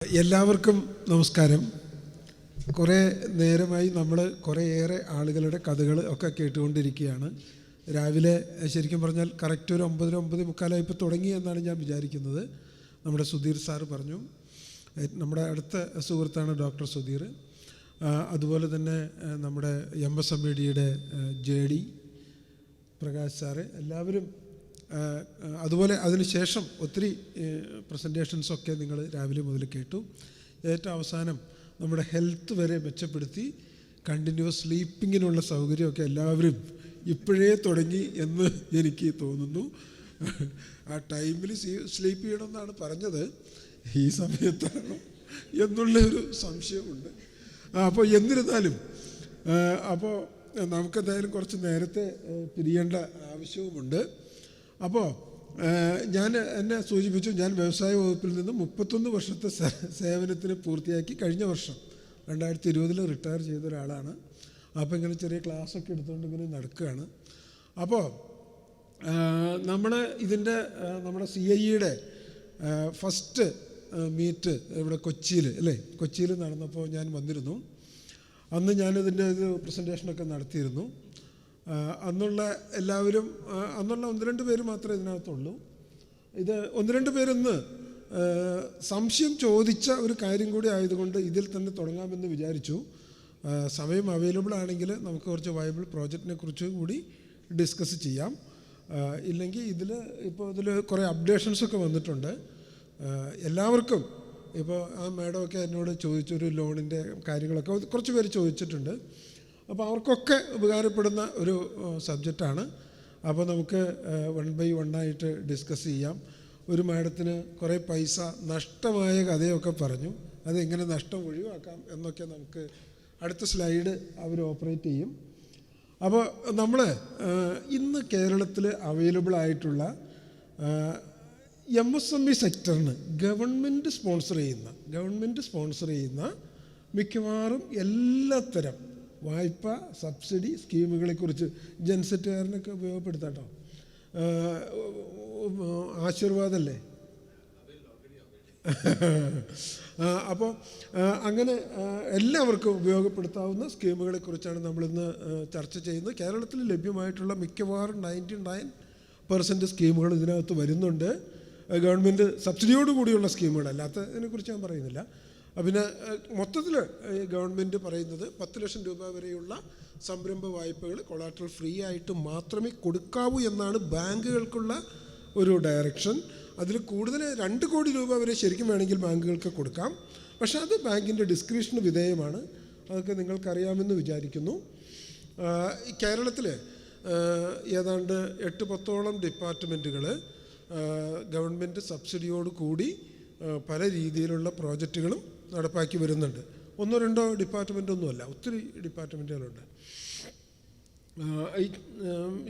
എല്ലാവർക്കും നമസ്കാരം. കുറേ നേരമായി നമ്മൾ കുറേയേറെ ആളുകളുടെ കഥകൾ ഒക്കെ കേട്ടുകൊണ്ടിരിക്കുകയാണ്. രാവിലെ ശരിക്കും പറഞ്ഞാൽ കറക്റ്റ് ഒരു 9:45 ഇപ്പോൾ തുടങ്ങി എന്നാണ് ഞാൻ വിചാരിക്കുന്നത്. നമ്മുടെ സുധീർ സാറ് പറഞ്ഞു, നമ്മുടെ അടുത്ത സുഹൃത്താണ് ഡോക്ടർ സുധീർ. അതുപോലെ തന്നെ നമ്മുടെ MSMEDയുടെ JD പ്രകാശ് സാറ്, എല്ലാവരും. അതുപോലെ അതിനുശേഷം ഒത്തിരി പ്രസൻറ്റേഷൻസൊക്കെ നിങ്ങൾ രാവിലെ മുതൽ കേട്ടു. ഏറ്റവും അവസാനം നമ്മുടെ ഹെൽത്ത് വരെ മെച്ചപ്പെടുത്തി കണ്ടിന്യൂസ് സ്ലീപ്പിങ്ങിനുള്ള സൗകര്യമൊക്കെ എല്ലാവരും ഇപ്പോഴേ തുടങ്ങി എന്ന് എനിക്ക് തോന്നുന്നു. ആ ടൈമിൽ സ്ലീപ്പ് ചെയ്യണമെന്നാണ് പറഞ്ഞത്, ഈ സമയത്താണ് എന്നുള്ള ഒരു സംശയമുണ്ട്. അപ്പോൾ എന്നിരുന്നാലും അപ്പോൾ നമുക്കെന്തായാലും കുറച്ച് നേരത്തെ പിരിയേണ്ട ആവശ്യവുമുണ്ട്. അപ്പോൾ ഞാൻ എന്നെ സൂചിപ്പിച്ചു, ഞാൻ വ്യവസായ വകുപ്പിൽ നിന്ന് 31 വർഷത്തെ സേവനത്തിന് പൂർത്തിയാക്കി കഴിഞ്ഞ വർഷം 2020 റിട്ടയർ ചെയ്ത ഒരാളാണ്. അപ്പോൾ ഇങ്ങനെ ചെറിയ ക്ലാസ്സൊക്കെ എടുത്തുകൊണ്ട് ഇങ്ങനെ നടക്കുകയാണ്. അപ്പോൾ നമ്മൾ ഇതിൻ്റെ നമ്മുടെ CIEയുടെ ഫസ്റ്റ് മീറ്റ് ഇവിടെ കൊച്ചിയിൽ കൊച്ചിയിൽ നടന്നപ്പോൾ ഞാൻ വന്നിരുന്നു. അന്ന് ഞാനിതിൻ്റെ ഒരു പ്രസൻറ്റേഷനൊക്കെ നടത്തിയിരുന്നു. അന്നുള്ള എല്ലാവരും, അന്നുള്ള 1-2 പേര് മാത്രമേ ഇതിനകത്തുള്ളൂ. ഇത് 1-2 പേരൊന്ന് സംശയം ചോദിച്ച ഒരു കാര്യം കൂടി ആയതുകൊണ്ട് ഇതിൽ തന്നെ തുടങ്ങാമെന്ന് വിചാരിച്ചു. സമയം അവൈലബിൾ ആണെങ്കിൽ നമുക്ക് കുറച്ച് വയബിൾ പ്രോജക്റ്റിനെ കുറിച്ച് കൂടി ഡിസ്കസ് ചെയ്യാം. ഇല്ലെങ്കിൽ ഇതിൽ കുറേ അപ്ഡേഷൻസൊക്കെ വന്നിട്ടുണ്ട്. എല്ലാവർക്കും ഇപ്പോൾ ആ മാഡമൊക്കെ എന്നോട് ചോദിച്ചൊരു ലോണിൻ്റെ കാര്യങ്ങളൊക്കെ കുറച്ച് പേര് ചോദിച്ചിട്ടുണ്ട്. അപ്പോൾ അവർക്കൊക്കെ ഉപകാരപ്പെടുന്ന ഒരു സബ്ജക്റ്റാണ്. അപ്പോൾ നമുക്ക് 1 by 1 ആയിട്ട് ഡിസ്കസ് ചെയ്യാം. ഒരു മാഡത്തിന് കുറേ പൈസ നഷ്ടമായ കഥയൊക്കെ പറഞ്ഞു, അതെങ്ങനെ നഷ്ടം ഒഴിവാക്കാം എന്നൊക്കെ നമുക്ക് അടുത്ത സ്ലൈഡ് അവർ ഓപ്പറേറ്റ് ചെയ്യും. അപ്പോൾ നമ്മൾ ഇന്ന് കേരളത്തിൽ അവൈലബിൾ ആയിട്ടുള്ള MSME സെക്ടറിന് ഗവൺമെൻറ് സ്പോൺസർ ചെയ്യുന്ന മിക്കവാറും എല്ലാത്തരം വായ്പ സബ്സിഡി സ്കീമുകളെക്കുറിച്ച് ജൻസെറ്റുകാരനൊക്കെ ഉപയോഗപ്പെടുത്താം കേട്ടോ. ആശീർവാദല്ലേ? അപ്പോൾ അങ്ങനെ എല്ലാവർക്കും ഉപയോഗപ്പെടുത്താവുന്ന സ്കീമുകളെക്കുറിച്ചാണ് നമ്മളിന്ന് ചർച്ച ചെയ്യുന്നത്. കേരളത്തിൽ ലഭ്യമായിട്ടുള്ള മിക്കവാറും 99% സ്കീമുകൾ ഇതിനകത്ത് വരുന്നുണ്ട്. ഗവൺമെൻറ് സബ്സിഡിയോട് കൂടിയുള്ള സ്കീമുകൾ, അല്ലാത്തതിനെക്കുറിച്ച് ഞാൻ പറയുന്നില്ല. പിന്നെ മൊത്തത്തിൽ ഗവൺമെൻറ് പറയുന്നത് 10 ലക്ഷം രൂപ വരെയുള്ള സംരംഭ വായ്പകൾ കൊളാട്രൽ ഫ്രീ ആയിട്ട് മാത്രമേ കൊടുക്കാവൂ എന്നാണ് ബാങ്കുകൾക്കുള്ള ഒരു ഡയറക്ഷൻ. അതിൽ കൂടുതൽ 2 കോടി രൂപ വരെ ശരിക്കും വേണമെങ്കിൽ ബാങ്കുകൾക്ക് കൊടുക്കാം. പക്ഷേ അത് ബാങ്കിൻ്റെ ഡിസ്ക്രിപ്ഷന് വിധേയമാണ്. അതൊക്കെ നിങ്ങൾക്കറിയാമെന്ന് വിചാരിക്കുന്നു. കേരളത്തിൽ ഏതാണ്ട് 8-10ഓളം ഡിപ്പാർട്ട്മെൻറ്റുകൾ ഗവൺമെൻറ് സബ്സിഡിയോട് കൂടി പല രീതിയിലുള്ള പ്രോജക്റ്റുകളും നടപ്പാക്കി വരുന്നുണ്ട്. 1-2 ഡിപ്പാർട്ട്മെൻറ്റൊന്നുമല്ല, ഒത്തിരി ഡിപ്പാർട്ട്മെൻറ്റുകളുണ്ട്.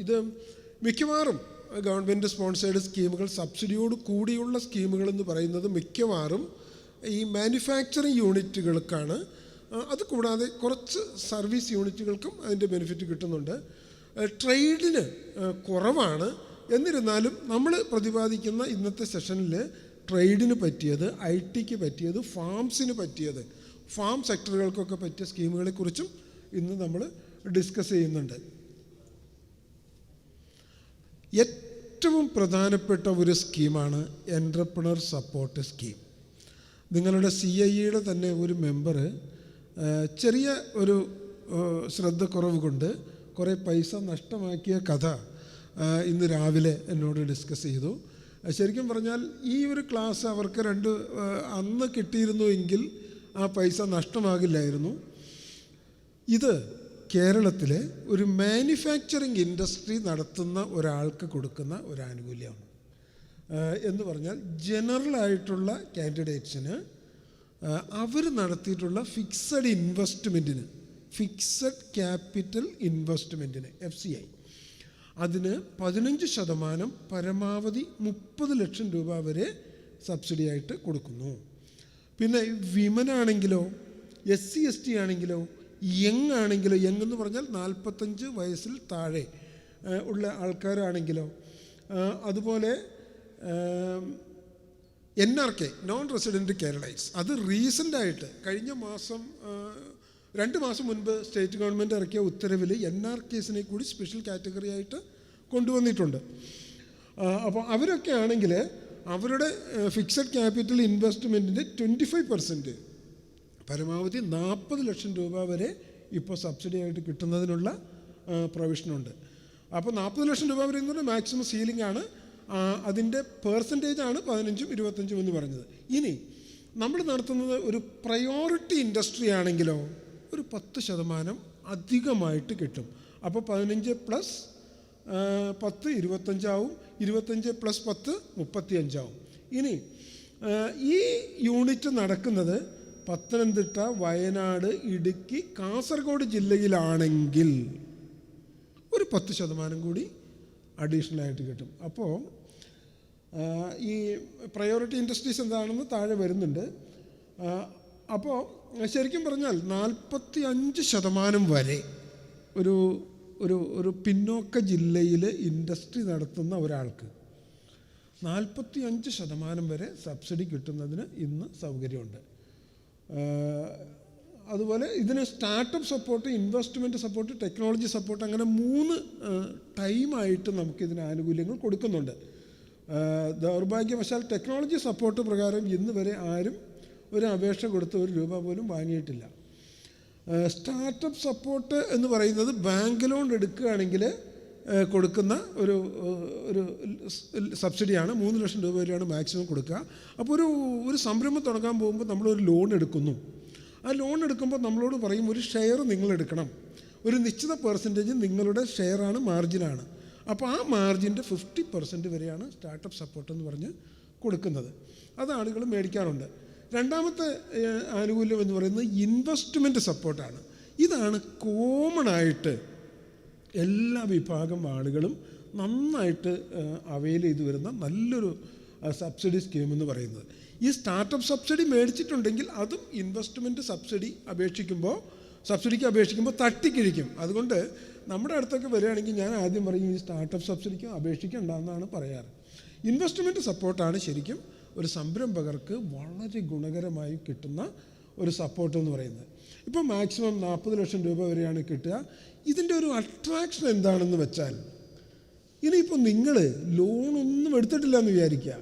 ഇത് മിക്കവാറും ഗവൺമെൻറ് സ്പോൺസേഡ് സ്കീമുകൾ, സബ്സിഡിയോട് കൂടിയുള്ള സ്കീമുകളെന്ന് പറയുന്നത് മിക്കവാറും ഈ മാനുഫാക്ചറിങ് യൂണിറ്റുകൾക്കാണ്. അത് കൂടാതെ കുറച്ച് സർവീസ് യൂണിറ്റുകൾക്കും അതിൻ്റെ ബെനിഫിറ്റ് കിട്ടുന്നുണ്ട്. ട്രേഡിന് കുറവാണ്. എന്നിരുന്നാലും നമ്മൾ പ്രതിപാദിക്കുന്ന ഇന്നത്തെ സെഷനിൽ ട്രേഡിന് പറ്റിയത്, IT പറ്റിയത്, ഫാംസിന് പറ്റിയത്, ഫാം സെക്ടറുകൾക്കൊക്കെ പറ്റിയ സ്കീമുകളെക്കുറിച്ചും ഇന്ന് നമ്മൾ ഡിസ്കസ് ചെയ്യുന്നുണ്ട്. ഏറ്റവും പ്രധാനപ്പെട്ട ഒരു സ്കീമാണ് എൻട്രപ്രണർ സപ്പോർട്ട് സ്കീം. നിങ്ങളുടെ CIEയുടെ തന്നെ ഒരു മെമ്പർ ചെറിയ ഒരു ശ്രദ്ധക്കുറവ് കൊണ്ട് കുറേ പൈസ നഷ്ടമാക്കിയ കഥ ഇന്ന് രാവിലെ എന്നോട് ഡിസ്കസ് ചെയ്തു. ശരിക്കും പറഞ്ഞാൽ ഈ ഒരു ക്ലാസ് അവർക്ക് അന്ന് കിട്ടിയിരുന്നുവെങ്കിൽ ആ പൈസ നഷ്ടമാകില്ലായിരുന്നു. ഇത് കേരളത്തിലെ ഒരു മാനുഫാക്ചറിങ് ഇൻഡസ്ട്രി നടത്തുന്ന ഒരാൾക്ക് കൊടുക്കുന്ന ഒരു ആനുകൂല്യമാണ്. എന്ന് പറഞ്ഞാൽ ജനറലായിട്ടുള്ള കാൻഡിഡേറ്റ്സിന് അവർ നടത്തിയിട്ടുള്ള ഫിക്സഡ് ക്യാപിറ്റൽ ഇൻവെസ്റ്റ്മെൻറ്റിന് FCI, അതിന് 15% പരമാവധി 30 ലക്ഷം രൂപ വരെ സബ്സിഡി ആയിട്ട് കൊടുക്കുന്നു. പിന്നെ വിമനാണെങ്കിലോ, SC ST ആണെങ്കിലോ, യങ് ആണെങ്കിലോ, യങ് എന്ന് പറഞ്ഞാൽ 45 വയസ്സിൽ താഴെ ഉള്ള ആൾക്കാരാണെങ്കിലോ, അതുപോലെ NRK നോൺ റെസിഡൻറ്റ് കേരളൈറ്റ്സ്, അത് റീസെൻ്റായിട്ട് കഴിഞ്ഞ മാസം 2 മാസം മുൻപ് സ്റ്റേറ്റ് ഗവൺമെൻറ് ഇറക്കിയ ഉത്തരവിൽ NRKസിനെ കൂടി സ്പെഷ്യൽ കാറ്റഗറി ആയിട്ട് കൊണ്ടുവന്നിട്ടുണ്ട്. അപ്പോൾ അവരൊക്കെ ആണെങ്കിൽ അവരുടെ ഫിക്സഡ് ക്യാപിറ്റൽ ഇൻവെസ്റ്റ്മെൻറ്റിൻ്റെ 25% പരമാവധി 40 ലക്ഷം രൂപ വരെ ഇപ്പോൾ സബ്സിഡി ആയിട്ട് കിട്ടുന്നതിനുള്ള പ്രൊവിഷനുണ്ട്. അപ്പോൾ 40 ലക്ഷം രൂപ വരെ എന്ന് പറഞ്ഞാൽ മാക്സിമം സീലിംഗ് ആണ്. അതിൻ്റെ പെർസെൻറ്റേജാണ് 15ഉം 25ഉം എന്ന് പറഞ്ഞത്. ഇനി നമ്മൾ നടത്തുന്നത് ഒരു പ്രയോറിറ്റി ഇൻഡസ്ട്രി ആണെങ്കിലോ ഒരു 10% അധികമായിട്ട് കിട്ടും. അപ്പോൾ 15 + 10 25 25 + 10 35. ഇനി ഈ യൂണിറ്റ് നടക്കുന്നത് പത്തനംതിട്ട, വയനാട്, ഇടുക്കി, കാസർഗോഡ് ജില്ലയിലാണെങ്കിൽ ഒരു 10% കൂടി അഡീഷണലായിട്ട് കിട്ടും. അപ്പോൾ ഈ പ്രയോറിറ്റി ഇൻഡസ്ട്രീസ് എന്താണെന്ന് താഴെ വരുന്നുണ്ട്. അപ്പോൾ ശരിക്കും പറഞ്ഞാൽ 45% വരെ ഒരു ഒരു ഒരു പിന്നോക്ക ജില്ലയിൽ ഇൻഡസ്ട്രി നടത്തുന്ന ഒരാൾക്ക് 45% വരെ സബ്സിഡി കിട്ടുന്നതിന് ഇന്ന് സൗകര്യമുണ്ട്. അതുപോലെ ഇതിന് startup support, investment support, technology support, അങ്ങനെ 3 ടൈമായിട്ട് നമുക്കിതിന് ആനുകൂല്യങ്ങൾ കൊടുക്കുന്നുണ്ട്. ദൗർഭാഗ്യവശാൽ ടെക്നോളജി സപ്പോർട്ട് പ്രകാരം ഇന്ന് വരെ ആരും ഒരു അപേക്ഷ കൊടുത്ത് ₹1 പോലും വാങ്ങിയിട്ടില്ല. സ്റ്റാർട്ടപ്പ് സപ്പോർട്ട് എന്ന് പറയുന്നത് ബാങ്ക് ലോൺ എടുക്കുകയാണെങ്കിൽ കൊടുക്കുന്ന ഒരു സബ്സിഡിയാണ്. 3 ലക്ഷം രൂപ വരെയാണ് മാക്സിമം കൊടുക്കുക. അപ്പോൾ ഒരു സംരംഭം തുടങ്ങാൻ പോകുമ്പോൾ നമ്മളൊരു ലോൺ എടുക്കുന്നു. ആ ലോൺ എടുക്കുമ്പോൾ നമ്മളോട് പറയും ഒരു ഷെയർ നിങ്ങൾ എടുക്കണം, ഒരു നിശ്ചിത പെർസെൻറ്റേജ് നിങ്ങളുടെ ഷെയറാണ്, മാർജിനാണ്. അപ്പോൾ ആ മാർജിൻ്റെ 50% വരെയാണ് സ്റ്റാർട്ടപ്പ് സപ്പോർട്ട് എന്ന് പറഞ്ഞ് കൊടുക്കുന്നത്. അത് ആളുകൾ മേടിക്കാറുണ്ട്. രണ്ടാമത്തെ ആനുകൂല്യം എന്ന് പറയുന്നത് ഇൻവെസ്റ്റ്മെൻറ്റ് സപ്പോർട്ടാണ്. ഇതാണ് കോമണായിട്ട് എല്ലാ വിഭാഗം ആളുകളും നന്നായിട്ട് അവെയിൽ ചെയ്ത് വരുന്ന നല്ലൊരു സബ്സിഡി സ്കീം എന്ന് പറയുന്നത്. ഈ സ്റ്റാർട്ടപ്പ് സബ്സിഡി മേടിച്ചിട്ടുണ്ടെങ്കിൽ അതും ഇൻവെസ്റ്റ്മെൻറ്റ് സബ്സിഡിക്ക് അപേക്ഷിക്കുമ്പോൾ തട്ടിക്കിഴിക്കും. അതുകൊണ്ട് നമ്മുടെ അടുത്തൊക്കെ വരികയാണെങ്കിൽ ഞാൻ ആദ്യം പറയും ഈ സ്റ്റാർട്ടപ്പ് സബ്സിഡിക്ക് അപേക്ഷിക്കേണ്ടെന്നാണ് പറയാറ്. ഇൻവെസ്റ്റ്മെൻറ്റ് സപ്പോർട്ടാണ് ശരിക്കും ഒരു സംരംഭകർക്ക് വളരെ ഗുണകരമായി കിട്ടുന്ന ഒരു സപ്പോർട്ട് എന്ന് പറയുന്നത്. ഇപ്പോൾ മാക്സിമം 40 ലക്ഷം രൂപ വരെയാണ് കിട്ടുക. ഇതിൻ്റെ ഒരു അട്രാക്ഷൻ എന്താണെന്ന് വെച്ചാൽ, ഇനിയിപ്പോൾ നിങ്ങൾ ലോണൊന്നും എടുത്തിട്ടില്ല എന്ന് വിചാരിക്കുക,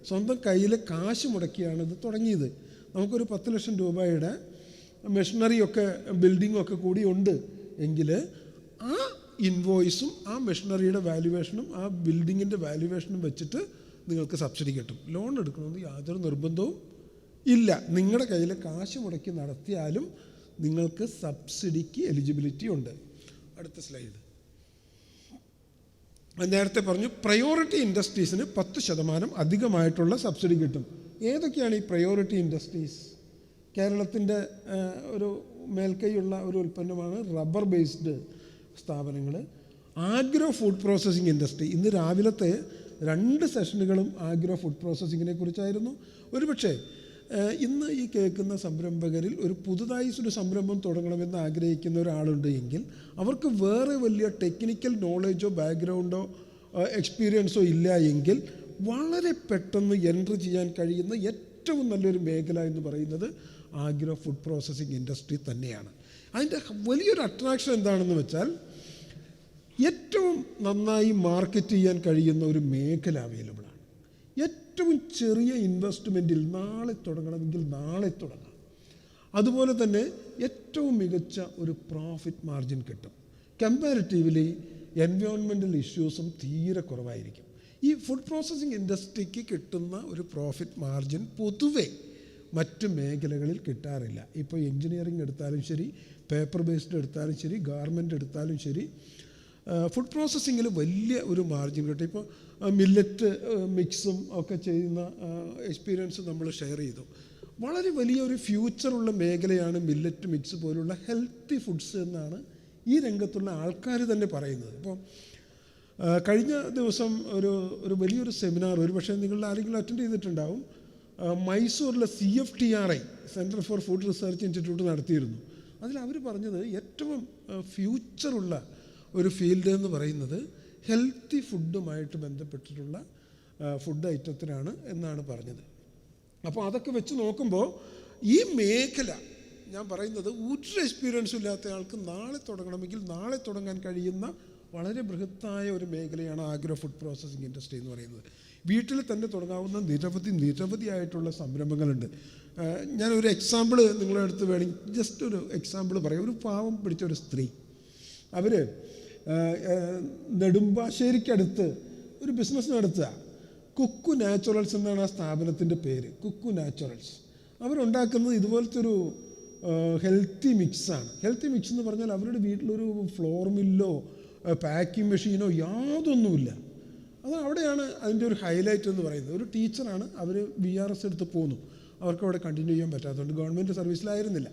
സ്വന്തം കയ്യിൽ കാശ് മുടക്കിയാണ് ഇത് തുടങ്ങിയത്. നമുക്കൊരു 10 ലക്ഷം രൂപയുടെ മെഷീനറിയൊക്കെ ബിൽഡിങ്ങൊക്കെ കൂടി ഉണ്ട് എങ്കിൽ ആ ഇൻവോയ്സും ആ മെഷീനറിയുടെ വാല്യുവേഷനും ആ ബിൽഡിങ്ങിൻ്റെ വാല്യുവേഷനും വെച്ചിട്ട് നിങ്ങൾക്ക് സബ്സിഡി കിട്ടും. ലോൺ എടുക്കണമെന്ന് യാതൊരു നിർബന്ധവും ഇല്ല. നിങ്ങളുടെ കയ്യിൽ കാശ് മുടക്കി നടത്തിയാലും നിങ്ങൾക്ക് സബ്സിഡിക്ക് എലിജിബിലിറ്റി ഉണ്ട്. അടുത്ത സ്ലൈഡ്. നേരത്തെ പറഞ്ഞു പ്രയോറിറ്റി ഇൻഡസ്ട്രീസിന് 10% അധികമായിട്ടുള്ള സബ്സിഡി കിട്ടും. ഏതൊക്കെയാണ് ഈ പ്രയോറിറ്റി ഇൻഡസ്ട്രീസ്? കേരളത്തിൻ്റെ ഒരു മേൽക്കൈയുള്ള ഒരു ഉൽപ്പന്നമാണ് റബ്ബർ ബേസ്ഡ് സ്ഥാപനങ്ങൾ. Agro food processing industry. ഇന്ന് രാവിലത്തെ 2 സെഷനുകളും ആഗ്രോ ഫുഡ് പ്രോസസ്സിങ്ങിനെ കുറിച്ചായിരുന്നു. ഒരുപക്ഷെ ഇന്ന് ഈ കേൾക്കുന്ന സംരംഭകരിൽ ഒരു പുതുതായി ഒരു സംരംഭം തുടങ്ങണമെന്ന് ആഗ്രഹിക്കുന്ന ഒരാളുണ്ട് എങ്കിൽ അവർക്ക് വേറെ വലിയ ടെക്നിക്കൽ നോളേജോ ബാക്ക്ഗ്രൗണ്ടോ എക്സ്പീരിയൻസോ ഇല്ല എങ്കിൽ വളരെ പെട്ടെന്ന് എൻട്രി ചെയ്യാൻ കഴിയുന്ന ഏറ്റവും നല്ലൊരു മേഖല എന്ന് പറയുന്നത് ആഗ്രോ ഫുഡ് പ്രോസസ്സിംഗ് ഇൻഡസ്ട്രി തന്നെയാണ്. അതിൻ്റെ വലിയൊരു അട്രാക്ഷൻ എന്താണെന്ന് വെച്ചാൽ ഏറ്റവും നന്നായി മാർക്കറ്റ് ചെയ്യാൻ കഴിയുന്ന ഒരു മേഖല അവൈലബിളാണ്. ഏറ്റവും ചെറിയ ഇൻവെസ്റ്റ്മെൻറ്റിൽ നാളെ തുടങ്ങണമെങ്കിൽ നാളെ തുടങ്ങാം. അതുപോലെ തന്നെ ഏറ്റവും മികച്ച ഒരു പ്രോഫിറ്റ് മാർജിൻ കിട്ടും. കമ്പാരിറ്റീവ്ലി എൻവയോൺമെൻറ്റൽ ഇഷ്യൂസും തീരെ കുറവായിരിക്കും. ഈ ഫുഡ് പ്രോസസ്സിംഗ് ഇൻഡസ്ട്രിക്ക് കിട്ടുന്ന ഒരു പ്രോഫിറ്റ് മാർജിൻ പൊതുവെ മറ്റ് മേഖലകളിൽ കിട്ടാറില്ല. ഇപ്പോൾ എൻജിനീയറിംഗ് എടുത്താലും ശരി, പേപ്പർ ബേസ്ഡ് എടുത്താലും ശരി, ഗാർമെൻറ്റ് എടുത്താലും ശരി, ഫുഡ് പ്രോസസ്സിങ്ങിൽ വലിയ ഒരു മാർജിൻ കിട്ടും. ഇപ്പോൾ മില്ലറ്റ് മിക്സും ഒക്കെ ചെയ്യുന്ന എക്സ്പീരിയൻസ് നമ്മൾ ഷെയർ ചെയ്തു. വളരെ വലിയൊരു ഫ്യൂച്ചറുള്ള മേഖലയാണ് മില്ലറ്റ് മിക്സ് പോലുള്ള ഹെൽത്തി ഫുഡ്സ് എന്നാണ് ഈ രംഗത്തുള്ള ആൾക്കാർ തന്നെ പറയുന്നത്. ഇപ്പോൾ കഴിഞ്ഞ ദിവസം ഒരു വലിയൊരു സെമിനാർ, ഒരു പക്ഷേ നിങ്ങളുടെ ആരെങ്കിലും അറ്റൻഡ് ചെയ്തിട്ടുണ്ടാവും, മൈസൂരിലെ CFTRI centre for food research institute നടത്തിയിരുന്നു. അതിൽ അവർ പറഞ്ഞത് ഏറ്റവും ഫ്യൂച്ചറുള്ള ഒരു ഫീൽഡ് എന്ന് പറയുന്നത് ഹെൽത്തി ഫുഡുമായിട്ട് ബന്ധപ്പെട്ടിട്ടുള്ള ഫുഡ് ഐറ്റത്തിനാണ് എന്നാണ് പറഞ്ഞത്. അപ്പോൾ അതൊക്കെ വെച്ച് നോക്കുമ്പോൾ ഈ മേഖല ഞാൻ പറയുന്നത് ഒരു എക്സ്പീരിയൻസും ഇല്ലാത്ത ആൾക്ക് നാളെ തുടങ്ങണമെങ്കിൽ നാളെ തുടങ്ങാൻ കഴിയുന്ന വളരെ ബൃഹത്തായ ഒരു മേഖലയാണ് ആഗ്രോ ഫുഡ് പ്രോസസ്സിംഗ് ഇൻഡസ്ട്രി എന്ന് പറയുന്നത്. വീട്ടിൽ തന്നെ തുടങ്ങാവുന്ന നിരവധിയായിട്ടുള്ള സംരംഭങ്ങളുണ്ട്. ഞാനൊരു എക്സാമ്പിൾ നിങ്ങളുടെ അടുത്ത് വേണമെങ്കിൽ ജസ്റ്റ് ഒരു എക്സാമ്പിൾ പറയാം. ഒരു പാവം പിടിച്ച ഒരു സ്ത്രീ, അവർ നെടുമ്പാശ്ശേരിക്കടുത്ത് ഒരു ബിസിനസ് നടത്തുക. കുക്കു നാച്ചുറൽസ് എന്നാണ് ആ സ്ഥാപനത്തിൻ്റെ പേര്, കുക്കു നാച്ചുറൽസ്. അവരുണ്ടാക്കുന്നത് ഇതുപോലത്തെ ഒരു ഹെൽത്തി മിക്സാണ്. ഹെൽത്തി മിക്സ് എന്ന് പറഞ്ഞാൽ അവരുടെ വീട്ടിലൊരു ഫ്ലോർ മില്ലോ പാക്കിംഗ് മെഷീനോ യാതൊന്നുമില്ല. അത് അവിടെയാണ് അതിൻ്റെ ഒരു ഹൈലൈറ്റ് എന്ന് പറയുന്നത്. ഒരു ടീച്ചറാണ്, അവർ VRS എടുത്ത് പോന്നു. അവർക്ക് അവിടെ കണ്ടിന്യൂ ചെയ്യാൻ പറ്റാത്തതുകൊണ്ട് ഗവൺമെൻറ് സർവീസിലായിരുന്നില്ല.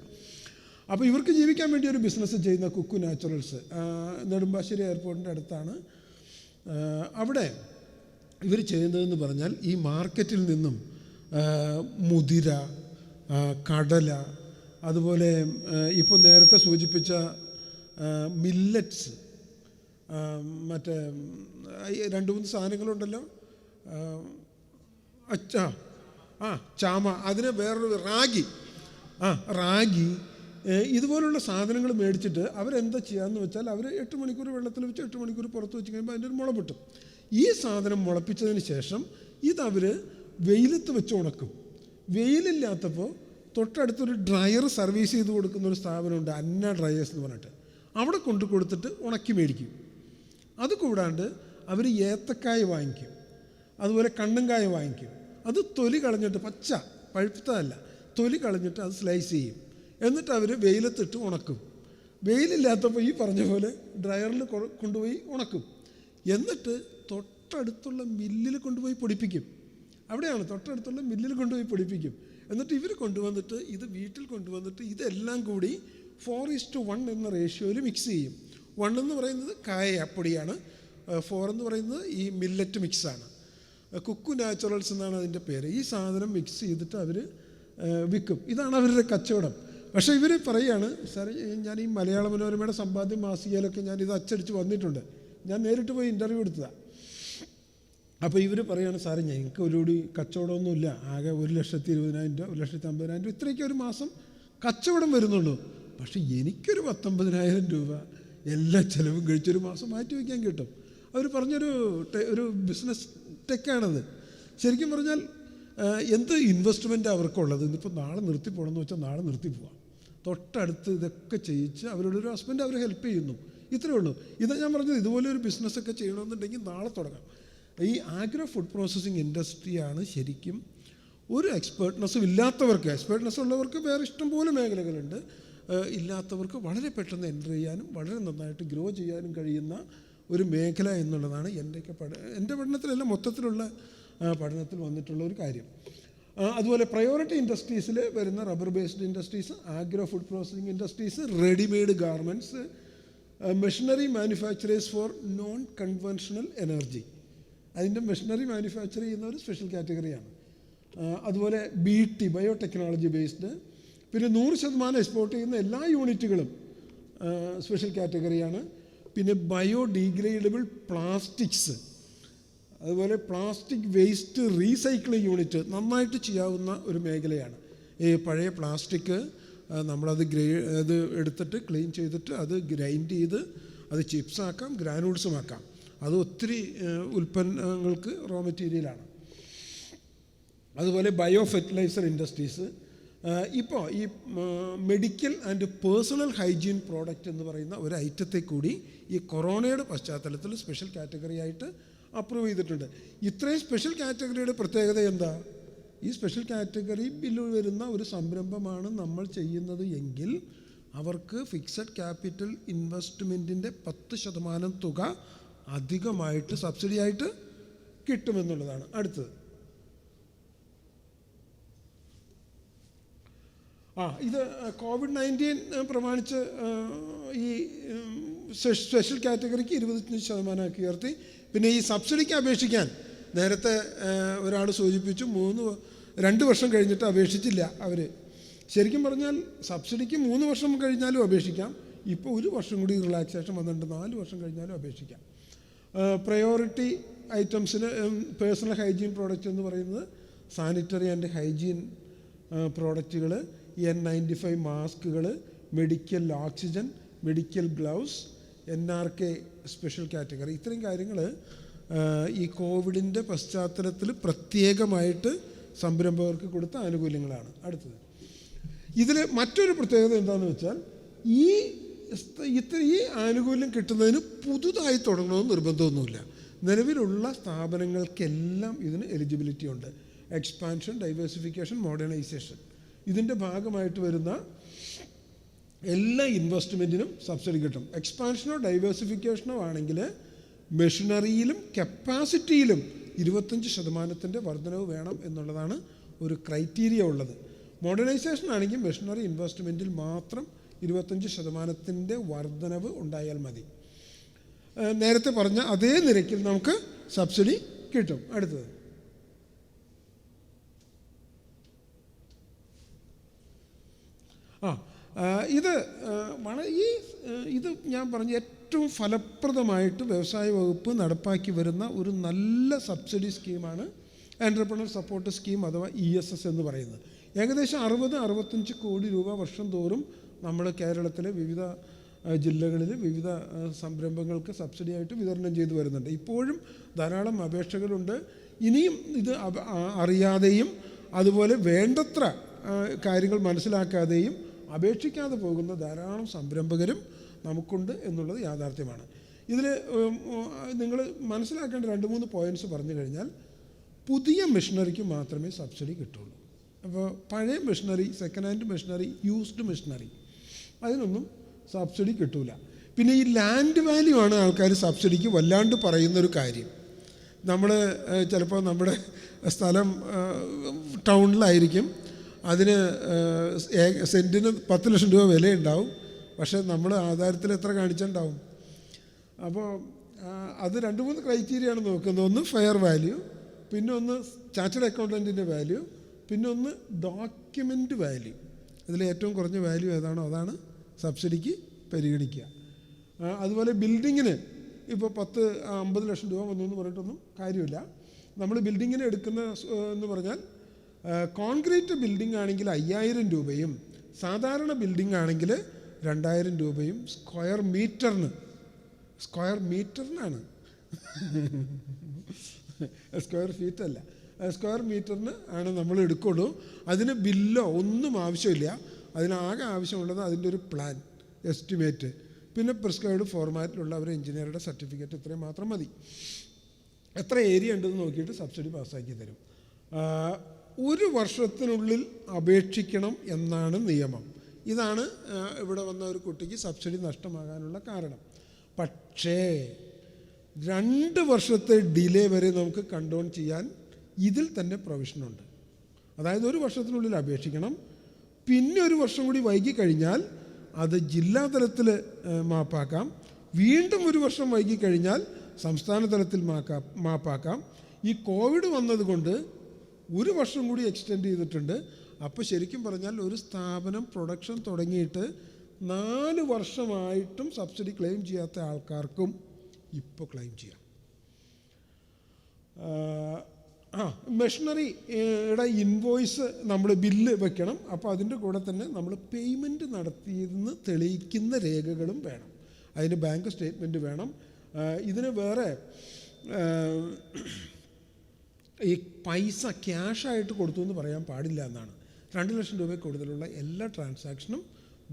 അപ്പോൾ ഇവർക്ക് ജീവിക്കാൻ വേണ്ടി ഒരു ബിസിനസ് ചെയ്യുന്ന കുക്കു നാച്ചുറൽസ് നെടുമ്പാശ്ശേരി എയർപോർട്ടിൻ്റെ അടുത്താണ്. അവിടെ ഇവർ ചെയ്യുന്നതെന്ന് പറഞ്ഞാൽ ഈ മാർക്കറ്റിൽ നിന്നും മുതിര, കടല, അതുപോലെ ഇപ്പോൾ നേരത്തെ സൂചിപ്പിച്ച മില്ലറ്റ്സ്, മറ്റേ 2-3 സാധനങ്ങളുണ്ടല്ലോ, ചാമ, അതിന് വേറൊരു റാഗി, ഇതുപോലുള്ള സാധനങ്ങൾ മേടിച്ചിട്ട് അവരെന്താ ചെയ്യാന്ന് വെച്ചാൽ അവർ 8 മണിക്കൂർ വെള്ളത്തിൽ വെച്ച് 8 മണിക്കൂർ പുറത്ത് വെച്ച് കഴിയുമ്പോൾ അതിൻ്റെ ഒരു മുള പൊട്ടും. ഈ സാധനം മുളപ്പിച്ചതിന് ശേഷം ഇതവർ വെയിലത്ത് വെച്ച് ഉണക്കും. വെയിലില്ലാത്തപ്പോൾ തൊട്ടടുത്തൊരു ഡ്രയർ സർവീസ് ചെയ്ത് കൊടുക്കുന്ന ഒരു സ്ഥാപനമുണ്ട്, അന്ന ഡ്രയേഴ്സ് എന്ന് പറഞ്ഞിട്ട്. അവിടെ കൊണ്ടു കൊടുത്തിട്ട് ഉണക്കി മേടിക്കും. അത് കൂടാണ്ട് അവർ ഏത്തക്കായ വാങ്ങിക്കും, അതുപോലെ കണ്ണങ്കായ വാങ്ങിക്കും. അത് തൊലി കളഞ്ഞിട്ട്, പഴുത്തതല്ല, തൊലി കളഞ്ഞിട്ട് അത് സ്ലൈസ് ചെയ്യും. എന്നിട്ട് അവർ വെയിലത്തിട്ട് ഉണക്കും. വെയിലില്ലാത്തപ്പോൾ ഈ പറഞ്ഞ പോലെ ഡ്രയറിൽ കൊണ്ടുപോയി ഉണക്കും. എന്നിട്ട് തൊട്ടടുത്തുള്ള മില്ലിൽ കൊണ്ടുപോയി പൊടിപ്പിക്കും. അവിടെയാണ് തൊട്ടടുത്തുള്ള മില്ലിൽ കൊണ്ടുപോയി പൊടിപ്പിക്കും. എന്നിട്ട് ഇവർ കൊണ്ടുവന്നിട്ട് ഇത് വീട്ടിൽ കൊണ്ടുവന്നിട്ട് ഇതെല്ലാം കൂടി 4:1 എന്ന റേഷ്യോയിൽ മിക്സ് ചെയ്യും. 1 എന്ന് പറയുന്നത് കായപ്പൊടിയാണ്, 4 എന്ന് പറയുന്നത് ഈ മില്ലറ്റ് മിക്സാണ്. കുക്കു നാച്ചുറൽസ് എന്നാണ് അതിൻ്റെ പേര്. ഈ സാധനം മിക്സ് ചെയ്തിട്ട് അവർ വിൽക്കും. ഇതാണ് അവരുടെ കച്ചവടം. പക്ഷേ ഇവർ പറയുകയാണ്, സാർ ഞാൻ ഈ മലയാള മനോരമയുടെ സമ്പാദ്യം മാസികയിലൊക്കെ ഞാൻ ഇത് അച്ചടിച്ച് വന്നിട്ടുണ്ട്, ഞാൻ നേരിട്ട് പോയി ഇൻ്റർവ്യൂ എടുത്തതാണ്. അപ്പോൾ ഇവർ പറയുകയാണ്, സാറേ ഞങ്ങൾക്ക് ഒരുകൂടി കച്ചവടമൊന്നുമില്ല, ആകെ 1,20,000 രൂപ 1,50,000 രൂപ ഇത്രയൊക്കെ ഒരു മാസം കച്ചവടം വരുന്നുള്ളൂ. പക്ഷേ എനിക്കൊരു 19,000 രൂപ എല്ലാ ചിലവും കഴിച്ചൊരു മാസം മാറ്റി വയ്ക്കാൻ കിട്ടും. അവർ പറഞ്ഞൊരു ബിസിനസ് ടെക്കാണത്. ശരിക്കും പറഞ്ഞാൽ എന്ത് ഇൻവെസ്റ്റ്മെൻറ്റാണ് അവർക്കുള്ളത്. ഇന്നിപ്പോൾ നാളെ നിർത്തി പോകണമെന്ന് വെച്ചാൽ നാളെ നിർത്തി പോവാം. തൊട്ടടുത്ത് ഇതൊക്കെ ചെയ്യിച്ച് അവരുടെ ഒരു ഹസ്ബൻഡ് അവർ ഹെൽപ്പ് ചെയ്യുന്നു. ഇത്രയേ ഉള്ളൂ. ഇതാ ഞാൻ പറഞ്ഞത്, ഇതുപോലെ ഒരു ബിസിനസ്സൊക്കെ ചെയ്യണമെന്നുണ്ടെങ്കിൽ നാളെ തുടങ്ങാം. ഈ ആഗ്രോ ഫുഡ് പ്രോസസ്സിങ് ഇൻഡസ്ട്രിയാണ് ശരിക്കും ഒരു എക്സ്പേർട്ട്നെസ്സും ഇല്ലാത്തവർക്ക്, എക്സ്പേർട്ട്നെസ് ഉള്ളവർക്ക് വേറെ ഇഷ്ടംപോലെ മേഖലകളുണ്ട്, ഇല്ലാത്തവർക്ക് വളരെ പെട്ടെന്ന് എൻ്റർ ചെയ്യാനും വളരെ നന്നായിട്ട് ഗ്രോ ചെയ്യാനും കഴിയുന്ന ഒരു മേഖല എന്നുള്ളതാണ് എൻ്റെ പഠനത്തിലല്ല മൊത്തത്തിലുള്ള പഠനത്തിൽ വന്നിട്ടുള്ള ഒരു കാര്യം. അതുപോലെ പ്രയോറിറ്റി ഇൻഡസ്ട്രീസിൽ വരുന്ന rubber based industries, agro food processing industries, readymade garments, machinery manufacturers four non conventional energy, അതിൻ്റെ മെഷീനറി മാനുഫാക്ചർ ചെയ്യുന്ന ഒരു സ്പെഷ്യൽ കാറ്റഗറിയാണ്. അതുപോലെ BT ബയോടെക്നോളജി ബേസ്ഡ്, പിന്നെ 100% എക്സ്പോർട്ട് ചെയ്യുന്ന എല്ലാ യൂണിറ്റുകളും സ്പെഷ്യൽ കാറ്റഗറിയാണ്. പിന്നെ ബയോഡീഗ്രേഡബിൾ പ്ലാസ്റ്റിക്സ്, അതുപോലെ പ്ലാസ്റ്റിക് വേസ്റ്റ് റീസൈക്ലിംഗ് യൂണിറ്റ് നന്നായിട്ട് ചെയ്യാവുന്ന ഒരു മേഖലയാണ്. ഈ പഴയ പ്ലാസ്റ്റിക് നമ്മളത് അത് എടുത്തിട്ട് ക്ലീൻ ചെയ്തിട്ട് അത് ഗ്രൈൻഡ് ചെയ്ത് അത് ചിപ്സാക്കാം, ഗ്രാനൂൾസും ആക്കാം. അത് ഒത്തിരി ഉൽപ്പന്നങ്ങൾക്ക് റോ മെറ്റീരിയലാണ്. അതുപോലെ ബയോ ഫെർട്ടിലൈസർ ഇൻഡസ്ട്രീസ്. ഇപ്പോൾ ഈ medical and personal hygiene product എന്ന് പറയുന്ന ഒരു ഐറ്റത്തെ കൂടി ഈ കൊറോണയുടെ പശ്ചാത്തലത്തിൽ സ്പെഷ്യൽ കാറ്റഗറി ആയിട്ട് അപ്രൂവ് ചെയ്തിട്ടുണ്ട്. ഇത്രയും സ്പെഷ്യൽ കാറ്റഗറിയുടെ പ്രത്യേകത എന്താ? ഈ സ്പെഷ്യൽ കാറ്റഗറി ബില്ലിൽ വരുന്ന ഒരു സംരംഭമാണ് നമ്മൾ ചെയ്യുന്നത് എങ്കിൽ അവർക്ക് ഫിക്സഡ് ക്യാപിറ്റൽ ഇൻവെസ്റ്റ്മെൻറ്റിൻ്റെ 10% തുക അധികമായിട്ട് സബ്സിഡി ആയിട്ട് കിട്ടുമെന്നുള്ളതാണ്. അടുത്തത് ഇത് COVID-19 പ്രമാണിച്ച് ഈ സ്പെഷ്യൽ കാറ്റഗറിക്ക് 25% ഉയർത്തി. പിന്നെ ഈ സബ്സിഡിക്ക് അപേക്ഷിക്കാൻ നേരത്തെ ഒരാൾ സൂചിപ്പിച്ചു 2 വർഷം കഴിഞ്ഞിട്ട് അപേക്ഷിച്ചില്ല അവർ. ശരിക്കും പറഞ്ഞാൽ സബ്സിഡിക്ക് 3 വർഷം കഴിഞ്ഞാലും അപേക്ഷിക്കാം. ഇപ്പോൾ 1 വർഷം കൂടി റിലാക്സേഷൻ വന്നിട്ടുണ്ട്, 4 വർഷം കഴിഞ്ഞാലും അപേക്ഷിക്കാം. പ്രയോറിറ്റി ഐറ്റംസിന് പേഴ്സണൽ ഹൈജീൻ പ്രോഡക്റ്റ് എന്ന് പറയുന്നത് സാനിറ്ററി ആൻഡ് ഹൈജീൻ പ്രോഡക്റ്റുകൾ, N95 മാസ്കുകൾ, medical oxygen, medical gloves, NRK special category, ഇത്രയും കാര്യങ്ങൾ ഈ കോവിഡിൻ്റെ പശ്ചാത്തലത്തിൽ പ്രത്യേകമായിട്ട് സംരംഭകർക്ക് കൊടുത്ത ആനുകൂല്യങ്ങളാണ്. അടുത്തത്, ഇതിൽ മറ്റൊരു പ്രത്യേകത എന്താണെന്ന് വെച്ചാൽ ഈ ആനുകൂല്യം കിട്ടുന്നതിന് പുതുതായി തുടങ്ങണമെന്ന് നിർബന്ധമൊന്നുമില്ല. നിലവിലുള്ള സ്ഥാപനങ്ങൾക്കെല്ലാം ഇതിന് എലിജിബിലിറ്റി ഉണ്ട്. എക്സ്പാൻഷൻ, ഡൈവേഴ്സിഫിക്കേഷൻ, മോഡേണൈസേഷൻ, ഇതിൻ്റെ ഭാഗമായിട്ട് വരുന്ന എല്ലാ ഇൻവെസ്റ്റ്മെൻറ്റിനും സബ്സിഡി കിട്ടും. എക്സ്പാൻഷനോ ഡൈവേഴ്സിഫിക്കേഷനോ ആണെങ്കിൽ മെഷീനറിയിലും കപ്പാസിറ്റിയിലും 25% വർധനവ് വേണം എന്നുള്ളതാണ് ഒരു ക്രൈറ്റീരിയ ഉള്ളത്. മോഡേണൈസേഷൻ ആണെങ്കിൽ മെഷീനറി ഇൻവെസ്റ്റ്മെൻറ്റിൽ മാത്രം 25% വർധനവ് ഉണ്ടായാൽ മതി. നേരത്തെ പറഞ്ഞ അതേ നിരക്കിൽ നമുക്ക് സബ്സിഡി കിട്ടും. അടുത്തത്, ഇത് ഞാൻ പറഞ്ഞ ഏറ്റവും ഫലപ്രദമായിട്ട് വ്യവസായ വകുപ്പ് നടപ്പാക്കി വരുന്ന ഒരു നല്ല സബ്സിഡി സ്കീമാണ് എൻ്റർപ്രണർ സപ്പോർട്ട് സ്കീം അഥവാ ESS എന്ന് പറയുന്നത്. ഏകദേശം 60-65 കോടി രൂപ വർഷം തോറും നമ്മൾ കേരളത്തിലെ വിവിധ ജില്ലകളിൽ വിവിധ സംരംഭങ്ങൾക്ക് സബ്സിഡിയായിട്ട് വിതരണം ചെയ്തു വരുന്നുണ്ട്. ഇപ്പോഴും ധാരാളം അപേക്ഷകളുണ്ട്. ഇനിയും ഇത് അറിയാതെയും അതുപോലെ വേണ്ടത്ര കാര്യങ്ങൾ മനസ്സിലാക്കാതെയും അപേക്ഷിക്കാതെ പോകുന്ന ധാരാളം സംരംഭകരും നമുക്കുണ്ട് എന്നുള്ളത് യാഥാർത്ഥ്യമാണ്. ഇതിൽ നിങ്ങൾ മനസ്സിലാക്കേണ്ട 2-3 പോയിൻറ്റ്സ് പറഞ്ഞു കഴിഞ്ഞാൽ, പുതിയ മെഷീനറിക്ക് മാത്രമേ സബ്സിഡി കിട്ടുള്ളൂ. അപ്പോൾ പഴയ machinery, second hand machinery, used machinery, അതിനൊന്നും സബ്സിഡി കിട്ടില്ല. പിന്നെ ഈ ലാൻഡ് വാല്യൂ ആണ് ആൾക്കാർ സബ്സിഡിക്ക് വല്ലാണ്ട് പറയുന്നൊരു കാര്യം. നമ്മൾ ചിലപ്പോൾ നമ്മുടെ സ്ഥലം ടൗണിലായിരിക്കും, അതിന് സെൻറ്റിന് 10 ലക്ഷം രൂപ വിലയുണ്ടാവും, പക്ഷേ നമ്മൾ ആധാരത്തിൽ എത്ര കാണിച്ചിട്ടുണ്ടാവും. അപ്പോൾ അത് 2-3 ക്രൈറ്റീരിയയാണ് നോക്കുന്നത്. ഒന്ന് ഫെയർ വാല്യൂ, പിന്നെ ഒന്ന് ചാർട്ടേഡ് അക്കൗണ്ടൻറ്റിൻ്റെ വാല്യൂ, പിന്നെ ഒന്ന് ഡോക്യുമെൻ്റ് വാല്യൂ. ഇതിൽ ഏറ്റവും കുറഞ്ഞ വാല്യൂ ഏതാണോ അതാണ് സബ്സിഡിക്ക് പരിഗണിക്കുക. അതുപോലെ ബിൽഡിങ്ങിന് ഇപ്പോൾ 10-50 ലക്ഷം രൂപ വന്നു എന്ന് പറഞ്ഞിട്ടൊന്നും കാര്യമില്ല. നമ്മൾ ബിൽഡിങ്ങിന് എടുക്കുന്ന എന്ന് പറഞ്ഞാൽ കോൺക്രീറ്റ് ബിൽഡിംഗ് ആണെങ്കിൽ 5000 രൂപയും സാധാരണ ബിൽഡിംഗ് ആണെങ്കിൽ 2000 രൂപയും സ്ക്വയർ മീറ്ററിനാണ് സ്ക്വയർ ഫീറ്റ് അല്ല, സ്ക്വയർ മീറ്ററിന് ആണ് നമ്മൾ എടുക്കുള്ളൂ. അതിന് ബില്ലോ ഒന്നും ആവശ്യമില്ല. അതിനാകെ ആവശ്യമുള്ളത് അതിൻ്റെ ഒരു പ്ലാൻ, എസ്റ്റിമേറ്റ്, പിന്നെ പ്രിസ്ക്രൈബ്ഡ് ഫോർമാറ്റിലുള്ള ഒരു എഞ്ചിനീയറുടെ സർട്ടിഫിക്കറ്റ്, ഇത്രയും മാത്രം മതി. എത്ര ഏരിയ ഉണ്ടെന്ന് നോക്കിയിട്ട് സബ്സിഡി പാസ്സാക്കി തരും. 1 വർഷത്തിനുള്ളിൽ അപേക്ഷിക്കണം എന്നാണ് നിയമം. ഇതാണ് ഇവിടെ വന്ന ഒരു കുട്ടിക്ക് സബ്സിഡി നഷ്ടമാകാനുള്ള കാരണം. പക്ഷേ 2 വർഷത്തെ ഡിലേ വരെ നമുക്ക് കൺട്രോൾ ചെയ്യാൻ ഇതിൽ തന്നെ പ്രൊവിഷനുണ്ട്. അതായത് 1 വർഷത്തിനുള്ളിൽ അപേക്ഷിക്കണം, പിന്നെ 1 വർഷം കൂടി വൈകി കഴിഞ്ഞാൽ അത് ജില്ലാതലത്തിൽ മാപ്പാക്കാം, വീണ്ടും 1 വർഷം വൈകി കഴിഞ്ഞാൽ സംസ്ഥാന തലത്തിൽ മാപ്പാക്കാം. ഈ കോവിഡ് വന്നതുകൊണ്ട് 1 വർഷം കൂടി എക്സ്റ്റെൻഡ് ചെയ്തിട്ടുണ്ട്. അപ്പോൾ ശരിക്കും പറഞ്ഞാൽ ഒരു സ്ഥാപനം പ്രൊഡക്ഷൻ തുടങ്ങിയിട്ട് 4 വർഷമായിട്ടും സബ്സിഡി ക്ലെയിം ചെയ്യാത്ത ആൾക്കാർക്കും ഇപ്പോൾ ക്ലെയിം ചെയ്യാം. മെഷീനറിയുടെ ഇൻവോയ്സ് നമ്മൾ ബില്ല് വെക്കണം. അപ്പോൾ അതിൻ്റെ കൂടെ തന്നെ നമ്മൾ പേയ്മെൻറ്റ് നടത്തിയെന്ന് തെളിയിക്കുന്ന രേഖകളും വേണം. അതിന് ബാങ്ക് സ്റ്റേറ്റ്മെൻറ്റ് വേണം. ഇതിന് വേറെ ഈ പൈസ ക്യാഷായിട്ട് കൊടുത്തു എന്ന് പറയാൻ പാടില്ല എന്നാണ്. 2 ലക്ഷം രൂപയിൽ കൂടുതലുള്ള എല്ലാ ട്രാൻസാക്ഷനും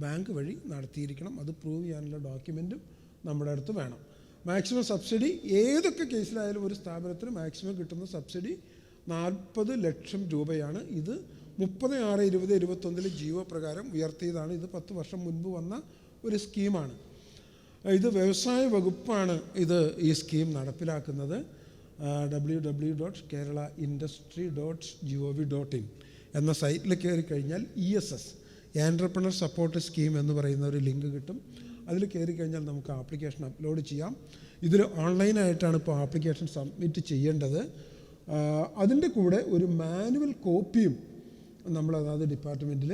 ബാങ്ക് വഴി നടത്തിയിരിക്കണം. അത് പ്രൂവ് ചെയ്യാനുള്ള ഡോക്യുമെൻറ്റും നമ്മുടെ അടുത്ത് വേണം. മാക്സിമം സബ്സിഡി ഏതൊക്കെ കേസിലായാലും ഒരു സ്ഥാപനത്തിന് മാക്സിമം കിട്ടുന്ന സബ്സിഡി 40 ലക്ഷം രൂപയാണ്. ഇത് 30/6/2021 ജിയോ പ്രകാരം ഉയർത്തിയതാണ്. ഇത് 10 വർഷം മുൻപ് വന്ന ഒരു സ്കീമാണ്. ഇത് വ്യവസായ വകുപ്പാണ് ഈ സ്കീം നടപ്പിലാക്കുന്നത്. www.keralaindustry.gov.in എന്ന സൈറ്റിൽ കയറി കഴിഞ്ഞാൽ ESS, എൻ്റർപ്രണർ സപ്പോർട്ട് സ്കീം എന്ന് പറയുന്ന ഒരു ലിങ്ക് കിട്ടും. അതിൽ കയറി കഴിഞ്ഞാൽ നമുക്ക് ആപ്ലിക്കേഷൻ അപ്ലോഡ് ചെയ്യാം. ഇതിൽ ഓൺലൈനായിട്ടാണ് ഇപ്പോൾ ആപ്ലിക്കേഷൻ സബ്മിറ്റ് ചെയ്യേണ്ടത്. അതിൻ്റെ കൂടെ ഒരു മാനുവൽ കോപ്പിയും നമ്മൾ അതാത് ഡിപ്പാർട്ട്മെൻറ്റിൽ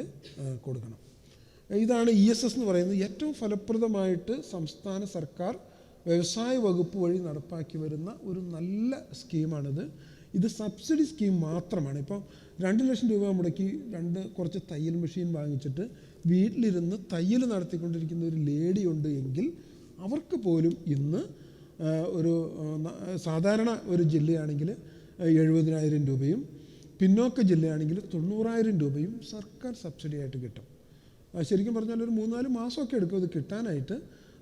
കൊടുക്കണം. ഇതാണ് ESS എന്ന് പറയുന്നത്. ഏറ്റവും ഫലപ്രദമായിട്ട് സംസ്ഥാന സർക്കാർ വ്യവസായ വകുപ്പ് വഴി നടപ്പാക്കി വരുന്ന ഒരു നല്ല സ്കീമാണിത്. ഇത് സബ്സിഡി സ്കീം മാത്രമാണ്. ഇപ്പോൾ 2 ലക്ഷം രൂപ മുടക്കി കുറച്ച് തയ്യൽ മെഷീൻ വാങ്ങിച്ചിട്ട് വീട്ടിലിരുന്ന് തയ്യൽ നടത്തിക്കൊണ്ടിരിക്കുന്ന ഒരു ലേഡി ഉണ്ട് എങ്കിൽ അവർക്ക് പോലും ഇന്ന് ഒരു സാധാരണ ഒരു ജില്ലയാണെങ്കിൽ 70,000 രൂപയും പിന്നോക്ക ജില്ലയാണെങ്കിൽ 90,000 രൂപയും സർക്കാർ സബ്സിഡി ആയിട്ട് കിട്ടും. ശരിക്കും പറഞ്ഞാൽ ഒരു 3-4 മാസമൊക്കെ എടുക്കും ഇത് കിട്ടാനായിട്ട്.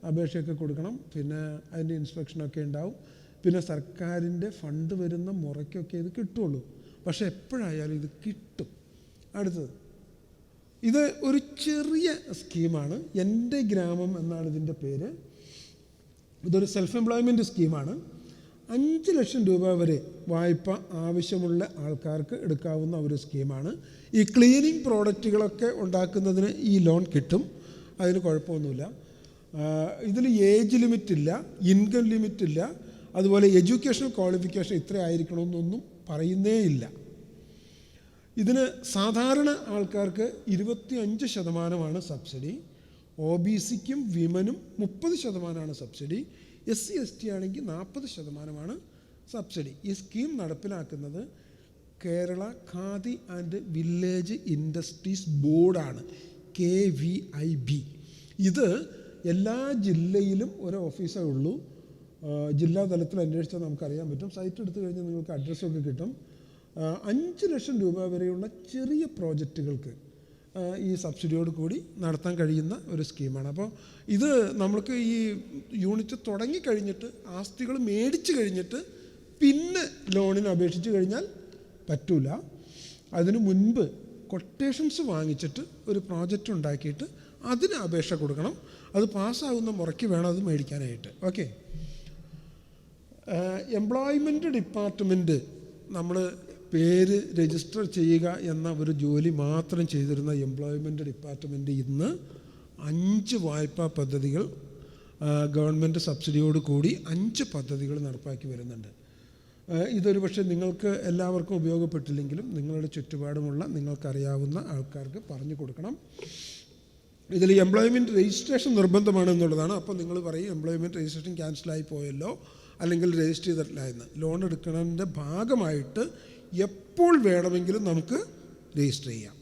അപേക്ഷയൊക്കെ കൊടുക്കണം, പിന്നെ അതിൻ്റെ ഇൻസ്പെക്ഷനൊക്കെ ഉണ്ടാവും, പിന്നെ സർക്കാരിൻ്റെ ഫണ്ട് വരുന്ന മുറയ്ക്കൊക്കെ ഇത് കിട്ടുള്ളൂ. പക്ഷേ എപ്പോഴായാലും ഇത് കിട്ടും. അടുത്തത്, ഇത് ഒരു ചെറിയ സ്കീമാണ്. എൻ്റെ ഗ്രാമം എന്നാണ് ഇതിൻ്റെ പേര്. ഇതൊരു സെൽഫ് എംപ്ലോയ്മെൻറ്റ് സ്കീമാണ്. 5 ലക്ഷം രൂപ വരെ വായ്പ ആവശ്യമുള്ള ആൾക്കാർക്ക് എടുക്കാവുന്ന ഒരു സ്കീമാണ്. ഈ ക്ലീനിങ് പ്രോഡക്റ്റുകളൊക്കെ ഉണ്ടാക്കുന്നതിന് ഈ ലോൺ കിട്ടും, അതിന് കുഴപ്പമൊന്നുമില്ല. ഇതിൽ ഏജ് ലിമിറ്റ് ഇല്ല, ഇൻകം ലിമിറ്റ് ഇല്ല, അതുപോലെ എഡ്യൂക്കേഷണൽ ക്വാളിഫിക്കേഷൻ ഇത്ര ആയിരിക്കണമെന്നൊന്നും പറയുന്നേ ഇല്ല. ഇതിന് സാധാരണ ആൾക്കാർക്ക് 25% സബ്സിഡി, OBCക്കും വിമനും 30% സബ്സിഡി, SC/ST ആണെങ്കിൽ 40% സബ്സിഡി. ഈ സ്കീം നടപ്പിലാക്കുന്നത് Kerala khadi and village industries ബോർഡാണ്, KVIB. ഇത് എല്ലാ ജില്ലയിലും ഒരു ഓഫീസേ ഉള്ളൂ. ജില്ലാ തലത്തിൽ അന്വേഷിച്ചാൽ നമുക്കറിയാൻ പറ്റും. സൈറ്റ് എടുത്തു കഴിഞ്ഞാൽ നിങ്ങൾക്ക് അഡ്രസ്സൊക്കെ കിട്ടും. 5 ലക്ഷം രൂപ വരെയുള്ള ചെറിയ പ്രോജക്റ്റുകൾക്ക് ഈ സബ്സിഡിയോട് കൂടി നടത്താൻ കഴിയുന്ന ഒരു സ്കീമാണ്. അപ്പോൾ ഇത് നമ്മൾക്ക് ഈ യൂണിറ്റ് തുടങ്ങിക്കഴിഞ്ഞിട്ട് ആസ്തികൾ മേടിച്ച് കഴിഞ്ഞിട്ട് പിന്നെ ലോണിന് അപേക്ഷിച്ച് കഴിഞ്ഞാൽ പറ്റൂല. അതിനു മുൻപ് കൊട്ടേഷൻസ് വാങ്ങിച്ചിട്ട് ഒരു പ്രോജക്റ്റ് ഉണ്ടാക്കിയിട്ട് അതിന് അപേക്ഷ കൊടുക്കണം. അത് പാസ്സാകുന്ന മുറയ്ക്ക് വേണം അത് മേടിക്കാനായിട്ട്. ഓക്കെ. എംപ്ലോയ്മെൻറ്റ് ഡിപ്പാർട്ട്മെൻറ്റ് നമ്മൾ പേര് രജിസ്റ്റർ ചെയ്യുക എന്ന ഒരു ജോലി മാത്രം ചെയ്തിരുന്ന എംപ്ലോയ്മെൻറ്റ് ഡിപ്പാർട്ട്മെൻറ്റ് ഇന്ന് 5 വായ്പാ പദ്ധതികൾ ഗവൺമെൻറ് സബ്സിഡിയോട് കൂടി 5 പദ്ധതികൾ നടപ്പാക്കി വരുന്നുണ്ട്. ഇതൊരു പക്ഷേ നിങ്ങൾക്ക് എല്ലാവർക്കും ഉപയോഗപ്പെട്ടില്ലെങ്കിലും നിങ്ങളുടെ ചുറ്റുപാടുമുള്ള നിങ്ങൾക്കറിയാവുന്ന ആൾക്കാർക്ക് പറഞ്ഞു കൊടുക്കണം. ഇതിൽ എംപ്ലോയ്മെൻറ്റ് രജിസ്ട്രേഷൻ നിർബന്ധമാണ് എന്നുള്ളതാണ്. അപ്പോൾ നിങ്ങൾ പറയും എംപ്ലോയ്മെൻറ്റ് രജിസ്ട്രേഷൻ ക്യാൻസലായി പോയല്ലോ അല്ലെങ്കിൽ രജിസ്റ്റർ ചെയ്തിട്ടില്ല എന്ന്. ലോൺ എടുക്കുന്നതിൻ്റെ ഭാഗമായിട്ട് എപ്പോൾ വേണമെങ്കിലും നമുക്ക് രജിസ്റ്റർ ചെയ്യാം.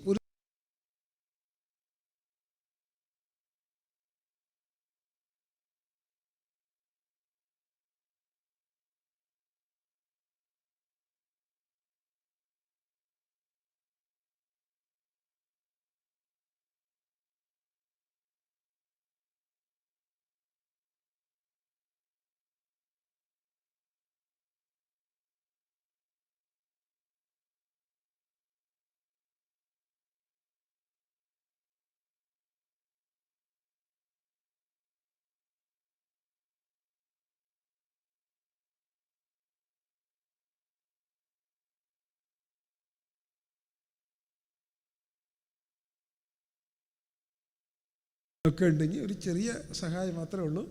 ഒക്കെ ഉണ്ടെങ്കിൽ ഒരു ചെറിയ സഹായം മാത്രമേ ഉള്ളൂ.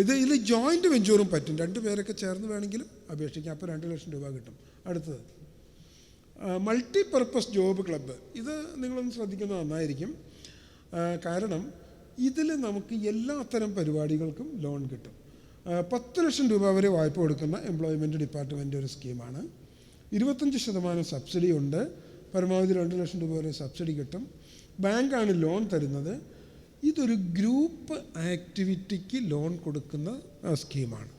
ഇതിൽ ജോയിൻറ്റ് വെഞ്ചൂറും പറ്റും. 2 പേരൊക്കെ ചേർന്ന് വേണമെങ്കിലും അപേക്ഷിക്കാം. അപ്പോൾ 2 ലക്ഷം രൂപ കിട്ടും. അടുത്തത് മൾട്ടിപർപ്പസ് ജോബ് ക്ലബ്ബ്. ഇത് നിങ്ങളൊന്ന് ശ്രദ്ധിക്കുന്നത് നന്നായിരിക്കും. കാരണം ഇതിൽ നമുക്ക് എല്ലാ തരം പരിപാടികൾക്കും ലോൺ കിട്ടും. 10 ലക്ഷം രൂപ വരെ വായ്പ കൊടുക്കുന്ന എംപ്ലോയ്മെൻറ്റ് ഡിപ്പാർട്ട്മെൻറ്റ് ഒരു സ്കീമാണ്. 25% സബ്സിഡി ഉണ്ട്. പരമാവധി 2 ലക്ഷം രൂപ വരെ സബ്സിഡി കിട്ടും. ബാങ്കാണ് ലോൺ തരുന്നത്. ഇതൊരു ഗ്രൂപ്പ് ആക്ടിവിറ്റിക്ക് ലോൺ കൊടുക്കുന്ന സ്കീമാണ്.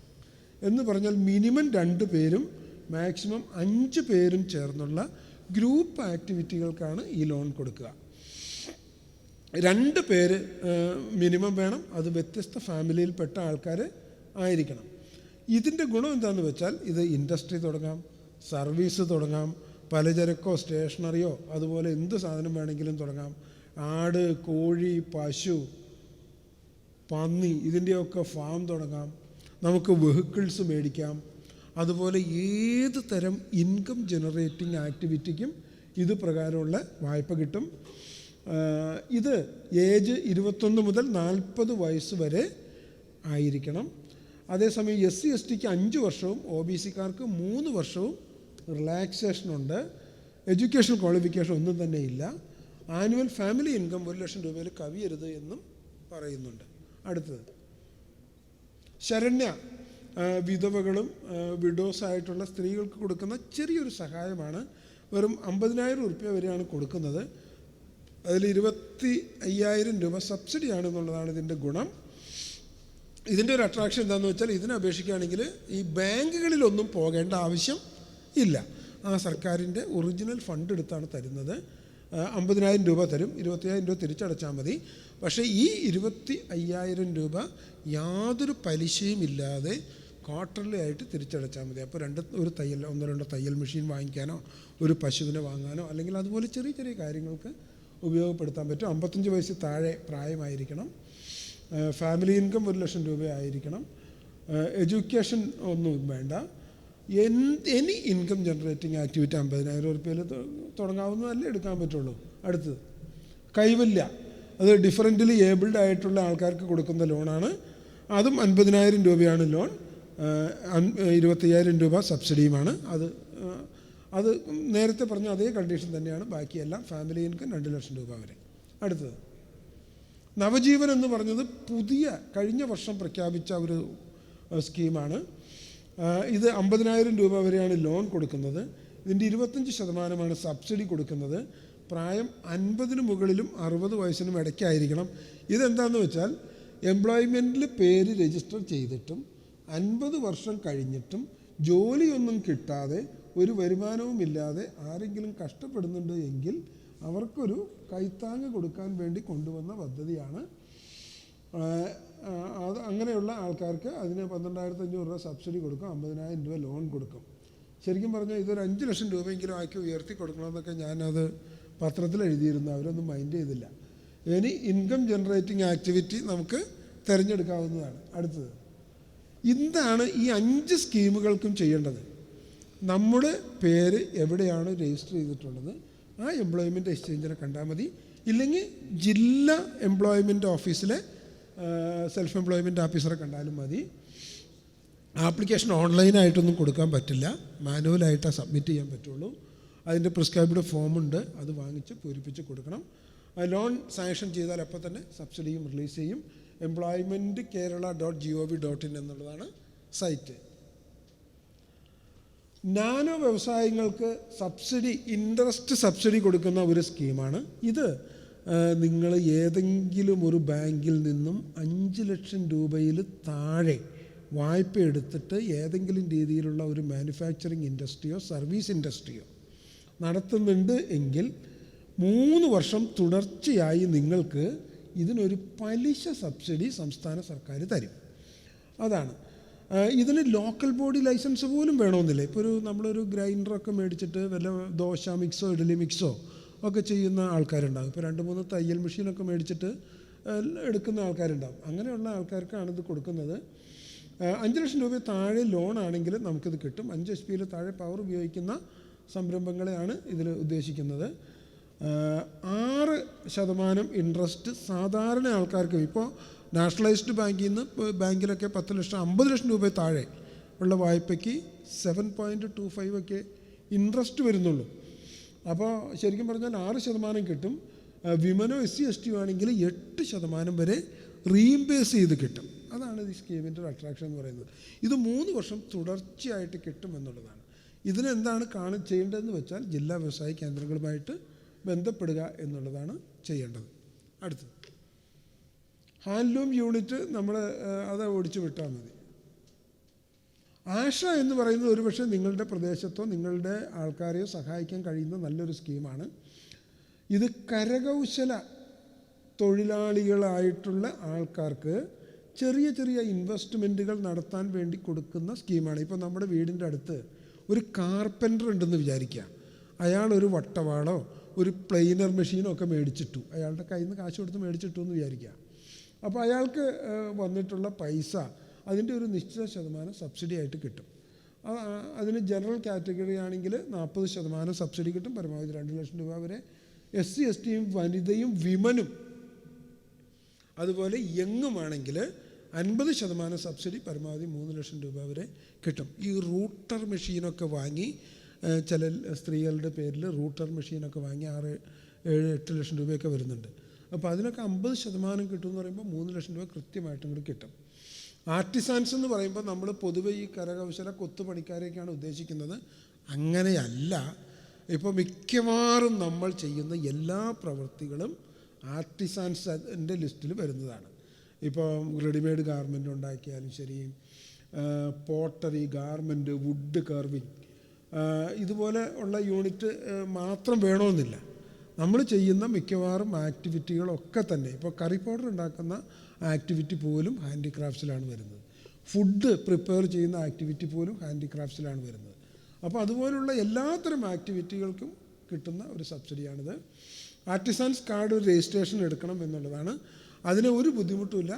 എന്ന് പറഞ്ഞാൽ മിനിമം 2 പേരും മാക്സിമം 5 പേരും ചേർന്നുള്ള ഗ്രൂപ്പ് ആക്ടിവിറ്റികൾക്കാണ് ഈ ലോൺ കൊടുക്കുക. 2 പേര് മിനിമം വേണം. അത് വ്യത്യസ്ത ഫാമിലിയിൽപ്പെട്ട ആൾക്കാർ ആയിരിക്കണം. ഇതിൻ്റെ ഗുണം എന്താണെന്ന് വെച്ചാൽ ഇത് ഇൻഡസ്ട്രി തുടങ്ങാം, സർവീസ് തുടങ്ങാം, പലചരക്കോ സ്റ്റേഷനറിയോ അതുപോലെ എന്ത് സാധനം വേണമെങ്കിലും തുടങ്ങാം. ആട്, കോഴി, പശു, പന്നി ഇതിൻ്റെയൊക്കെ ഫാം തുടങ്ങാം. നമുക്ക് വെഹിക്കിൾസ് മേടിക്കാം. അതുപോലെ ഏത് തരം ഇൻകം ജനറേറ്റിംഗ് ആക്ടിവിറ്റിക്കും ഇത് പ്രകാരമുള്ള വായ്പ കിട്ടും. ഇത് ഏജ് 21 മുതൽ 40 വയസ്സ് വരെ ആയിരിക്കണം. അതേസമയം SC/STക്ക് 5 വർഷവും OBCക്കാർക്ക് 3 വർഷവും റിലാക്സേഷനുണ്ട്. എഡ്യൂക്കേഷൻ ക്വാളിഫിക്കേഷൻ ഒന്നും തന്നെ ഇല്ല. ആനുവൽ ഫാമിലി ഇൻകം 1 ലക്ഷം രൂപയിൽ കവിയരുത് എന്നും പറയുന്നുണ്ട്. അടുത്തത് ശരണ്യ. വിധവകളും വിഡോസായിട്ടുള്ള സ്ത്രീകൾക്ക് കൊടുക്കുന്ന ചെറിയൊരു സഹായമാണ്. വെറും 50,000 രൂപ വരെയാണ് കൊടുക്കുന്നത്. അതിൽ 25,000 രൂപ സബ്സിഡിയാണെന്നുള്ളതാണ് ഇതിൻ്റെ ഗുണം. ഇതിൻ്റെ ഒരു അട്രാക്ഷൻ എന്താണെന്ന് വെച്ചാൽ, ഇതിനെ അപേക്ഷിക്കുകയാണെങ്കിൽ ഈ ബാങ്കുകളിലൊന്നും പോകേണ്ട ആവശ്യം ഇല്ല. ആ സർക്കാരിൻ്റെ ഒറിജിനൽ ഫണ്ട് എടുത്താണ് തരുന്നത്. 50,000 രൂപ തരും, 25,000 രൂപ തിരിച്ചടച്ചാൽ മതി. പക്ഷേ ഈ 25,000 രൂപ യാതൊരു പലിശയും ഇല്ലാതെ ക്വാർട്ടർലി ആയിട്ട് തിരിച്ചടച്ചാൽ മതി. അപ്പോൾ ഒരു ഒന്നോ രണ്ടോ തയ്യൽ മെഷീൻ വാങ്ങിക്കാനോ ഒരു പശുവിനെ വാങ്ങാനോ അല്ലെങ്കിൽ അതുപോലെ ചെറിയ ചെറിയ കാര്യങ്ങൾക്ക് ഉപയോഗപ്പെടുത്താൻ പറ്റും. 55 വയസ്സിൽ താഴെ പ്രായമായിരിക്കണം. ഫാമിലി ഇൻകം 1,00,000 രൂപ ആയിരിക്കണം. എഡ്യൂക്കേഷൻ ഒന്നും വേണ്ട. എനി ഇൻകം ജനറേറ്റിംഗ് ആക്ടിവിറ്റി 50,000 രൂപയിൽ തുടങ്ങാവുന്നതല്ലേ എടുക്കാൻ പറ്റുള്ളൂ. അടുത്തത് കൈവല്യ. അത് ഡിഫറൻ്റ്ലി ഏബിൾഡ് ആയിട്ടുള്ള ആൾക്കാർക്ക് കൊടുക്കുന്ന ലോണാണ്. അതും 50,000 രൂപയാണ് ലോൺ. 25,000 രൂപ സബ്സിഡിയുമാണ്. അത് നേരത്തെ പറഞ്ഞ അതേ കണ്ടീഷൻ തന്നെയാണ്. ബാക്കിയെല്ലാം ഫാമിലി ഇൻകം 2,00,000 രൂപ വരെ. അടുത്തത് നവജീവൻ എന്ന് പറഞ്ഞത് കഴിഞ്ഞ വർഷം പ്രഖ്യാപിച്ച ഒരു സ്കീമാണ്. ഇത് 50,000 രൂപ വരെയാണ് ലോൺ കൊടുക്കുന്നത്. ഇതിൻ്റെ 25% സബ്സിഡി കൊടുക്കുന്നത്. പ്രായം 50 മുകളിലും 60 വയസ്സിനും ഇടയ്ക്കായിരിക്കണം. ഇതെന്താണെന്ന് വെച്ചാൽ, എംപ്ലോയ്മെൻറ്റിൽ പേര് രജിസ്റ്റർ ചെയ്തിട്ടും 50 വർഷം കഴിഞ്ഞിട്ടും ജോലിയൊന്നും കിട്ടാതെ ഒരു വരുമാനവും ഇല്ലാതെ ആരെങ്കിലും കഷ്ടപ്പെടുന്നുണ്ട് എങ്കിൽ അവർക്കൊരു കൈത്താങ്ങ് കൊടുക്കാൻ വേണ്ടി കൊണ്ടുവന്ന പദ്ധതിയാണ്. അത് അങ്ങനെയുള്ള ആൾക്കാർക്ക് അതിന് 12,500 രൂപ സബ്സിഡി കൊടുക്കും, 50,000 രൂപ ലോൺ കൊടുക്കും. ശരിക്കും പറഞ്ഞാൽ ഇതൊരു 5 ലക്ഷം രൂപയെങ്കിലും ആക്കി ഉയർത്തി കൊടുക്കണമെന്നൊക്കെ ഞാനത് പത്രത്തിൽ എഴുതിയിരുന്നു. അവരൊന്നും മൈൻഡ് ചെയ്തില്ല. ഇനി ഇൻകം ജനറേറ്റിംഗ് ആക്ടിവിറ്റി നമുക്ക് തിരഞ്ഞെടുക്കാവുന്നതാണ്. അടുത്തത് എന്താണ് ഈ 5 സ്കീമുകൾക്കും ചെയ്യേണ്ടത്? നമ്മുടെ പേര് എവിടെയാണ് രജിസ്റ്റർ ചെയ്തിട്ടുള്ളത് ആ എംപ്ലോയ്മെൻറ്റ് എക്സ്ചേഞ്ചിനെ കണ്ടാൽ മതി. ഇല്ലെങ്കിൽ ജില്ലാ എംപ്ലോയ്മെൻറ്റ് ഓഫീസിലെ സെൽഫ് എംപ്ലോയ്മെൻറ്റ് ഓഫീസറെ കണ്ടാലും മതി. ആപ്ലിക്കേഷൻ ഓൺലൈനായിട്ടൊന്നും കൊടുക്കാൻ പറ്റില്ല, മാനുവലായിട്ടാണ് സബ്മിറ്റ് ചെയ്യാൻ പറ്റുള്ളൂ. അതിൻ്റെ പ്രിസ്ക്രൈബ്ഡ് ഫോമുണ്ട്, അത് വാങ്ങിച്ച് പൂരിപ്പിച്ച് കൊടുക്കണം. ലോൺ സാങ്ഷൻ ചെയ്താൽ അപ്പോൾ തന്നെ സബ്സിഡിയും റിലീസ് ചെയ്യും. employmentkerala.gov.in എന്നുള്ളതാണ് സൈറ്റ്. നാനോ വ്യവസായങ്ങൾക്ക് ഇൻട്രസ്റ്റ് സബ്സിഡി കൊടുക്കുന്ന ഒരു സ്കീമാണ് ഇത്. നിങ്ങൾ ഏതെങ്കിലും ഒരു ബാങ്കിൽ നിന്നും 5 ലക്ഷം രൂപയിൽ താഴെ വായ്പ എടുത്തിട്ട് ഏതെങ്കിലും രീതിയിലുള്ള ഒരു മാനുഫാക്ചറിങ് ഇൻഡസ്ട്രിയോ സർവീസ് ഇൻഡസ്ട്രിയോ നടത്തുന്നുണ്ട് എങ്കിൽ 3 വർഷം തുടർച്ചയായി നിങ്ങൾക്ക് ഇതിനൊരു പലിശ സബ്സിഡി സംസ്ഥാന സർക്കാർ തരും. അതാണ്. ഇതിന് ലോക്കൽ ബോഡി ലൈസൻസ് പോലും വേണമെന്നില്ല. ഇപ്പോൾ നമ്മളൊരു ഗ്രൈൻഡറൊക്കെ മേടിച്ചിട്ട് വല്ല ദോശ മിക്സോ ഇഡ്ഡലി മിക്സോ ഒക്കെ ചെയ്യുന്ന ആൾക്കാരുണ്ടാകും. ഇപ്പോൾ 2-3 തയ്യൽ മെഷീനൊക്കെ മേടിച്ചിട്ട് എടുക്കുന്ന ആൾക്കാരുണ്ടാകും. അങ്ങനെയുള്ള ആൾക്കാർക്കാണ് ഇത് കൊടുക്കുന്നത്. 5 ലക്ഷം രൂപ താഴെ ലോൺ ആണെങ്കിൽ നമുക്കിത് കിട്ടും. 5 HP താഴെ പവർ ഉപയോഗിക്കുന്ന സംരംഭങ്ങളെയാണ് ഇതിൽ ഉദ്ദേശിക്കുന്നത്. 6% ഇൻട്രസ്റ്റ് സാധാരണ ആൾക്കാർക്ക്. ഇപ്പോൾ നാഷണലൈസ്ഡ് ബാങ്കിലൊക്കെ 10 ലക്ഷം 50 ലക്ഷം രൂപ താഴെ ഉള്ള വായ്പയ്ക്ക് 7.25 ഒക്കെ ഇൻട്രസ്റ്റ് വരുന്നുള്ളൂ. അപ്പോൾ ശരിക്കും പറഞ്ഞാൽ 6% കിട്ടും. വിമനോ SC ST ആണെങ്കിൽ 8% വരെ റീഇംബേഴ്സ് ചെയ്ത് കിട്ടും. അതാണ് ഈ സ്കീമിൻ്റെ ഒരു അട്രാക്ഷൻ എന്ന് പറയുന്നത്. ഇത് 3 വർഷം തുടർച്ചയായിട്ട് കിട്ടുമെന്നുള്ളതാണ്. ഇതിനെന്താണ് ചെയ്യേണ്ടതെന്ന് വെച്ചാൽ ജില്ലാ വ്യവസായ കേന്ദ്രങ്ങളുമായിട്ട് ബന്ധപ്പെടുക എന്നുള്ളതാണ് ചെയ്യേണ്ടത്. അടുത്തത് ഹാൻഡ്ലൂം യൂണിറ്റ് നമ്മൾ അത് ഓടിച്ചു വിട്ടാൽ മതി. ആഷ എന്ന് പറയുന്നത് ഒരുപക്ഷെ നിങ്ങളുടെ പ്രദേശത്തോ നിങ്ങളുടെ ആൾക്കാരെയോ സഹായിക്കാൻ കഴിയുന്ന നല്ലൊരു സ്കീമാണ്. ഇത് കരകൗശല തൊഴിലാളികളായിട്ടുള്ള ആൾക്കാർക്ക് ചെറിയ ചെറിയ ഇൻവെസ്റ്റ്മെൻറ്റുകൾ നടത്താൻ വേണ്ടി കൊടുക്കുന്ന സ്കീമാണ്. ഇപ്പോൾ നമ്മുടെ വീടിൻ്റെ അടുത്ത് ഒരു കാർപ്പൻ്റർ ഉണ്ടെന്ന് വിചാരിക്കുക. അയാൾ ഒരു വട്ടവാളോ ഒരു പ്ലെയിനർ മെഷീനോ ഒക്കെ മേടിച്ചിട്ടു, അയാളുടെ കയ്യിൽ നിന്ന് കാശ് കൊടുത്ത് മേടിച്ചിട്ടു എന്ന് വിചാരിക്കുക. അപ്പോൾ അയാൾക്ക് വന്നിട്ടുള്ള പൈസ അതിൻ്റെ ഒരു നിശ്ചിത ശതമാനം സബ്സിഡി ആയിട്ട് കിട്ടും. അതിന് ജനറൽ കാറ്റഗറി ആണെങ്കിൽ 40% സബ്സിഡി കിട്ടും, പരമാവധി 2 ലക്ഷം രൂപ വരെ. SC ST വനിതയും വിമനും അതുപോലെ യങ്ങുമാണെങ്കിൽ 50% സബ്സിഡി, പരമാവധി 3 ലക്ഷം രൂപ വരെ കിട്ടും. ഈ റൂട്ടർ മെഷീനൊക്കെ വാങ്ങി ചില സ്ത്രീകളുടെ പേരിൽ റൂട്ടർ മെഷീനൊക്കെ വാങ്ങി 6-7-8 ലക്ഷം രൂപയൊക്കെ വരുന്നുണ്ട്. അപ്പോൾ അതിനൊക്കെ 50% കിട്ടുമെന്ന് പറയുമ്പോൾ 3 ലക്ഷം രൂപ കൃത്യമായിട്ടും കൂടി കിട്ടും. ആർട്ടിസാൻസ് എന്ന് പറയുമ്പോൾ നമ്മൾ പൊതുവെ ഈ കരകൗശല കൊത്തുപണിക്കാരെയൊക്കെയാണ് ഉദ്ദേശിക്കുന്നത്. അങ്ങനെയല്ല. ഇപ്പോൾ മിക്കവാറും നമ്മൾ ചെയ്യുന്ന എല്ലാ പ്രവൃത്തികളും ആർട്ടിസാൻസിൻ്റെ ലിസ്റ്റിൽ വരുന്നതാണ്. ഇപ്പോൾ റെഡിമെയ്ഡ് ഗാർമെൻ്റ് ഉണ്ടാക്കിയാലും ശരി, പോട്ടറി, ഗാർമെൻറ്റ്, വുഡ് കർവിങ്, ഇതുപോലെ ഉള്ള യൂണിറ്റ് മാത്രം വേണമെന്നില്ല. നമ്മൾ ചെയ്യുന്ന മിക്കവാറും ആക്ടിവിറ്റികളൊക്കെ തന്നെ, ഇപ്പോൾ കറി പൗഡർ ഉണ്ടാക്കുന്ന ആക്ടിവിറ്റി പോലും ഹാൻഡിക്രാഫ്റ്റ്സിലാണ് വരുന്നത്. ഫുഡ് പ്രിപ്പയർ ചെയ്യുന്ന ആക്ടിവിറ്റി പോലും ഹാൻഡിക്രാഫ്റ്റ്സിലാണ് വരുന്നത്. അപ്പോൾ അതുപോലുള്ള എല്ലാത്തരം ആക്ടിവിറ്റികൾക്കും കിട്ടുന്ന ഒരു സബ്സിഡിയാണിത്. ആർട്ടിസാൻസ് കാർഡ് ഒരു രജിസ്ട്രേഷൻ എടുക്കണം എന്നുള്ളതാണ്. അതിന് ഒരു ബുദ്ധിമുട്ടുമില്ല.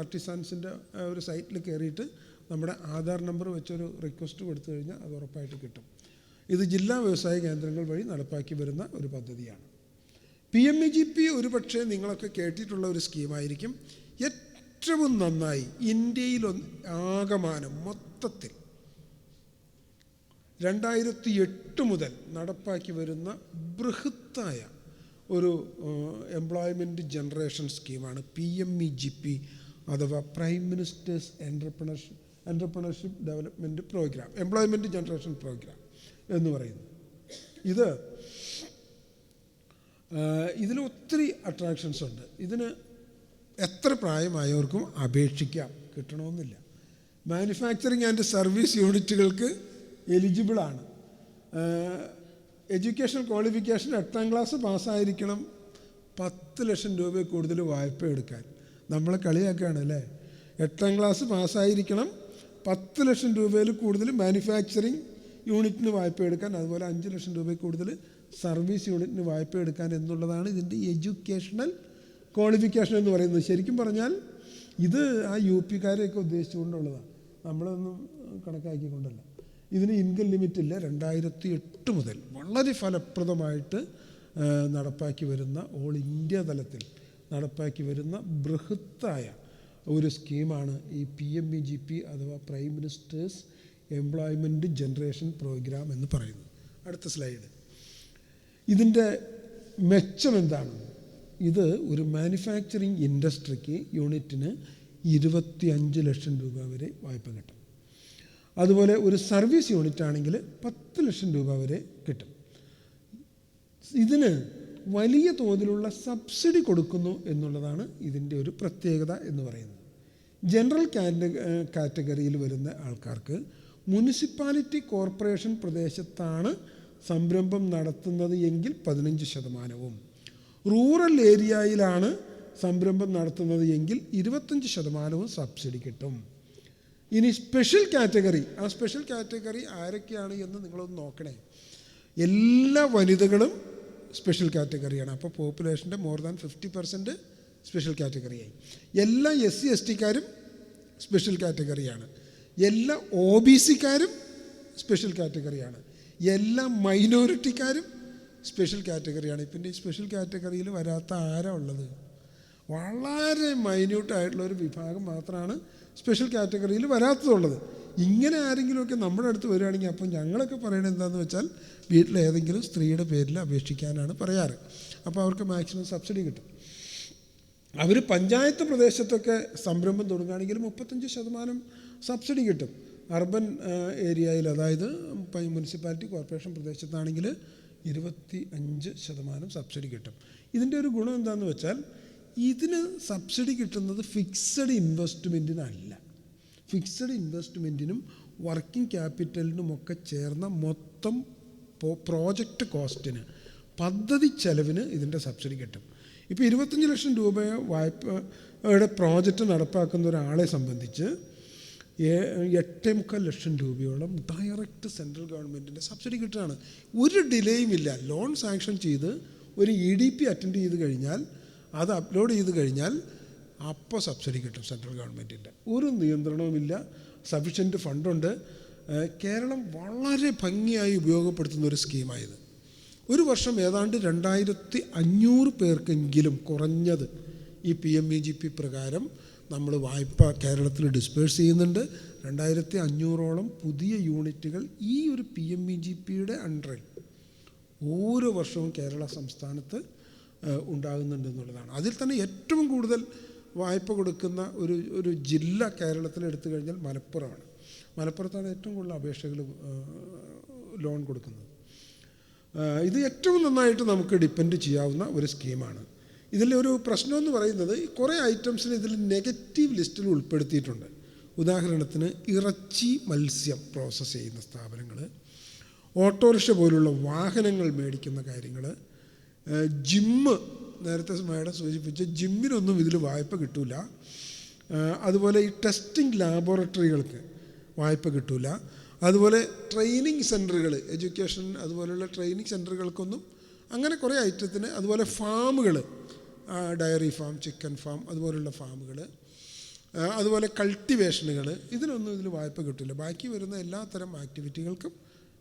ആർട്ടിസാൻസിൻ്റെ ഒരു സൈറ്റിൽ കയറിയിട്ട് നമ്മുടെ ആധാർ നമ്പർ വെച്ചൊരു റിക്വസ്റ്റ് കൊടുത്തു കഴിഞ്ഞാൽ അത് ഉറപ്പായിട്ട് കിട്ടും. ഇത് ജില്ലാ വ്യവസായ കേന്ദ്രങ്ങൾ വഴി നടപ്പാക്കി വരുന്ന ഒരു പദ്ധതിയാണ്. PMEGP ഒരു പക്ഷേ നിങ്ങളൊക്കെ കേട്ടിട്ടുള്ള ഒരു സ്കീമായിരിക്കും. ഏറ്റവും നന്നായി ഇന്ത്യയിൽ ആകമാനം മൊത്തത്തിൽ 2008 മുതൽ നടപ്പാക്കി വരുന്ന ബൃഹത്തായ ഒരു എംപ്ലോയ്മെൻറ്റ് ജനറേഷൻ സ്കീമാണ് PMEGP അഥവാ prime ministers entrepreneurship development programme, employment generation programme എന്ന് പറയുന്നത്. ഇതിൽ ഒത്തിരി അട്രാക്ഷൻസ് ഉണ്ട്. ഇതിന് എത്ര പ്രായമായവർക്കും അപേക്ഷിക്കാം, കിട്ടണമെന്നില്ല. മാനുഫാക്ചറിങ് ആൻഡ് സർവീസ് യൂണിറ്റുകൾക്ക് എലിജിബിളാണ്. എഡ്യൂക്കേഷൻ ക്വാളിഫിക്കേഷൻ 8ാം ക്ലാസ് പാസ്സായിരിക്കണം. 10 ലക്ഷം രൂപ കൂടുതൽ വായ്പ എടുക്കാൻ. നമ്മളെ കളിയാക്കുകയാണ് അല്ലേ? 8ാം ക്ലാസ് പാസ്സായിരിക്കണം, 10 ലക്ഷം രൂപയിൽ കൂടുതൽ മാനുഫാക്ചറിങ് യൂണിറ്റിന് വായ്പ എടുക്കാൻ, അതുപോലെ 5 ലക്ഷം രൂപയിൽ കൂടുതൽ സർവീസ് യൂണിറ്റിന് വായ്പ എടുക്കാൻ എന്നുള്ളതാണ് ഇതിൻ്റെ എഡ്യൂക്കേഷണൽ ക്വാളിഫിക്കേഷൻ എന്ന് പറയുന്നത്. ശരിക്കും പറഞ്ഞാൽ ഇത് ആ UP-കാരെയൊക്കെ ഉദ്ദേശിച്ചുകൊണ്ടുള്ളതാണ്, നമ്മളൊന്നും കണക്കാക്കിക്കൊണ്ടല്ല. ഇതിന് ഇൻകം ലിമിറ്റില്ല. 2008 മുതൽ വളരെ ഫലപ്രദമായിട്ട് നടപ്പാക്കി വരുന്ന, ഓൾ ഇന്ത്യ തലത്തിൽ നടപ്പാക്കി വരുന്ന ബൃഹത്തായ ഒരു സ്കീമാണ് ഈ PMEGP അഥവാ prime ministers employment generation programme എന്ന് പറയുന്നത്. അടുത്ത സ്ലൈഡ്. ഇതിൻ്റെ മെച്ചം എന്താണ്? ഇത് ഒരു മാനുഫാക്ചറിങ് ഇൻഡസ്ട്രിക്ക് യൂണിറ്റിന് 25 ലക്ഷം രൂപ വരെ വായ്പ കിട്ടും. അതുപോലെ ഒരു സർവീസ് യൂണിറ്റ് ആണെങ്കിൽ 10 ലക്ഷം രൂപ വരെ കിട്ടും. ഇതിന് വലിയ തോതിലുള്ള സബ്സിഡി കൊടുക്കുന്നു എന്നുള്ളതാണ് ഇതിൻ്റെ ഒരു പ്രത്യേകത എന്ന് പറയുന്നത്. ജനറൽ കാറ്റഗറിയിൽ വരുന്ന ആൾക്കാർക്ക് മുനിസിപ്പാലിറ്റി കോർപ്പറേഷൻ പ്രദേശത്താണ് സംരംഭം നടത്തുന്നത് എങ്കിൽ 15%, റൂറൽ ഏരിയയിലാണ് സംരംഭം നടത്തുന്നത് എങ്കിൽ 25% സബ്സിഡി കിട്ടും. ഇനി സ്പെഷ്യൽ കാറ്റഗറി, ആ സ്പെഷ്യൽ കാറ്റഗറി ആരൊക്കെയാണ് എന്ന് നിങ്ങളൊന്ന് നോക്കണേ. എല്ലാ വനിതകളും സ്പെഷ്യൽ കാറ്റഗറിയാണ്. അപ്പോൾ പോപ്പുലേഷൻ്റെ മോർ ദാൻ 50% സ്പെഷ്യൽ കാറ്റഗറിയായി. എല്ലാ SC/ST-കാരും സ്പെഷ്യൽ കാറ്റഗറിയാണ്. എല്ലാ OBC-കാരും സ്പെഷ്യൽ കാറ്റഗറിയാണ്. എല്ലാ മൈനോറിറ്റിക്കാരും സ്പെഷ്യൽ കാറ്റഗറിയാണ്. പിന്നെ ഈ സ്പെഷ്യൽ കാറ്റഗറിയിൽ വരാത്ത ആരാ ഉള്ളത്? വളരെ മൈന്യൂട്ടായിട്ടുള്ളൊരു വിഭാഗം മാത്രമാണ് സ്പെഷ്യൽ കാറ്റഗറിയിൽ വരാത്തതുള്ളത്. ഇങ്ങനെ ആരെങ്കിലുമൊക്കെ നമ്മുടെ അടുത്ത് വരികയാണെങ്കിൽ അപ്പം ഞങ്ങളൊക്കെ പറയണത് എന്താണെന്ന് വെച്ചാൽ വീട്ടിലേതെങ്കിലും സ്ത്രീയുടെ പേരിൽ അപേക്ഷിക്കാനാണ് പറയാറ്. അപ്പോൾ അവർക്ക് മാക്സിമം സബ്സിഡി കിട്ടും. അവർ പഞ്ചായത്ത് പ്രദേശത്തൊക്കെ സംരംഭം തുടങ്ങുകയാണെങ്കിൽ 35% സബ്സിഡി കിട്ടും. അർബൻ ഏരിയയിൽ, അതായത് മുനിസിപ്പാലിറ്റി കോർപ്പറേഷൻ പ്രദേശത്താണെങ്കിൽ 25% സബ്സിഡി കിട്ടും. ഇതിൻ്റെ ഒരു ഗുണം എന്താണെന്ന് വെച്ചാൽ ഇതിന് സബ്സിഡി കിട്ടുന്നത് ഫിക്സഡ് ഇൻവെസ്റ്റ്മെൻറ്റിനല്ല. ഫിക്സഡ് ഇൻവെസ്റ്റ്മെൻറ്റിനും വർക്കിംഗ് ക്യാപിറ്റലിനുമൊക്കെ ചേർന്ന മൊത്തം പ്രോജക്റ്റ് കോസ്റ്റിന്, പദ്ധതി ചെലവിന് ഇതിൻ്റെ സബ്സിഡി കിട്ടും. ഇപ്പോൾ 25 ലക്ഷം രൂപ വായ്പയുടെ പ്രോജക്റ്റ് നടപ്പാക്കുന്ന ഒരാളെ സംബന്ധിച്ച് 8.25 ലക്ഷം രൂപയോളം ഡയറക്റ്റ് സെൻട്രൽ ഗവൺമെൻറ്റിൻ്റെ സബ്സിഡി കിട്ടുകയാണ്. ഒരു ഡിലേയും ഇല്ല. ലോൺ സാങ്ഷൻ ചെയ്ത് ഒരു EDP അറ്റൻഡ് ചെയ്ത് കഴിഞ്ഞാൽ, അത് അപ്ലോഡ് ചെയ്ത് കഴിഞ്ഞാൽ അപ്പോൾ സബ്സിഡി കിട്ടും സെൻട്രൽ ഗവൺമെൻറ്റിൻ്റെ. ഒരു നിയന്ത്രണവുമില്ല. സഫിഷ്യൻറ്റ് ഫണ്ടുണ്ട്. കേരളം വളരെ ഭംഗിയായി ഉപയോഗപ്പെടുത്തുന്ന ഒരു സ്കീമായത്. ഒരു വർഷം ഏതാണ്ട് 2500 പേർക്കെങ്കിലും കുറഞ്ഞത് ഈ PMEGP പ്രകാരം നമ്മൾ വായ്പ കേരളത്തിൽ ഡിസ്പേഴ്സ് ചെയ്യുന്നുണ്ട്. 2500ഓളം പുതിയ യൂണിറ്റുകൾ ഈ ഒരു PMEGP-യുടെ അണ്ടറിൽ ഓരോ വർഷവും കേരള സംസ്ഥാനത്ത് ഉണ്ടാകുന്നുണ്ട് എന്നുള്ളതാണ്. അതിൽ തന്നെ ഏറ്റവും കൂടുതൽ വായ്പ കൊടുക്കുന്ന ഒരു ജില്ല കേരളത്തിൽ എടുത്തു കഴിഞ്ഞാൽ മലപ്പുറമാണ്. മലപ്പുറത്താണ് ഏറ്റവും കൂടുതൽ അപേക്ഷകൾ ലോൺ കൊടുക്കുന്നത്. ഇത് ഏറ്റവും നന്നായിട്ട് നമുക്ക് ഡിപ്പെൻഡ് ചെയ്യാവുന്ന ഒരു സ്കീമാണ്. ഇതിലൊരു പ്രശ്നമെന്ന് പറയുന്നത് കുറേ ഐറ്റംസിന് ഇതിൽ നെഗറ്റീവ് ലിസ്റ്റിൽ ഉൾപ്പെടുത്തിയിട്ടുണ്ട്. ഉദാഹരണത്തിന് ഇറച്ചി മത്സ്യം പ്രോസസ്സ് ചെയ്യുന്ന സ്ഥാപനങ്ങൾ, ഓട്ടോറിക്ഷ പോലുള്ള വാഹനങ്ങൾ മേടിക്കുന്ന കാര്യങ്ങൾ, ജിമ്മ്, നേരത്തെ മാഡം സൂചിപ്പിച്ച ജിമ്മിനൊന്നും ഇതിൽ വായ്പ കിട്ടില്ല. അതുപോലെ ഈ ടെസ്റ്റിംഗ് ലാബോറട്ടറികൾക്ക് വായ്പ കിട്ടില്ല. അതുപോലെ ട്രെയിനിങ് സെൻറ്ററുകൾ, എഡ്യൂക്കേഷൻ അതുപോലെയുള്ള ട്രെയിനിങ് സെൻറ്ററുകൾക്കൊന്നും, അങ്ങനെ കുറേ ഐറ്റത്തിന്. അതുപോലെ ഫാമുകൾ, ഡയറി ഫാം, ചിക്കൻ ഫാം അതുപോലുള്ള ഫാമുകൾ, അതുപോലെ കൾട്ടിവേഷനുകൾ, ഇതിനൊന്നും ഇതിൽ വായ്പ കിട്ടില്ല. ബാക്കി വരുന്ന എല്ലാത്തരം ആക്ടിവിറ്റികൾക്കും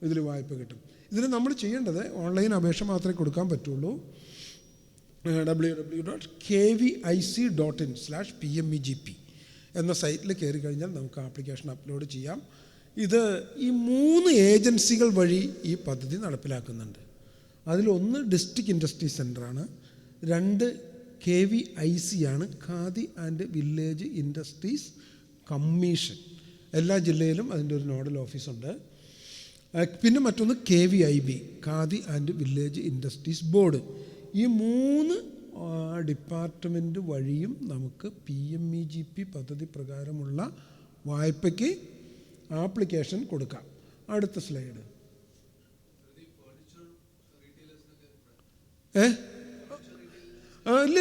ഇതിൽ വായ്പ കിട്ടും. ഇതിന് നമ്മൾ ചെയ്യേണ്ടത് ഓൺലൈൻ അപേക്ഷ മാത്രമേ കൊടുക്കാൻ പറ്റുള്ളൂ. www.kvic.in/PMEGP എന്ന സൈറ്റിൽ കയറി കഴിഞ്ഞാൽ നമുക്ക് ആപ്ലിക്കേഷൻ അപ്ലോഡ് ചെയ്യാം. ഇത് ഈ 3 ഏജൻസികൾ വഴി ഈ പദ്ധതി നടപ്പിലാക്കുന്നുണ്ട്. അതിലൊന്ന് ഡിസ്ട്രിക്ട് ഇൻഡസ്ട്രി സെൻ്ററാണ്, 2 KVIC ആണ്, khadi and village industries commission. എല്ലാ ജില്ലയിലും അതിൻ്റെ ഒരു നോഡൽ ഓഫീസുണ്ട്. പിന്നെ മറ്റൊന്ന് KVIB, khadi and village industries board. ഈ 3 ഡിപ്പാർട്ട്മെൻറ്റ് വഴിയും നമുക്ക് PMEGP പദ്ധതി പ്രകാരമുള്ള വായ്പയ്ക്ക് ആപ്ലിക്കേഷൻ കൊടുക്കാം. അടുത്ത സ്ലൈഡ്.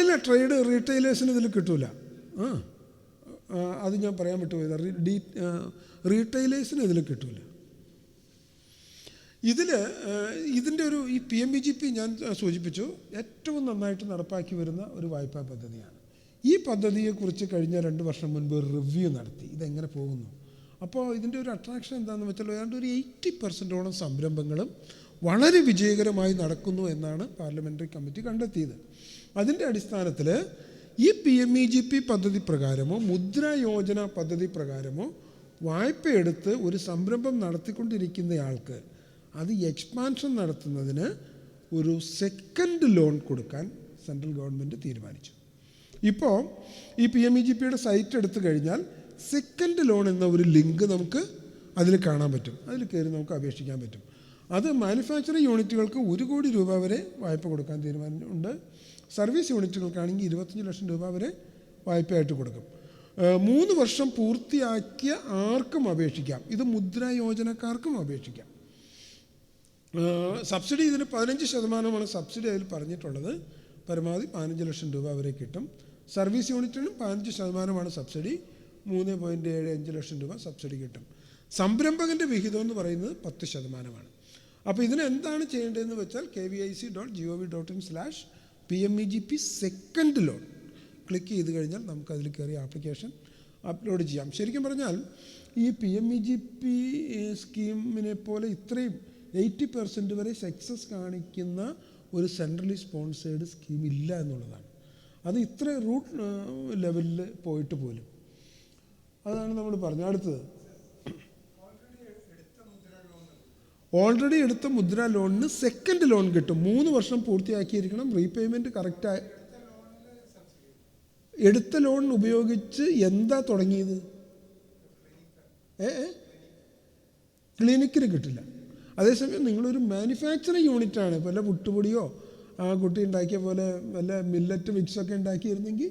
ഇല്ല, ട്രേഡ് റീറ്റെയിലേഴ്സിന് ഇതിൽ കിട്ടൂല. അത് ഞാൻ പറയാൻ വിട്ടുപോയത്. റീറ്റെയിലേഴ്സിന് ഇതിൽ കിട്ടൂല. ഇതിൻ്റെ ഈ PMEGP ഞാൻ സൂചിപ്പിച്ചു, ഏറ്റവും നന്നായിട്ട് നടപ്പാക്കി വരുന്ന ഒരു വായ്പാ പദ്ധതിയാണ്. ഈ പദ്ധതിയെക്കുറിച്ച് കഴിഞ്ഞ 2 വർഷം മുൻപ് ഒരു റിവ്യൂ നടത്തി, ഇതെങ്ങനെ പോകുന്നു. അപ്പോൾ ഇതിൻ്റെ ഒരു അട്രാക്ഷൻ എന്താണെന്ന് വെച്ചാൽ ഏതാണ്ട് ഒരു 80% സംരംഭങ്ങളും വളരെ വിജയകരമായി നടക്കുന്നു എന്നാണ് പാർലമെൻ്ററി കമ്മിറ്റി കണ്ടെത്തിയത്. അതിൻ്റെ അടിസ്ഥാനത്തിൽ ഈ PMEGP പദ്ധതി പ്രകാരമോ മുദ്ര യോജന പദ്ധതി പ്രകാരമോ വായ്പയെടുത്ത് ഒരു സംരംഭം നടത്തിക്കൊണ്ടിരിക്കുന്നയാൾക്ക് അത് എക്സ്പാൻഷൻ നടത്തുന്നതിന് ഒരു സെക്കൻഡ് ലോൺ കൊടുക്കാൻ സെൻട്രൽ ഗവൺമെൻറ് തീരുമാനിച്ചു. ഇപ്പോൾ ഈ PMEGPയുടെ സൈറ്റ് എടുത്തു കഴിഞ്ഞാൽ സെക്കൻഡ് ലോൺ എന്ന ഒരു ലിങ്ക് നമുക്ക് അതിൽ കാണാൻ പറ്റും. അതിൽ കയറി നമുക്ക് അപേക്ഷിക്കാൻ പറ്റും. അത് മാനുഫാക്ചറിങ് യൂണിറ്റുകൾക്ക് 1 കോടി രൂപ വരെ വായ്പ കൊടുക്കാൻ തീരുമാനമുണ്ട്. സർവീസ് യൂണിറ്റുകൾക്കാണെങ്കിൽ 25 ലക്ഷം രൂപ വരെ വായ്പയായിട്ട് കൊടുക്കും. 3 വർഷം പൂർത്തിയാക്കിയ ആർക്കും അപേക്ഷിക്കാം. ഇത് മുദ്ര യോജനക്കാർക്കും അപേക്ഷിക്കാം. സബ്സിഡി ഇതിന് 15% സബ്സിഡി അതിൽ പറഞ്ഞിട്ടുള്ളത്. പരമാവധി 15 ലക്ഷം രൂപ വരെ കിട്ടും. സർവീസ് യൂണിറ്റിനും 15% സബ്സിഡി, 3.75 ലക്ഷം രൂപ സബ്സിഡി കിട്ടും. സംരംഭകൻ്റെ വിഹിതം എന്ന് പറയുന്നത് 10%. അപ്പോൾ ഇതിന് എന്താണ് ചെയ്യേണ്ടതെന്ന് വെച്ചാൽ kvic.gov.in/PMEGP സെക്കൻഡ് ലോൺ ക്ലിക്ക് ചെയ്ത് കഴിഞ്ഞാൽ നമുക്കതിൽ കയറി ആപ്ലിക്കേഷൻ അപ്ലോഡ് ചെയ്യാം. ശരിക്കും പറഞ്ഞാൽ ഈ PMEGP സ്കീമിനെ പോലെ ഇത്രയും 80% വരെ സക്സസ് കാണിക്കുന്ന ഒരു സെൻട്രലി സ്പോൺസേഡ് സ്കീം ഇല്ല എന്നുള്ളതാണ്. അത് ഇത്ര റൂട്ട് ലെവലിൽ പോയിട്ട് പോലും. അതാണ് നമ്മൾ പറഞ്ഞത്. അടുത്തത്, ഓൾറെഡി എടുത്ത മുദ്ര ലോണിന് സെക്കൻഡ് ലോൺ കിട്ടും. 3 വർഷം പൂർത്തിയാക്കിയിരിക്കണം. റീപേയ്മെൻറ്റ് കറക്റ്റായി. എടുത്ത ലോൺ ഉപയോഗിച്ച് എന്താ തുടങ്ങിയത്? ക്ലിനിക്കിന് കിട്ടില്ല. അതേസമയം നിങ്ങളൊരു മാനുഫാക്ചറിങ് യൂണിറ്റാണ്, വല്ല പുട്ടുപൊടിയോ ആ കുട്ടി ഉണ്ടാക്കിയ പോലെ വല്ല മില്ലറ്റ് മിക്സൊക്കെ ഉണ്ടാക്കിയിരുന്നെങ്കിൽ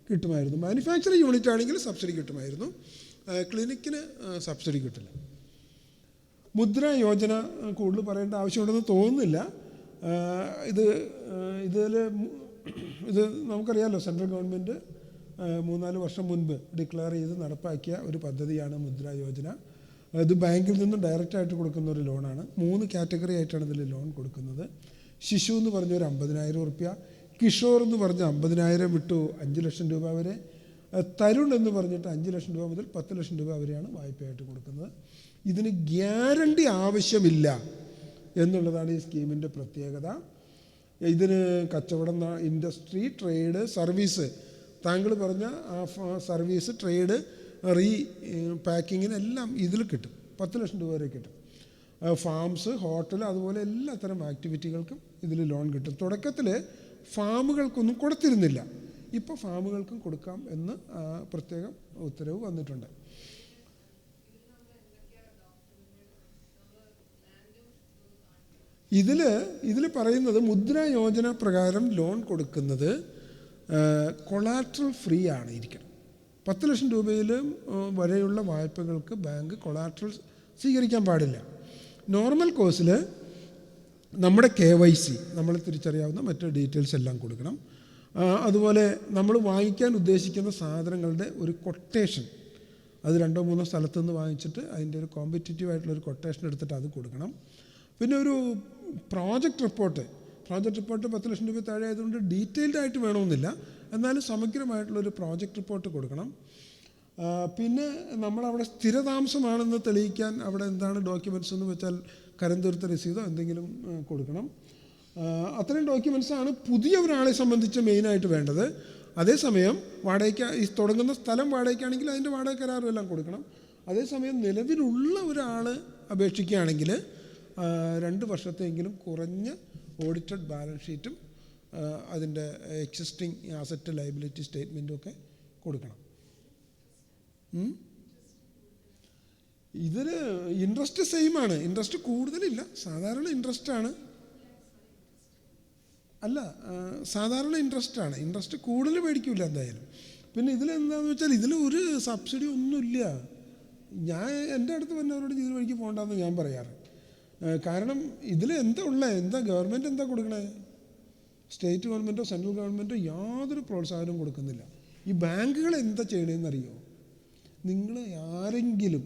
കിട്ടുമായിരുന്നു. മാനുഫാക്ചറിങ് യൂണിറ്റ് ആണെങ്കിൽ സബ്സിഡി കിട്ടുമായിരുന്നു. ക്ലിനിക്കിന് സബ്സിഡി കിട്ടില്ല. മുദ്ര യോജന കൂടുതൽ പറയേണ്ട ആവശ്യമുണ്ടെന്ന് തോന്നുന്നില്ല. ഇത് നമുക്കറിയാമല്ലോ, സെൻട്രൽ ഗവൺമെൻറ് 3-4 വർഷം മുൻപ് ഡിക്ലെയർ ചെയ്ത് നടപ്പാക്കിയ ഒരു പദ്ധതിയാണ് മുദ്ര യോജന. ഇത് ബാങ്കിൽ നിന്നും ഡയറക്റ്റായിട്ട് കൊടുക്കുന്ന ഒരു ലോണാണ്. 3 കാറ്റഗറി ആയിട്ടാണ് ഇതിൽ ലോൺ കൊടുക്കുന്നത്. ശിശു എന്ന് പറഞ്ഞൊരു 50,000 റുപ്യ, കിഷോർ എന്ന് പറഞ്ഞ് 50,000 വിട്ടു 5 ലക്ഷം രൂപ വരെ, തരുൺ എന്ന് പറഞ്ഞിട്ട് 5 ലക്ഷം രൂപ മുതൽ 10 ലക്ഷം രൂപ വരെയാണ് വായ്പയായിട്ട് കൊടുക്കുന്നത്. ഇതിന് ഗ്യാരണ്ടി ആവശ്യമില്ല എന്നുള്ളതാണ് ഈ സ്കീമിൻ്റെ പ്രത്യേകത. ഇതിന് കച്ചവടം, ഇൻഡസ്ട്രി, ട്രേഡ്, സർവീസ്, താങ്കൾ പറഞ്ഞ ആ സർവീസ്, ട്രേഡ്, പാക്കിങ്ങിനെല്ലാം ഇതിൽ കിട്ടും. 10 ലക്ഷം രൂപ വരെ കിട്ടും. ഫാംസ്, ഹോട്ടൽ, അതുപോലെ എല്ലാത്തരം ആക്ടിവിറ്റികൾക്കും ഇതിൽ ലോൺ കിട്ടും. തുടക്കത്തിൽ ഫാമുകൾക്കൊന്നും കൊടുത്തിരുന്നില്ല. ഇപ്പോൾ ഫാമുകൾക്കും കൊടുക്കാം എന്ന് പ്രത്യേകം ഉത്തരവ് വന്നിട്ടുണ്ട്. ഇതിൽ പറയുന്നത് മുദ്രാ യോജന പ്രകാരം ലോൺ കൊടുക്കുന്നത് കൊളാട്രൽ ഫ്രീ ആണ് ഇരിക്കണം. 10 ലക്ഷം രൂപയിലും വരെയുള്ള വായ്പകൾക്ക് ബാങ്ക് കൊളാട്രൽ സ്വീകരിക്കാൻ പാടില്ല. നോർമൽ കോഴ്സിൽ നമ്മുടെ KYC, നമ്മൾ തിരിച്ചറിയാവുന്ന മറ്റ് ഡീറ്റെയിൽസ് എല്ലാം കൊടുക്കണം. അതുപോലെ നമ്മൾ വാങ്ങിക്കാൻ ഉദ്ദേശിക്കുന്ന സാധനങ്ങളുടെ ഒരു കൊട്ടേഷൻ, അത് 2-3 സ്ഥലത്തു നിന്ന് വാങ്ങിച്ചിട്ട് അതിൻ്റെ ഒരു കോമ്പറ്റീറ്റീവ് ആയിട്ടുള്ളൊരു കൊട്ടേഷൻ എടുത്തിട്ട് അത് കൊടുക്കണം. പിന്നെ ഒരു പ്രോജക്റ്റ് റിപ്പോർട്ട് 10 ലക്ഷം രൂപ താഴെ ആയതുകൊണ്ട് ഡീറ്റെയിൽഡ് ആയിട്ട് വേണമെന്നില്ല, എന്നാലും സമഗ്രമായിട്ടുള്ളൊരു പ്രോജക്റ്റ് റിപ്പോർട്ട് കൊടുക്കണം. പിന്നെ നമ്മളവിടെ സ്ഥിരതാമസമാണെന്ന് തെളിയിക്കാൻ അവിടെ എന്താണ് ഡോക്യുമെൻറ്റ്സ് എന്ന് വെച്ചാൽ കരം തീർത്ത രസീതോ എന്തെങ്കിലും കൊടുക്കണം. അത്തരം ഡോക്യുമെൻറ്റ്സാണ് പുതിയ ഒരാളെ സംബന്ധിച്ച് മെയിനായിട്ട് വേണ്ടത്. അതേസമയം വാടകയ്ക്ക് ഈ തുടങ്ങുന്ന സ്ഥലം വാടകയ്ക്കാണെങ്കിൽ അതിൻ്റെ വാടക കരാറും എല്ലാം കൊടുക്കണം. അതേസമയം നിലവിലുള്ള ഒരാൾ അപേക്ഷിക്കുകയാണെങ്കിൽ 2 വർഷത്തെങ്കിലും കുറഞ്ഞ ഓഡിറ്റഡ് ബാലൻസ് ഷീറ്റും അതിൻ്റെ എക്സിസ്റ്റിംഗ് അസറ്റ് ലയബിലിറ്റി സ്റ്റേറ്റ്മെൻറ്റും ഒക്കെ കൊടുക്കണം. ഇതിൽ ഇൻട്രസ്റ്റ് സെയിമാണ്, ഇൻട്രസ്റ്റ് കൂടുതലില്ല, സാധാരണ ഇൻട്രസ്റ്റാണ്. അല്ല, സാധാരണ ഇൻട്രസ്റ്റാണ്, ഇൻട്രസ്റ്റ് കൂടുതൽ മേടിക്കില്ല എന്തായാലും. പിന്നെ ഇതിലെന്താണെന്ന് വെച്ചാൽ ഇതിൽ ഒരു സബ്സിഡി ഒന്നുമില്ല. ഞാൻ എൻ്റെ അടുത്ത് വന്നവരോട് ഇതിൽ വഴിക്ക് പോകണ്ടെന്ന് ഞാൻ പറയാറ്. കാരണം ഇതിൽ എന്താ ഗവൺമെൻറ് എന്താ കൊടുക്കണേ? സ്റ്റേറ്റ് ഗവൺമെൻറ്റോ സെൻട്രൽ ഗവൺമെൻറ്റോ യാതൊരു പ്രോത്സാഹനവും കൊടുക്കുന്നില്ല. ഈ ബാങ്കുകൾ എന്താ ചെയ്യണമെന്നറിയോ? നിങ്ങൾ ആരെങ്കിലും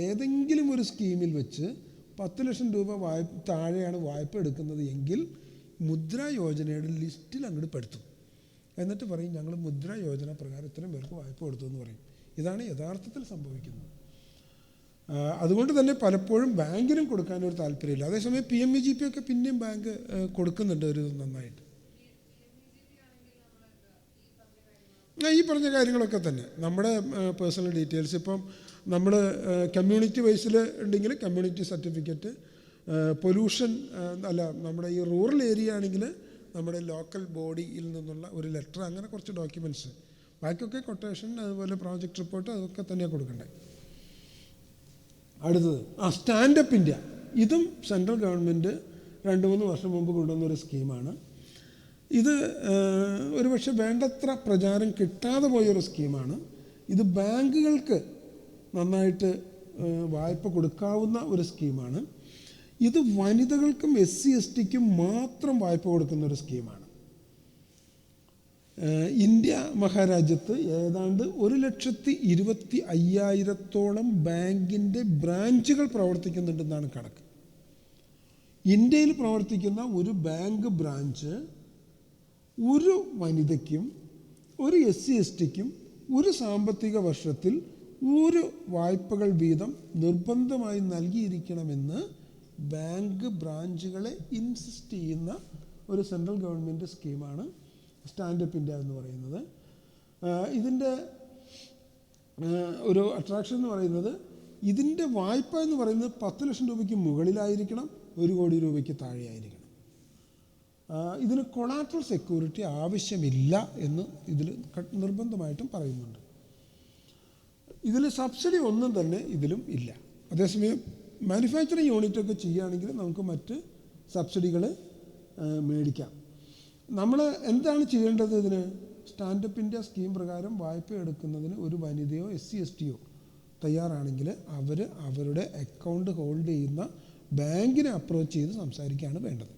ഏതെങ്കിലും ഒരു സ്കീമിൽ വെച്ച് 10 ലക്ഷം രൂപ താഴെയാണ് വായ്പ എടുക്കുന്നത് എങ്കിൽ മുദ്രാ യോജനയുടെ ലിസ്റ്റിൽ അങ്ങോട്ട് പെടുത്തും. എന്നിട്ട് പറയും ഞങ്ങൾ മുദ്രാ യോജന പ്രകാരം ഇത്രയും പേർക്ക് വായ്പ കൊടുത്തു എന്ന് പറയും. ഇതാണ് യഥാർത്ഥത്തിൽ സംഭവിക്കുന്നത്. അതുകൊണ്ട് തന്നെ പലപ്പോഴും ബാങ്കിനും കൊടുക്കാനൊരു താല്പര്യമില്ല. അതേസമയം PMEGP ഒക്കെ പിന്നെയും ബാങ്ക് കൊടുക്കുന്നുണ്ട് ഒരു നന്നായിട്ട്. ഈ പറഞ്ഞ കാര്യങ്ങളൊക്കെ തന്നെ നമ്മുടെ പേഴ്സണൽ ഡീറ്റെയിൽസ്, ഇപ്പം നമ്മൾ കമ്മ്യൂണിറ്റി വൈസിൽ ഉണ്ടെങ്കിൽ കമ്മ്യൂണിറ്റി സർട്ടിഫിക്കറ്റ്, പൊല്യൂഷൻ നമ്മുടെ ഈ റൂറൽ ഏരിയ ആണെങ്കിൽ നമ്മുടെ ലോക്കൽ ബോഡിയിൽ നിന്നുള്ള ഒരു ലെറ്റർ, അങ്ങനെ കുറച്ച് ഡോക്യുമെൻറ്റ്സ്. ബാക്കിയൊക്കെ കൊട്ടേഷൻ, അതുപോലെ പ്രോജക്റ്റ് റിപ്പോർട്ട്, അതൊക്കെ തന്നെയാണ് കൊടുക്കണ്ടേ. അടുത്തത് സ്റ്റാൻഡപ്പ് ഇന്ത്യ. ഇതും സെൻട്രൽ ഗവൺമെൻറ് 2-3 വർഷം മുമ്പ് കൊണ്ടുവന്നൊരു സ്കീമാണ്. ഇത് ഒരുപക്ഷെ വേണ്ടത്ര പ്രചാരം കിട്ടാതെ പോയൊരു സ്കീമാണ്. ഇത് ബാങ്കുകൾക്ക് നന്നായിട്ട് വായ്പ കൊടുക്കാവുന്ന ഒരു സ്കീമാണ്. ഇത് വനിതകൾക്കും SC/STക്കും മാത്രം വായ്പ കൊടുക്കുന്ന ഒരു സ്കീമാണ്. ഇന്ത്യ മഹാരാജ്യത്ത് ഏതാണ്ട് 1,25,000-ഓളം ബാങ്കിൻ്റെ ബ്രാഞ്ചുകൾ പ്രവർത്തിക്കുന്നുണ്ടെന്നാണ് കണക്ക്. ഇന്ത്യയിൽ പ്രവർത്തിക്കുന്ന ഒരു ബാങ്ക് ബ്രാഞ്ച് ഒരു വനിതയ്ക്കും ഒരു SC/STക്കും ഒരു സാമ്പത്തിക വർഷത്തിൽ 1 വായ്പകൾ വീതം നിർബന്ധമായി നൽകിയിരിക്കണമെന്ന് ബാങ്ക് ബ്രാഞ്ചുകളെ ഇൻസിസ്റ്റ് ചെയ്യുന്ന ഒരു സെൻട്രൽ ഗവൺമെൻറ് സ്കീമാണ് സ്റ്റാൻഡപ്പ് ഇന്ത്യ എന്ന് പറയുന്നത്. ഇതിൻ്റെ ഒരു അട്രാക്ഷൻ എന്ന് പറയുന്നത് ഇതിൻ്റെ വായ്പ എന്ന് പറയുന്നത് 10 ലക്ഷം രൂപയ്ക്ക് മുകളിലായിരിക്കണം, 1 കോടി രൂപയ്ക്ക് താഴെയായിരിക്കണം. ഇതിന് കൊളാട്രൽ സെക്യൂരിറ്റി ആവശ്യമില്ല എന്ന് ഇതിൽ നിർബന്ധമായിട്ടും പറയുന്നുണ്ട്. ഇതിൽ സബ്സിഡി ഒന്നും തന്നെ ഇതിലും ഇല്ല. അതേസമയം മാനുഫാക്ചറിങ് യൂണിറ്റൊക്കെ ചെയ്യുകയാണെങ്കിൽ നമുക്ക് മറ്റ് സബ്സിഡികൾ മേടിക്കാം. നമ്മൾ എന്താണ് ചെയ്യേണ്ടത്? ഇതിന് സ്റ്റാൻഡപ്പ് ഇന്ത്യ സ്കീം പ്രകാരം വായ്പ എടുക്കുന്നതിന് ഒരു വനിതയോ SC/STയോ തയ്യാറാണെങ്കിൽ അവർ അവരുടെ അക്കൗണ്ട് ഹോൾഡ് ചെയ്യുന്ന ബാങ്കിനെ അപ്രോച്ച് ചെയ്ത് സംസാരിക്കുകയാണ് വേണ്ടത്.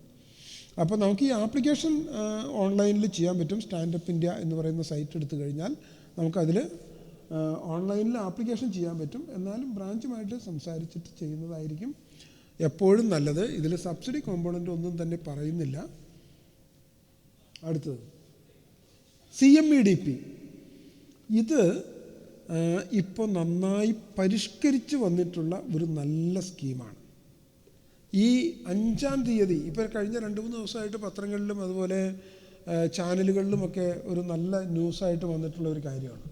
അപ്പോൾ നമുക്ക് ഈ ആപ്ലിക്കേഷൻ ഓൺലൈനിൽ ചെയ്യാൻ പറ്റും. സ്റ്റാൻഡപ്പ് ഇന്ത്യ എന്ന് പറയുന്ന സൈറ്റ് എടുത്തു കഴിഞ്ഞാൽ നമുക്കതിൽ ഓൺലൈനിൽ ആപ്ലിക്കേഷൻ ചെയ്യാൻ പറ്റും. എന്നാലും ബ്രാഞ്ചുമായിട്ട് സംസാരിച്ചിട്ട് ചെയ്യുന്നതായിരിക്കും എപ്പോഴും നല്ലത്. ഇതിൽ സബ്സിഡി കോമ്പോണൻ്റ് ഒന്നും തന്നെ പറയുന്നില്ല. അടുത്തത് CMEDP. ഇത് ഇപ്പോൾ നന്നായി പരിഷ്കരിച്ച് വന്നിട്ടുള്ള ഒരു നല്ല സ്കീമാണ്. ഈ 5-ാം തീയതി ഇപ്പോൾ കഴിഞ്ഞ 2-3 ദിവസമായിട്ട് പത്രങ്ങളിലും അതുപോലെ ചാനലുകളിലുമൊക്കെ ഒരു നല്ല ന്യൂസായിട്ട് വന്നിട്ടുള്ള ഒരു കാര്യമാണ്.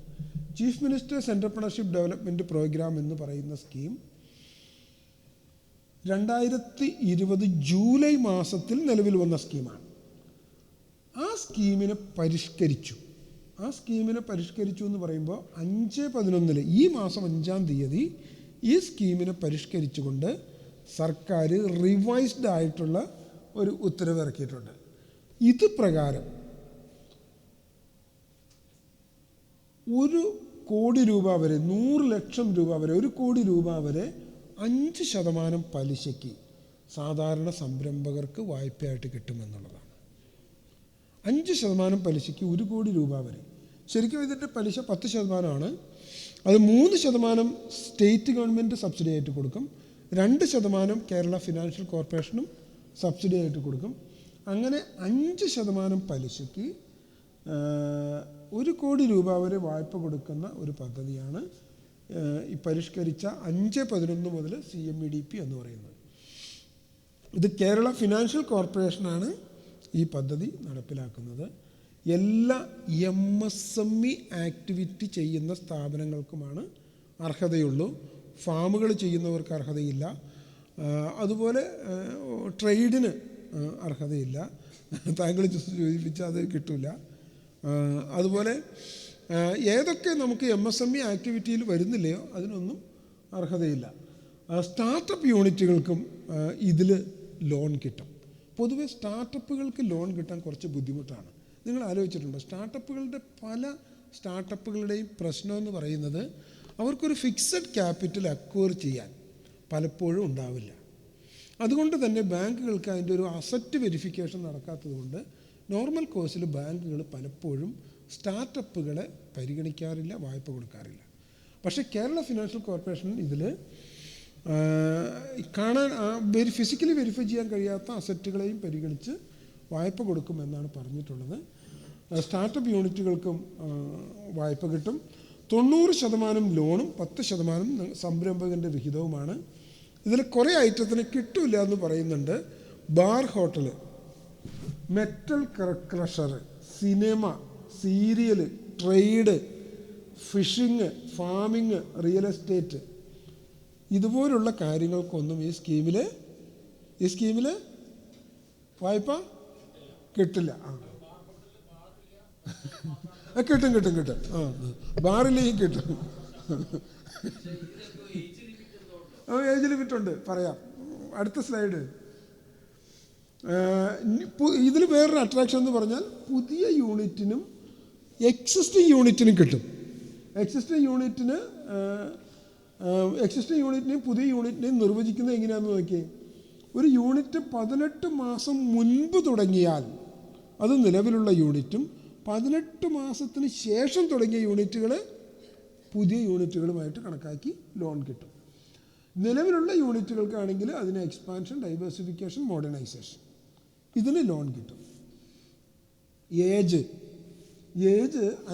Chief ministers entrepreneurship development programme എന്ന് പറയുന്ന സ്കീം 2020 ജൂലൈ മാസത്തിൽ നിലവിൽ വന്ന സ്കീമാണ്. ആ സ്കീമിനെ പരിഷ്കരിച്ചു. ആ സ്കീമിനെ പരിഷ്കരിച്ചു എന്ന് പറയുമ്പോൾ 5/11 ഈ മാസം 5-ാം തീയതി ഈ സ്കീമിനെ പരിഷ്കരിച്ചുകൊണ്ട് സർക്കാർ റിവൈസ്ഡ് ആയിട്ടുള്ള ഒരു ഉത്തരവ് ഇറക്കിയിട്ടുണ്ട്. ഇത് പ്രകാരം 1 കോടി രൂപ വരെ, 100 ലക്ഷം രൂപ വരെ, 1 കോടി രൂപ വരെ 5% പലിശയ്ക്ക് സാധാരണ സംരംഭകർക്ക് വായ്പയായിട്ട് കിട്ടുമെന്നുള്ളതാണ്. 5% പലിശയ്ക്ക് 1 കോടി രൂപ വരെ. ശരിക്കും ഇതിൻ്റെ പലിശ 10%ആണ്. അത് 3% സ്റ്റേറ്റ് ഗവൺമെൻറ് സബ്സിഡി ആയിട്ട് കൊടുക്കും, 2% കേരള ഫിനാൻഷ്യൽ കോർപ്പറേഷനും സബ്സിഡി ആയിട്ട് കൊടുക്കും. അങ്ങനെ 5% പലിശയ്ക്ക് 1 കോടി രൂപ വരെ വായ്പ കൊടുക്കുന്ന ഒരു പദ്ധതിയാണ് ഈ പരിഷ്കരിച്ച 5/11 മുതൽ CMEDP എന്ന് പറയുന്നത്. ഇത് കേരള ഫിനാൻഷ്യൽ കോർപ്പറേഷനാണ് ഈ പദ്ധതി നടപ്പിലാക്കുന്നത്. എല്ലാ MSME ആക്ടിവിറ്റി ചെയ്യുന്ന സ്ഥാപനങ്ങൾക്കുമാണ് അർഹതയുള്ളൂ. ഫാമുകൾ ചെയ്യുന്നവർക്ക് അർഹതയില്ല. അതുപോലെ ട്രേഡിന് അർഹതയില്ല. താങ്കൾ സൂചിപ്പിച്ച അത് കിട്ടില്ല. അതുപോലെ ഏതൊക്കെ നമുക്ക് MSME ആക്ടിവിറ്റിയിൽ വരുന്നില്ലയോ അതിനൊന്നും അർഹതയില്ല. സ്റ്റാർട്ടപ്പ് യൂണിറ്റുകൾക്കും ഇതിൽ ലോൺ കിട്ടും. പൊതുവെ സ്റ്റാർട്ടപ്പുകൾക്ക് ലോൺ കിട്ടാൻ കുറച്ച് ബുദ്ധിമുട്ടാണ്. നിങ്ങൾ ആലോചിച്ചിട്ടുണ്ടോ? പല സ്റ്റാർട്ടപ്പുകളുടെയും പ്രശ്നം എന്ന് പറയുന്നത് അവർക്കൊരു ഫിക്സഡ് ക്യാപിറ്റൽ അക്വയർ ചെയ്യാൻ പലപ്പോഴും ഉണ്ടാവില്ല. അതുകൊണ്ട് തന്നെ ബാങ്കുകൾക്ക് അതിൻ്റെ ഒരു അസറ്റ് വെരിഫിക്കേഷൻ നടക്കാത്തത് കൊണ്ട് നോർമൽ കോഴ്സിൽ ബാങ്കുകൾ പലപ്പോഴും സ്റ്റാർട്ടപ്പുകളെ പരിഗണിക്കാറില്ല, വായ്പ കൊടുക്കാറില്ല. പക്ഷേ കേരള ഫിനാൻഷ്യൽ കോർപ്പറേഷൻ ഇതിൽ ഫിസിക്കലി വെരിഫൈ ചെയ്യാൻ കഴിയാത്ത അസറ്റുകളെയും പരിഗണിച്ച് വായ്പ കൊടുക്കുമെന്നാണ് പറഞ്ഞിട്ടുള്ളത്. സ്റ്റാർട്ടപ്പ് യൂണിറ്റുകൾക്കും വായ്പ കിട്ടും. 90% ലോണും 10% സംരംഭകൻ്റെ വിഹിതവുമാണ്. ഇതിൽ കുറേ ഐറ്റത്തിന് കിട്ടില്ല എന്ന് പറയുന്നുണ്ട്. Bar, hotel, metal crusher, cinema, serial, trade, fishing, farming, real estate, ഇതുപോലുള്ള കാര്യങ്ങൾക്കൊന്നും ഈ സ്കീമിൽ വായ്പ കിട്ടില്ല. കിട്ടും. ബാറിലേക്ക് കിട്ടും. ഏജ് ലിമിറ്റ് ഉണ്ട്, പറയാം. അടുത്ത സ്ലൈഡ്. ഇതിൽ വേറൊരു അട്രാക്ഷൻ എന്ന് പറഞ്ഞാൽ പുതിയ യൂണിറ്റിനും എക്സിസ്റ്റിംഗ് യൂണിറ്റിനും കിട്ടും. എക്സിസ്റ്റിംഗ് യൂണിറ്റിനെയും പുതിയ യൂണിറ്റിനെയും നിർവചിക്കുന്നത് എങ്ങനെയാണെന്ന് നോക്കിയേ. ഒരു യൂണിറ്റ് 18 മാസം മുൻപ് തുടങ്ങിയാൽ അത് നിലവിലുള്ള യൂണിറ്റും, 18 മാസത്തിന് ശേഷം തുടങ്ങിയ യൂണിറ്റുകൾ പുതിയ യൂണിറ്റുകളുമായിട്ട് കണക്കാക്കി ലോൺ കിട്ടും. നിലവിലുള്ള യൂണിറ്റുകൾക്കാണെങ്കിൽ അതിന് എക്സ്പാൻഷൻ, ഡൈവേഴ്സിഫിക്കേഷൻ, മോഡേണൈസേഷൻ, ഇതിന് ലോൺ കിട്ടും. ഏജ്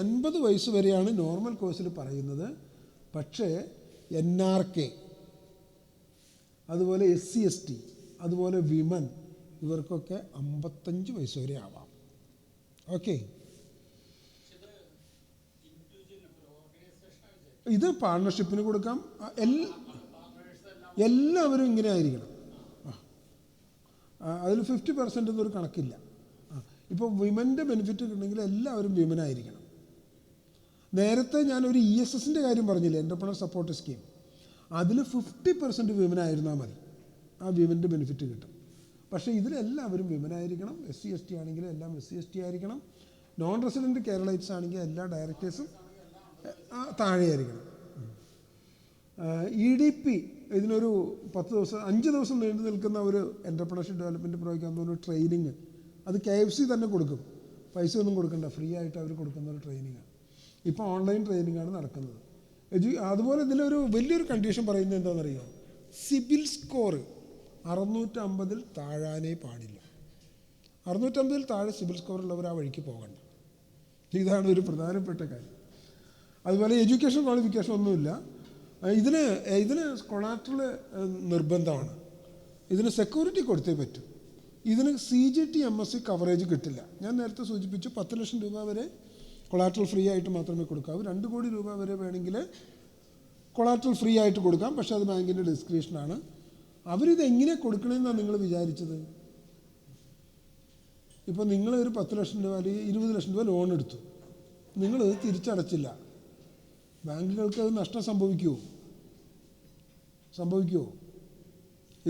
50 വയസ്സ് വരെയാണ് നോർമൽ കോഴ്സിൽ പറയുന്നത്. പക്ഷേ NRK, അതുപോലെ SC/ST, അതുപോലെ വിമൻ, ഇവർക്കൊക്കെ 55 വയസ്സ് വരെ ആവാം. ഓക്കെ, ഇത് പാർട്ണർഷിപ്പിന് കൊടുക്കാം. എല്ലാവരും ഇങ്ങനെ ആയിരിക്കണം. അതിൽ 50% എന്നൊരു കണക്കില്ല. ഇപ്പോൾ വിമൻ്റെ ബെനിഫിറ്റ് ഉണ്ടെങ്കിൽ എല്ലാവരും വിമനായിരിക്കണം. നേരത്തെ ഞാനൊരു ESSൻ്റെ കാര്യം പറഞ്ഞില്ലേ, എൻ്റർപ്രണർ സപ്പോർട്ട് സ്കീം, അതിൽ 50% വിമനായിരുന്നാൽ മതി, ആ വിമൻ്റെ ബെനിഫിറ്റ് കിട്ടും. പക്ഷേ ഇതിലെല്ലാവരും വിമനായിരിക്കണം. SC/ST ആണെങ്കിൽ എല്ലാം SC/ST ആയിരിക്കണം. നോൺ റെസിഡൻറ്റ് കേരളൈറ്റ്സ് ആണെങ്കിൽ എല്ലാ ഡയറക്ടേഴ്സും താഴെയായിരിക്കണം. EDP ഇതിനൊരു 5 ദിവസം നീണ്ടു നിൽക്കുന്ന ഒരു എൻ്റർപ്രണർഷിപ്പ് ഡെവലപ്മെൻറ്റ് പ്രോഗ്രാം, ഒരു ട്രെയിനിങ്, അത് KFC തന്നെ കൊടുക്കും. പൈസ ഒന്നും കൊടുക്കണ്ട, ഫ്രീ ആയിട്ട് അവർ കൊടുക്കുന്ന ഒരു ട്രെയിനിങ്. ഇപ്പോൾ ഓൺലൈൻ ട്രെയിനിങ്ങാണ് നടക്കുന്നത്. അതുപോലെ ഇതിലൊരു വലിയൊരു കണ്ടീഷൻ പറയുന്നത് എന്താണെന്നറിയോ? സിബിൽ സ്കോർ 650 താഴാനേ പാടില്ല. 650 താഴെ സിബിൽ സ്കോറുള്ളവർ ആ വഴിക്ക് പോകണ്ട. ഇതാണ് ഒരു പ്രധാനപ്പെട്ട കാര്യം. അതുപോലെ എഡ്യൂക്കേഷൻ ക്വാളിഫിക്കേഷൻ ഒന്നുമില്ല. ഇതിന് കൊളാട്രൽ നിർബന്ധമാണ്. ഇതിന് സെക്യൂരിറ്റി കൊടുത്തേ പറ്റൂ. ഇതിന് CGT MSc കവറേജ് കിട്ടില്ല. ഞാൻ നേരത്തെ സൂചിപ്പിച്ചു 10 ലക്ഷം രൂപ വരെ കൊളാട്രൽ ഫ്രീ ആയിട്ട് മാത്രമേ കൊടുക്കാവൂ. 2 കോടി രൂപ വരെ വേണമെങ്കിൽ കൊളാട്രൽ ഫ്രീ ആയിട്ട് കൊടുക്കാം. പക്ഷേ അത് ബാങ്കിൻ്റെ ഡിസ്ക്രിപ്ഷനാണ്. അവരിത് എങ്ങനെ കൊടുക്കണമെന്നാണ് നിങ്ങൾ വിചാരിച്ചത്? ഇപ്പോൾ നിങ്ങൾ ഒരു 10 ലക്ഷം രൂപ അല്ലെങ്കിൽ 20 ലക്ഷം രൂപ ലോൺ എടുത്തു. നിങ്ങൾ തിരിച്ചടച്ചില്ല, ബാങ്കുകൾക്ക് അത് നഷ്ടം സംഭവിക്കുമോ?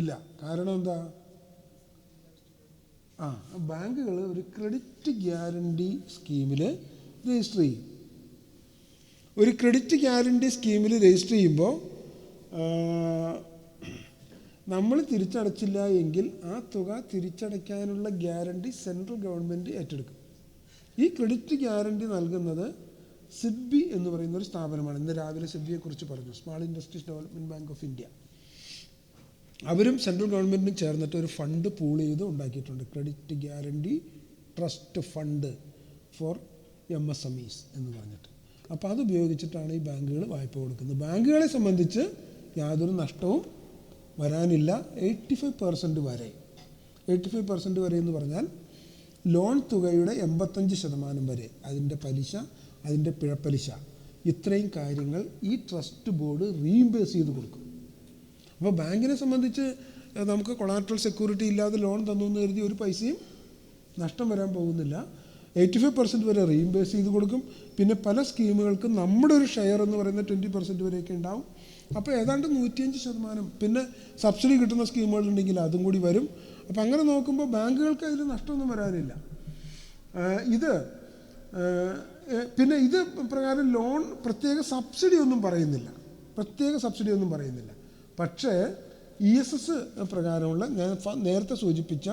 ഇല്ല. കാരണം എന്താ? ബാങ്കുകൾ ഒരു ക്രെഡിറ്റ് ഗ്യാരണ്ടി സ്കീമിൽ രജിസ്റ്റർ ചെയ്യും. ഒരു ക്രെഡിറ്റ് ഗ്യാരണ്ടി സ്കീമിൽ രജിസ്റ്റർ ചെയ്യുമ്പോൾ നമ്മൾ തിരിച്ചടച്ചില്ല എങ്കിൽ ആ തുക തിരിച്ചടയ്ക്കാനുള്ള ഗ്യാരണ്ടി സെൻട്രൽ ഗവൺമെൻറ് ഏറ്റെടുക്കും. ഈ ക്രെഡിറ്റ് ഗ്യാരണ്ടി നൽകുന്നത് സിഡ്ബി എന്ന് പറയുന്ന ഒരു സ്ഥാപനമാണ്. ഇന്ന് രാവിലെ സിഡ്ബിയെക്കുറിച്ച് പറഞ്ഞു, small industries development bank of India. അവരും സെൻട്രൽ ഗവൺമെൻറ്റും ചേർന്നിട്ട് ഒരു ഫണ്ട് പൂൾ ചെയ്ത് ഉണ്ടാക്കിയിട്ടുണ്ട്, credit guarantee trust fund for MSMEs എന്ന് പറഞ്ഞിട്ട്. അപ്പോൾ അതുപയോഗിച്ചിട്ടാണ് ഈ ബാങ്കുകൾ വായ്പ കൊടുക്കുന്നത്. ബാങ്കുകളെ സംബന്ധിച്ച് യാതൊരു നഷ്ടവും വരാനില്ല. 85% വരെ, 85% വരെ എന്ന് പറഞ്ഞാൽ ലോൺ തുകയുടെ 85% വരെ, അതിൻ്റെ പലിശ, അതിൻ്റെ പിഴപ്പലിശ, ഇത്രയും കാര്യങ്ങൾ ഈ ട്രസ്റ്റ് ബോർഡ് റീഇംബേഴ്സ് ചെയ്ത് കൊടുക്കും. അപ്പോൾ ബാങ്കിനെ സംബന്ധിച്ച് നമുക്ക് കൊളാട്രൽ സെക്യൂരിറ്റി ഇല്ലാതെ ലോൺ തന്നു എന്ന് കരുതി ഒരു പൈസയും നഷ്ടം വരാൻ പോകുന്നില്ല. 85% വരെ റീഇംബേഴ്സ് ചെയ്ത് കൊടുക്കും. പിന്നെ പല സ്കീമുകൾക്കും നമ്മുടെ ഒരു ഷെയർ എന്ന് പറയുന്ന 20% വരെയൊക്കെ ഉണ്ടാവും. അപ്പോൾ ഏതാണ്ട് 105%. പിന്നെ സബ്സിഡി കിട്ടുന്ന സ്കീമുകളുണ്ടെങ്കിൽ അതും കൂടി വരും. അപ്പോൾ അങ്ങനെ നോക്കുമ്പോൾ ബാങ്കുകൾക്ക് അതിൽ നഷ്ടമൊന്നും വരാനില്ല. പിന്നെ ഇത് പ്രകാരം ലോൺ പ്രത്യേക സബ്സിഡി ഒന്നും പറയുന്നില്ല. പക്ഷേ ESS പ്രകാരമുള്ള, ഞാൻ നേരത്തെ സൂചിപ്പിച്ച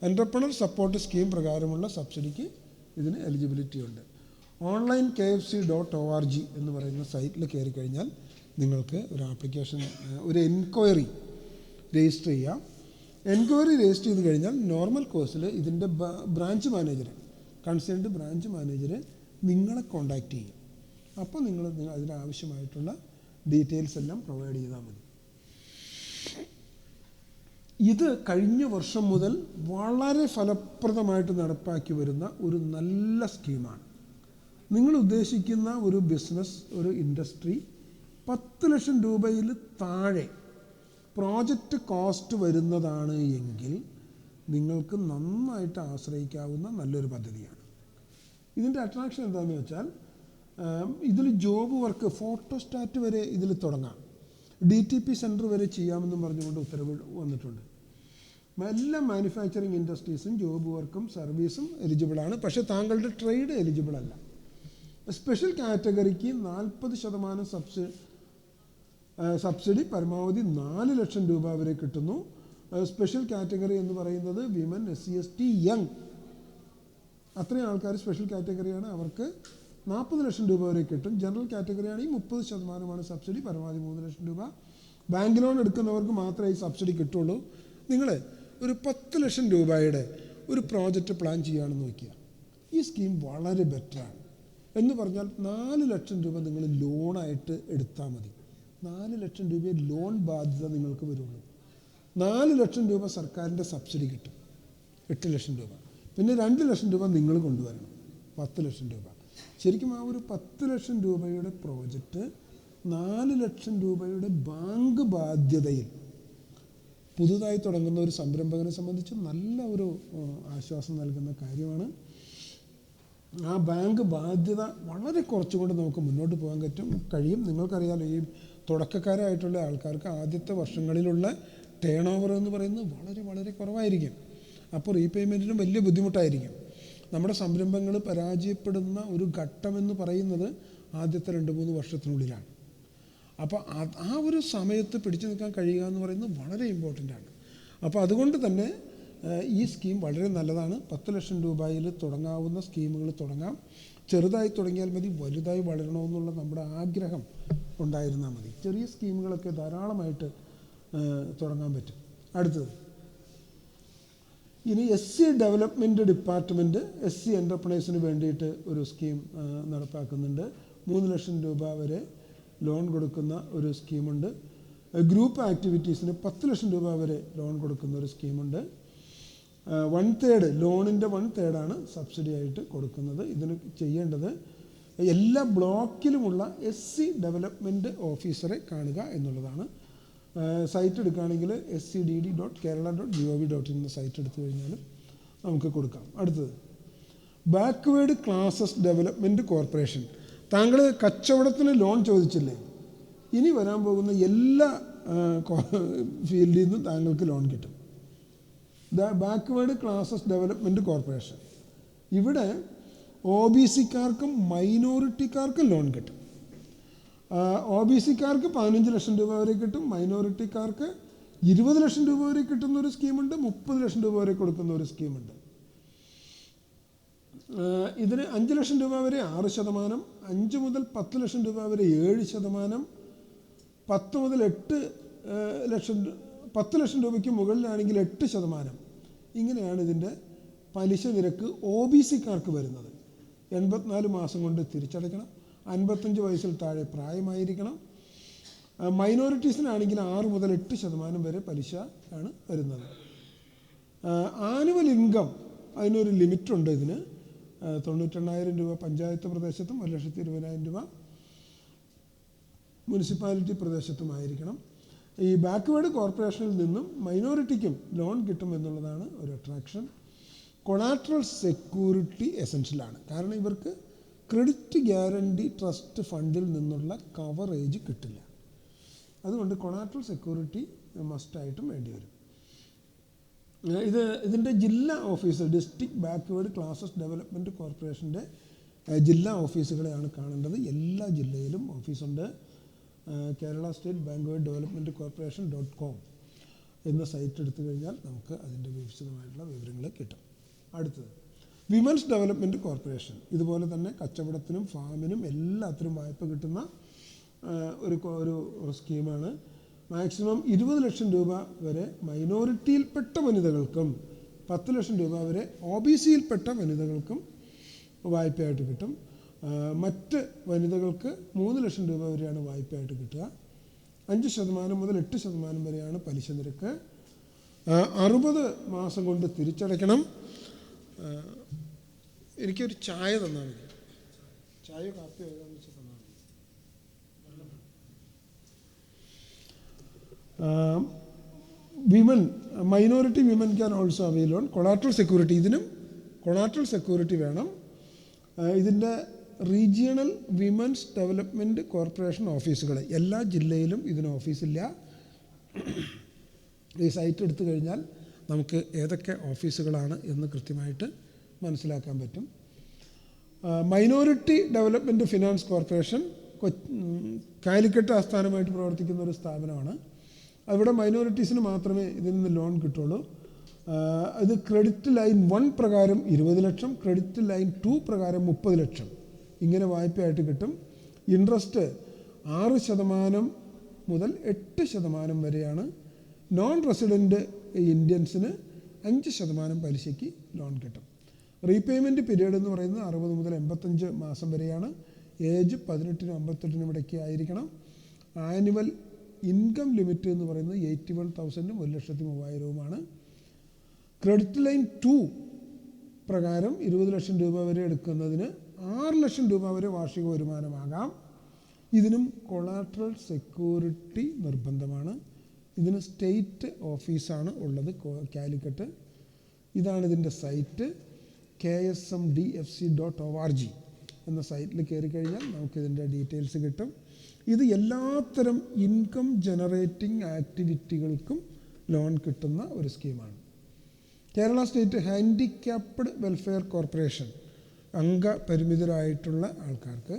എൻ്റർപ്രണർ സപ്പോർട്ട് സ്കീം പ്രകാരമുള്ള സബ്സിഡിക്ക് ഇതിന് എലിജിബിലിറ്റി ഉണ്ട്. ഓൺലൈൻ KFC.org എന്ന് പറയുന്ന സൈറ്റിൽ കയറി കഴിഞ്ഞാൽ നിങ്ങൾക്ക് ഒരു ആപ്ലിക്കേഷൻ, ഒരു എൻക്വയറി രജിസ്റ്റർ ചെയ്യാം. എൻക്വയറി രജിസ്റ്റർ ചെയ്ത് കഴിഞ്ഞാൽ നോർമൽ കോഴ്സിൽ ഇതിൻ്റെ branch manager, concerned branch manager നിങ്ങളെ കോണ്ടാക്ട് ചെയ്യും. അപ്പോൾ നിങ്ങൾ അതിനാവശ്യമായിട്ടുള്ള ഡീറ്റെയിൽസ് എല്ലാം പ്രൊവൈഡ് ചെയ്താൽ മതി. ഇത് കഴിഞ്ഞ വർഷം മുതൽ വളരെ ഫലപ്രദമായിട്ട് നടപ്പാക്കി വരുന്ന ഒരു നല്ല സ്കീമാണ്. നിങ്ങൾ ഉദ്ദേശിക്കുന്ന ഒരു ബിസിനസ്, ഒരു ഇൻഡസ്ട്രി 10 ലക്ഷം രൂപയിൽ താഴെ പ്രോജക്റ്റ് കോസ്റ്റ് വരുന്നതാണ് എങ്കിൽ നിങ്ങൾക്ക് നന്നായിട്ട് ആശ്രയിക്കാവുന്ന നല്ലൊരു പദ്ധതിയാണ്. ഇതിൻ്റെ അട്രാക്ഷൻ എന്താണെന്ന് വെച്ചാൽ, ഇതിൽ ജോബ് വർക്ക്, ഫോട്ടോസ്റ്റാറ്റ് വരെ ഇതിൽ തുടങ്ങാം, DTP സെൻറ്റർ വരെ ചെയ്യാമെന്നും പറഞ്ഞുകൊണ്ട് ഉത്തരവ് വന്നിട്ടുണ്ട്. എല്ലാ മാനുഫാക്ചറിങ് ഇൻഡസ്ട്രീസും ജോബ് വർക്കും സർവീസും എലിജിബിളാണ്. പക്ഷേ താങ്കളുടെ ട്രേഡ് എലിജിബിൾ അല്ല. സ്പെഷ്യൽ കാറ്റഗറിക്ക് 40% സബ്സിഡി പരമാവധി 4 ലക്ഷം രൂപ വരെ കിട്ടുന്നു. സ്പെഷ്യൽ കാറ്റഗറി എന്ന് പറയുന്നത് വിമൻ, SC/ST, യങ്, അത്രയും ആൾക്കാർ സ്പെഷ്യൽ കാറ്റഗറിയാണ്. അവർക്ക് 40 ലക്ഷം രൂപ വരെ കിട്ടും. ജനറൽ കാറ്റഗറി ആണെങ്കിൽ 30% സബ്സിഡി, പരമാവധി 3 ലക്ഷം രൂപ. ബാങ്ക് ലോൺ എടുക്കുന്നവർക്ക് മാത്രമേ ഈ സബ്സിഡി കിട്ടുള്ളൂ. നിങ്ങൾ ഒരു 10 ലക്ഷം രൂപയുടെ ഒരു പ്രോജക്റ്റ് പ്ലാൻ ചെയ്യുകയാണെന്ന് നോക്കിയാൽ ഈ സ്കീം വളരെ ബെറ്ററാണ്. എന്ന് പറഞ്ഞാൽ 4 ലക്ഷം രൂപ നിങ്ങൾ ലോണായിട്ട് എടുത്താൽ മതി. 4 ലക്ഷം രൂപയെ ലോൺ ബാധ്യത നിങ്ങൾക്ക് വരുള്ളൂ. 4 ലക്ഷം രൂപ സർക്കാരിൻ്റെ സബ്സിഡി കിട്ടും, 8 ലക്ഷം രൂപ. പിന്നെ 2 ലക്ഷം രൂപ നിങ്ങൾ കൊണ്ടുവരണം, 10 ലക്ഷം രൂപ. ശരിക്കും ആ ഒരു 10 ലക്ഷം രൂപയുടെ പ്രോജക്റ്റ് 4 ലക്ഷം രൂപയുടെ ബാങ്ക് ബാധ്യതയിൽ പുതുതായി തുടങ്ങുന്ന ഒരു സംരംഭകനെ സംബന്ധിച്ച് നല്ല ഒരു ആശ്വാസം നൽകുന്ന കാര്യമാണ്. ആ ബാങ്ക് ബാധ്യത വളരെ കുറച്ചുകൊണ്ട് നമുക്ക് മുന്നോട്ട് പോകാൻ കഴിയും. നിങ്ങൾക്കറിയാലോ, ഈ തുടക്കക്കാരായിട്ടുള്ള ആൾക്കാർക്ക് ആദ്യത്തെ വർഷങ്ങളിലുള്ള ടേൺ ഓവർ എന്ന് പറയുന്നത് വളരെ വളരെ കുറവായിരിക്കും. അപ്പോൾ റീപേയ്മെൻറ്റിനും വലിയ ബുദ്ധിമുട്ടായിരിക്കും. നമ്മുടെ സംരംഭങ്ങൾ പരാജയപ്പെടുന്ന ഒരു ഘട്ടമെന്ന് പറയുന്നത് ആദ്യത്തെ 2-3 വർഷത്തിനുള്ളിലാണ്. അപ്പോൾ ആ ഒരു സമയത്ത് പിടിച്ചു നിൽക്കാൻ കഴിയുക എന്ന് പറയുന്നത് വളരെ ഇമ്പോർട്ടൻ്റാണ്. അപ്പോൾ അതുകൊണ്ട് തന്നെ ഈ സ്കീം വളരെ നല്ലതാണ്. 10 ലക്ഷം രൂപയിൽ തുടങ്ങാവുന്ന സ്കീമുകൾ തുടങ്ങാം. ചെറുതായി തുടങ്ങിയാൽ മതി, വലുതായി വളരണമെന്നുള്ള നമ്മുടെ ആഗ്രഹം ഉണ്ടായിരുന്നാൽ മതി. ചെറിയ സ്കീമുകളൊക്കെ ധാരാളമായിട്ട് തുടങ്ങാൻ പറ്റും. അടുത്തത്, ഇനി SC ഡെവലപ്മെൻറ്റ് ഡിപ്പാർട്ട്മെൻറ്റ് SC എൻ്റർപ്രണേഴ്സിന് വേണ്ടിയിട്ട് ഒരു സ്കീം നടപ്പാക്കുന്നുണ്ട്. 3 ലക്ഷം രൂപ വരെ ലോൺ കൊടുക്കുന്ന ഒരു സ്കീമുണ്ട്. ഗ്രൂപ്പ് ആക്ടിവിറ്റീസിന് 10 ലക്ഷം രൂപ വരെ ലോൺ കൊടുക്കുന്ന ഒരു സ്കീമുണ്ട്. 1/3 ലോണിൻ്റെ 1/3 സബ്സിഡി ആയിട്ട് കൊടുക്കുന്നത്. ഇതിന് ചെയ്യേണ്ടത് എല്ലാ ബ്ലോക്കിലുമുള്ള SC ഡെവലപ്മെൻറ്റ് ഓഫീസറെ കാണുക എന്നുള്ളതാണ്. സൈറ്റ് എടുക്കുകയാണെങ്കിൽ scdd.kerala.gov.in എന്ന സൈറ്റ് എടുത്തു കഴിഞ്ഞാൽ നമുക്ക് കൊടുക്കാം. അടുത്തത്, ബാക്ക്വേർഡ് ക്ലാസസ് ഡെവലപ്മെൻറ്റ് കോർപ്പറേഷൻ. താങ്കൾ കച്ചവടത്തിന് ലോൺ ചോദിച്ചില്ലേ? ഇനി വരാൻ പോകുന്ന എല്ലാ ഫീൽഡിൽ നിന്നും താങ്കൾക്ക് ലോൺ കിട്ടും. Backward classes development corporation. ഇവിടെ OBC-ക്കാർക്കും മൈനോറിറ്റിക്കാർക്കും ലോൺ കിട്ടും. OBC-ക്കാർക്ക് 15 ലക്ഷം രൂപ വരെ കിട്ടും, മൈനോറിറ്റിക്കാർക്ക് 20 ലക്ഷം രൂപ വരെ കിട്ടുന്ന ഒരു സ്കീമുണ്ട്, 30 ലക്ഷം രൂപ വരെ കൊടുക്കുന്ന ഒരു സ്കീമുണ്ട്. ഇതിന് 5 ലക്ഷം രൂപ വരെ 6%, 5 മുതൽ 10 ലക്ഷം രൂപ വരെ 7%, 10 മുതൽ 8 ലക്ഷം 10 ലക്ഷം രൂപയ്ക്ക് മുകളിലാണെങ്കിൽ 8%. ഇങ്ങനെയാണ് ഇതിൻ്റെ പലിശ നിരക്ക് OBC-ക്കാർക്ക് വരുന്നത്. 84 മാസം കൊണ്ട് തിരിച്ചടയ്ക്കണം, 55 വയസ്സിൽ താഴെ പ്രായമായിരിക്കണം. മൈനോറിറ്റീസിനാണെങ്കിൽ 6 മുതൽ 8% വരെ പലിശ ആണ് വരുന്നത്. ആനുവൽ ഇൻകം അതിനൊരു ലിമിറ്റുണ്ട്. ഇതിന് 98,000 രൂപ പഞ്ചായത്ത് പ്രദേശത്തും 1,20,000 രൂപ മുനിസിപ്പാലിറ്റി പ്രദേശത്തുമായിരിക്കണം. ഈ ബാക്ക്വേർഡ് കോർപ്പറേഷനിൽ നിന്നും മൈനോറിറ്റിക്കും ലോൺ കിട്ടും എന്നുള്ളതാണ് ഒരു അട്രാക്ഷൻ. Collateral security എസെൻഷ്യലാണ്. കാരണം ഇവർക്ക് ക്രെഡിറ്റ് ഗ്യാരണ്ടി ട്രസ്റ്റ് ഫണ്ടിൽ നിന്നുള്ള കവറേജ് കിട്ടില്ല. അതുകൊണ്ട് കൊളാട്രൽ സെക്യൂരിറ്റി മസ്റ്റായിട്ടും വേണ്ടി വരും. ഇതിൻ്റെ ജില്ലാ office, district backward classes development കോർപ്പറേഷൻ്റെ ജില്ലാ ഓഫീസുകളെയാണ് കാണേണ്ടത്. എല്ലാ ജില്ലയിലും ഓഫീസുണ്ട്. Kerala state backward development corporation .com എന്ന സൈറ്റ് എടുത്തു കഴിഞ്ഞാൽ നമുക്ക് അതിൻ്റെ വിശദമായിട്ടുള്ള വിവരങ്ങൾ കിട്ടും. അടുത്തത് വിമൻസ് ഡെവലപ്മെൻറ്റ് കോർപ്പറേഷൻ. ഇതുപോലെ തന്നെ കച്ചവടത്തിനും ഫാമിനും എല്ലാത്തിനും വായ്പ കിട്ടുന്ന ഒരു സ്കീമാണ്. മാക്സിമം 20 ലക്ഷം രൂപ വരെ മൈനോറിറ്റിയിൽപ്പെട്ട വനിതകൾക്കും 10 ലക്ഷം രൂപ വരെ OBC-യിൽപ്പെട്ട വനിതകൾക്കും വായ്പയായിട്ട് കിട്ടും. മറ്റ് വനിതകൾക്ക് 3 ലക്ഷം രൂപ വരെയാണ് വായ്പയായിട്ട് കിട്ടുക. 5% മുതൽ 8% വരെയാണ് പലിശ നിരക്ക്. 60 മാസം കൊണ്ട് തിരിച്ചടയ്ക്കണം. എനിക്കൊരു ചായ തന്നാൽ മതി. ചായയോ കാപ്പിയോ ഏതാണെന്ന് വെച്ചാൽ തന്നാൽ മതി. Women, minority women can also avail loan. Collateral security, ഇതിനും കൊളാട്രൽ സെക്യൂരിറ്റി വേണം. ഇതിൻ്റെ റീജിയണൽ വിമൻസ് ഡെവലപ്മെൻറ്റ് കോർപ്പറേഷൻ ഓഫീസുകൾ എല്ലാ ജില്ലയിലും ഇതിന് ഓഫീസില്ല. ഈ സൈറ്റ് എടുത്തു കഴിഞ്ഞാൽ നമുക്ക് ഏതൊക്കെ ഓഫീസുകളാണ് എന്ന് കൃത്യമായിട്ട് മനസ്സിലാക്കാൻ പറ്റും. Minority development finance corporation Calicut ആസ്ഥാനമായിട്ട് പ്രവർത്തിക്കുന്ന ഒരു സ്ഥാപനമാണ്. അവിടെ മൈനോറിറ്റീസിന് മാത്രമേ ഇതിൽ നിന്ന് ലോൺ കിട്ടുള്ളൂ. ഇത് ക്രെഡിറ്റ് ലൈൻ 1 പ്രകാരം 20 ലക്ഷം, ക്രെഡിറ്റ് ലൈൻ 2 പ്രകാരം 30 ലക്ഷം ഇങ്ങനെ വായ്പയായിട്ട് കിട്ടും. ഇൻട്രസ്റ്റ് 6% മുതൽ 8% വരെയാണ്. നോൺ റെസിഡൻറ്റ് ഇന്ത്യൻസിന് 5% പലിശയ്ക്ക് ലോൺ കിട്ടും. റീപേയ്മെൻറ്റ് പീരീഡ് എന്ന് പറയുന്നത് 60 മുതൽ 85 മാസം വരെയാണ്. ഏജ് 18-നും 58-നും ഇടയ്ക്ക് ആയിരിക്കണം. ആനുവൽ ഇൻകം ലിമിറ്റ് എന്ന് പറയുന്നത് 81,000-ഉം 1,03,000-ഉമാണ്. ക്രെഡിറ്റ് ലൈൻ 2 പ്രകാരം 20 ലക്ഷം രൂപ വരെ എടുക്കുന്നതിന് 6 ലക്ഷം രൂപ വരെ വാർഷിക വരുമാനമാകാം. ഇതിനും കൊളാട്രൽ സെക്യൂരിറ്റി നിർബന്ധമാണ്. ഇതിന് സ്റ്റേറ്റ് ഓഫീസാണ് ഉള്ളത്, കാലിക്കറ്റ്. ഇതാണ് ഇതിൻ്റെ സൈറ്റ്. ksmdfc.org എന്ന സൈറ്റിൽ കയറി കഴിഞ്ഞാൽ നമുക്കിതിൻ്റെ ഡീറ്റെയിൽസ് കിട്ടും. ഇത് എല്ലാത്തരം ഇൻകം ജനറേറ്റിംഗ് ആക്ടിവിറ്റികൾക്കും ലോൺ കിട്ടുന്ന ഒരു സ്കീമാണ്. Kerala state handicapped welfare corporation അംഗപരിമിതരായിട്ടുള്ള ആൾക്കാർക്ക്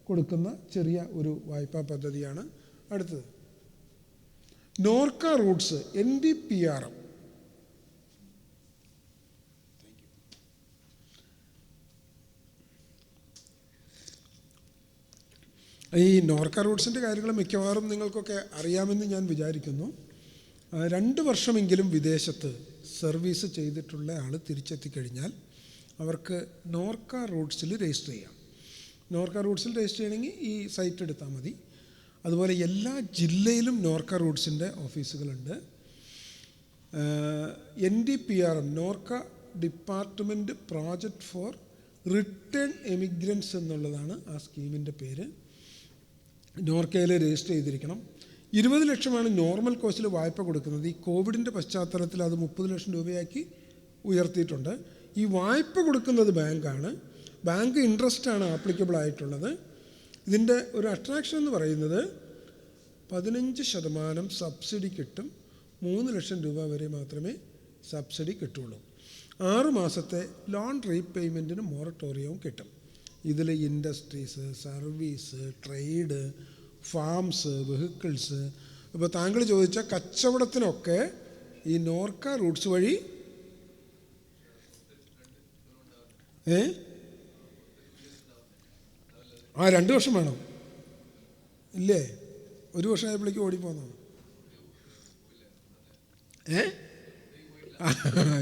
കൊടുക്കുന്ന ചെറിയ ഒരു വായ്പാ പദ്ധതിയാണ്. അടുത്തത് നോർക്ക റൂട്ട്സ് NDPRM. ഈ നോർക്ക റൂട്ട്സിൻ്റെ കാര്യങ്ങൾ മിക്കവാറും നിങ്ങൾക്കൊക്കെ അറിയാമെന്ന് ഞാൻ വിചാരിക്കുന്നു. 2 വർഷമെങ്കിലും വിദേശത്ത് സർവീസ് ചെയ്തിട്ടുള്ള ആൾ തിരിച്ചെത്തിക്കഴിഞ്ഞാൽ അവർക്ക് നോർക്ക റൂട്ട്സിൽ രജിസ്റ്റർ ചെയ്യാം. നോർക്ക റൂട്ട്സിൽ രജിസ്റ്റർ ചെയ്യണമെങ്കിൽ ഈ സൈറ്റ് എടുത്താൽ മതി. അതുപോലെ എല്ലാ ജില്ലയിലും നോർക്ക റൂട്ട്സിൻ്റെ ഓഫീസുകളുണ്ട്. NDPRM Norka department project for return emigrants എന്നുള്ളതാണ് ആ സ്കീമിൻ്റെ പേര്. നോർക്കയിൽ രജിസ്റ്റർ ചെയ്തിരിക്കണം. 20 ലക്ഷമാണ് നോർമൽ കോസ്റ്റിൽ വായ്പ കൊടുക്കുന്നത്. ഈ കോവിഡിൻ്റെ പശ്ചാത്തലത്തിൽ അത് 30 ലക്ഷം രൂപയാക്കി ഉയർത്തിയിട്ടുണ്ട്. ഈ വായ്പ കൊടുക്കുന്നത് ബാങ്കാണ്. ബാങ്ക് ഇൻട്രസ്റ്റാണ് ആപ്ലിക്കബിൾ ആയിട്ടുള്ളത്. ഇതിൻ്റെ ഒരു അട്രാക്ഷൻ എന്ന് പറയുന്നത് 15% സബ്സിഡി കിട്ടും. 3 ലക്ഷം രൂപ വരെ മാത്രമേ സബ്സിഡി കിട്ടുള്ളൂ. 6 മാസത്തെ ലോൺ റീപേയ്മെൻറ്റിന് മൊറട്ടോറിയവും കിട്ടും. ഇതിൽ industries, service, trade, farms, vehicles. ഇപ്പോൾ താങ്കൾ ചോദിച്ച കച്ചവടത്തിനൊക്കെ ഈ നോർക്ക റൂട്ട്സ് വഴി 2 വർഷം വേണം ഇല്ലേ? 1 വർഷം ആയപ്പോഴേക്കും ഓടിപ്പോന്നോ?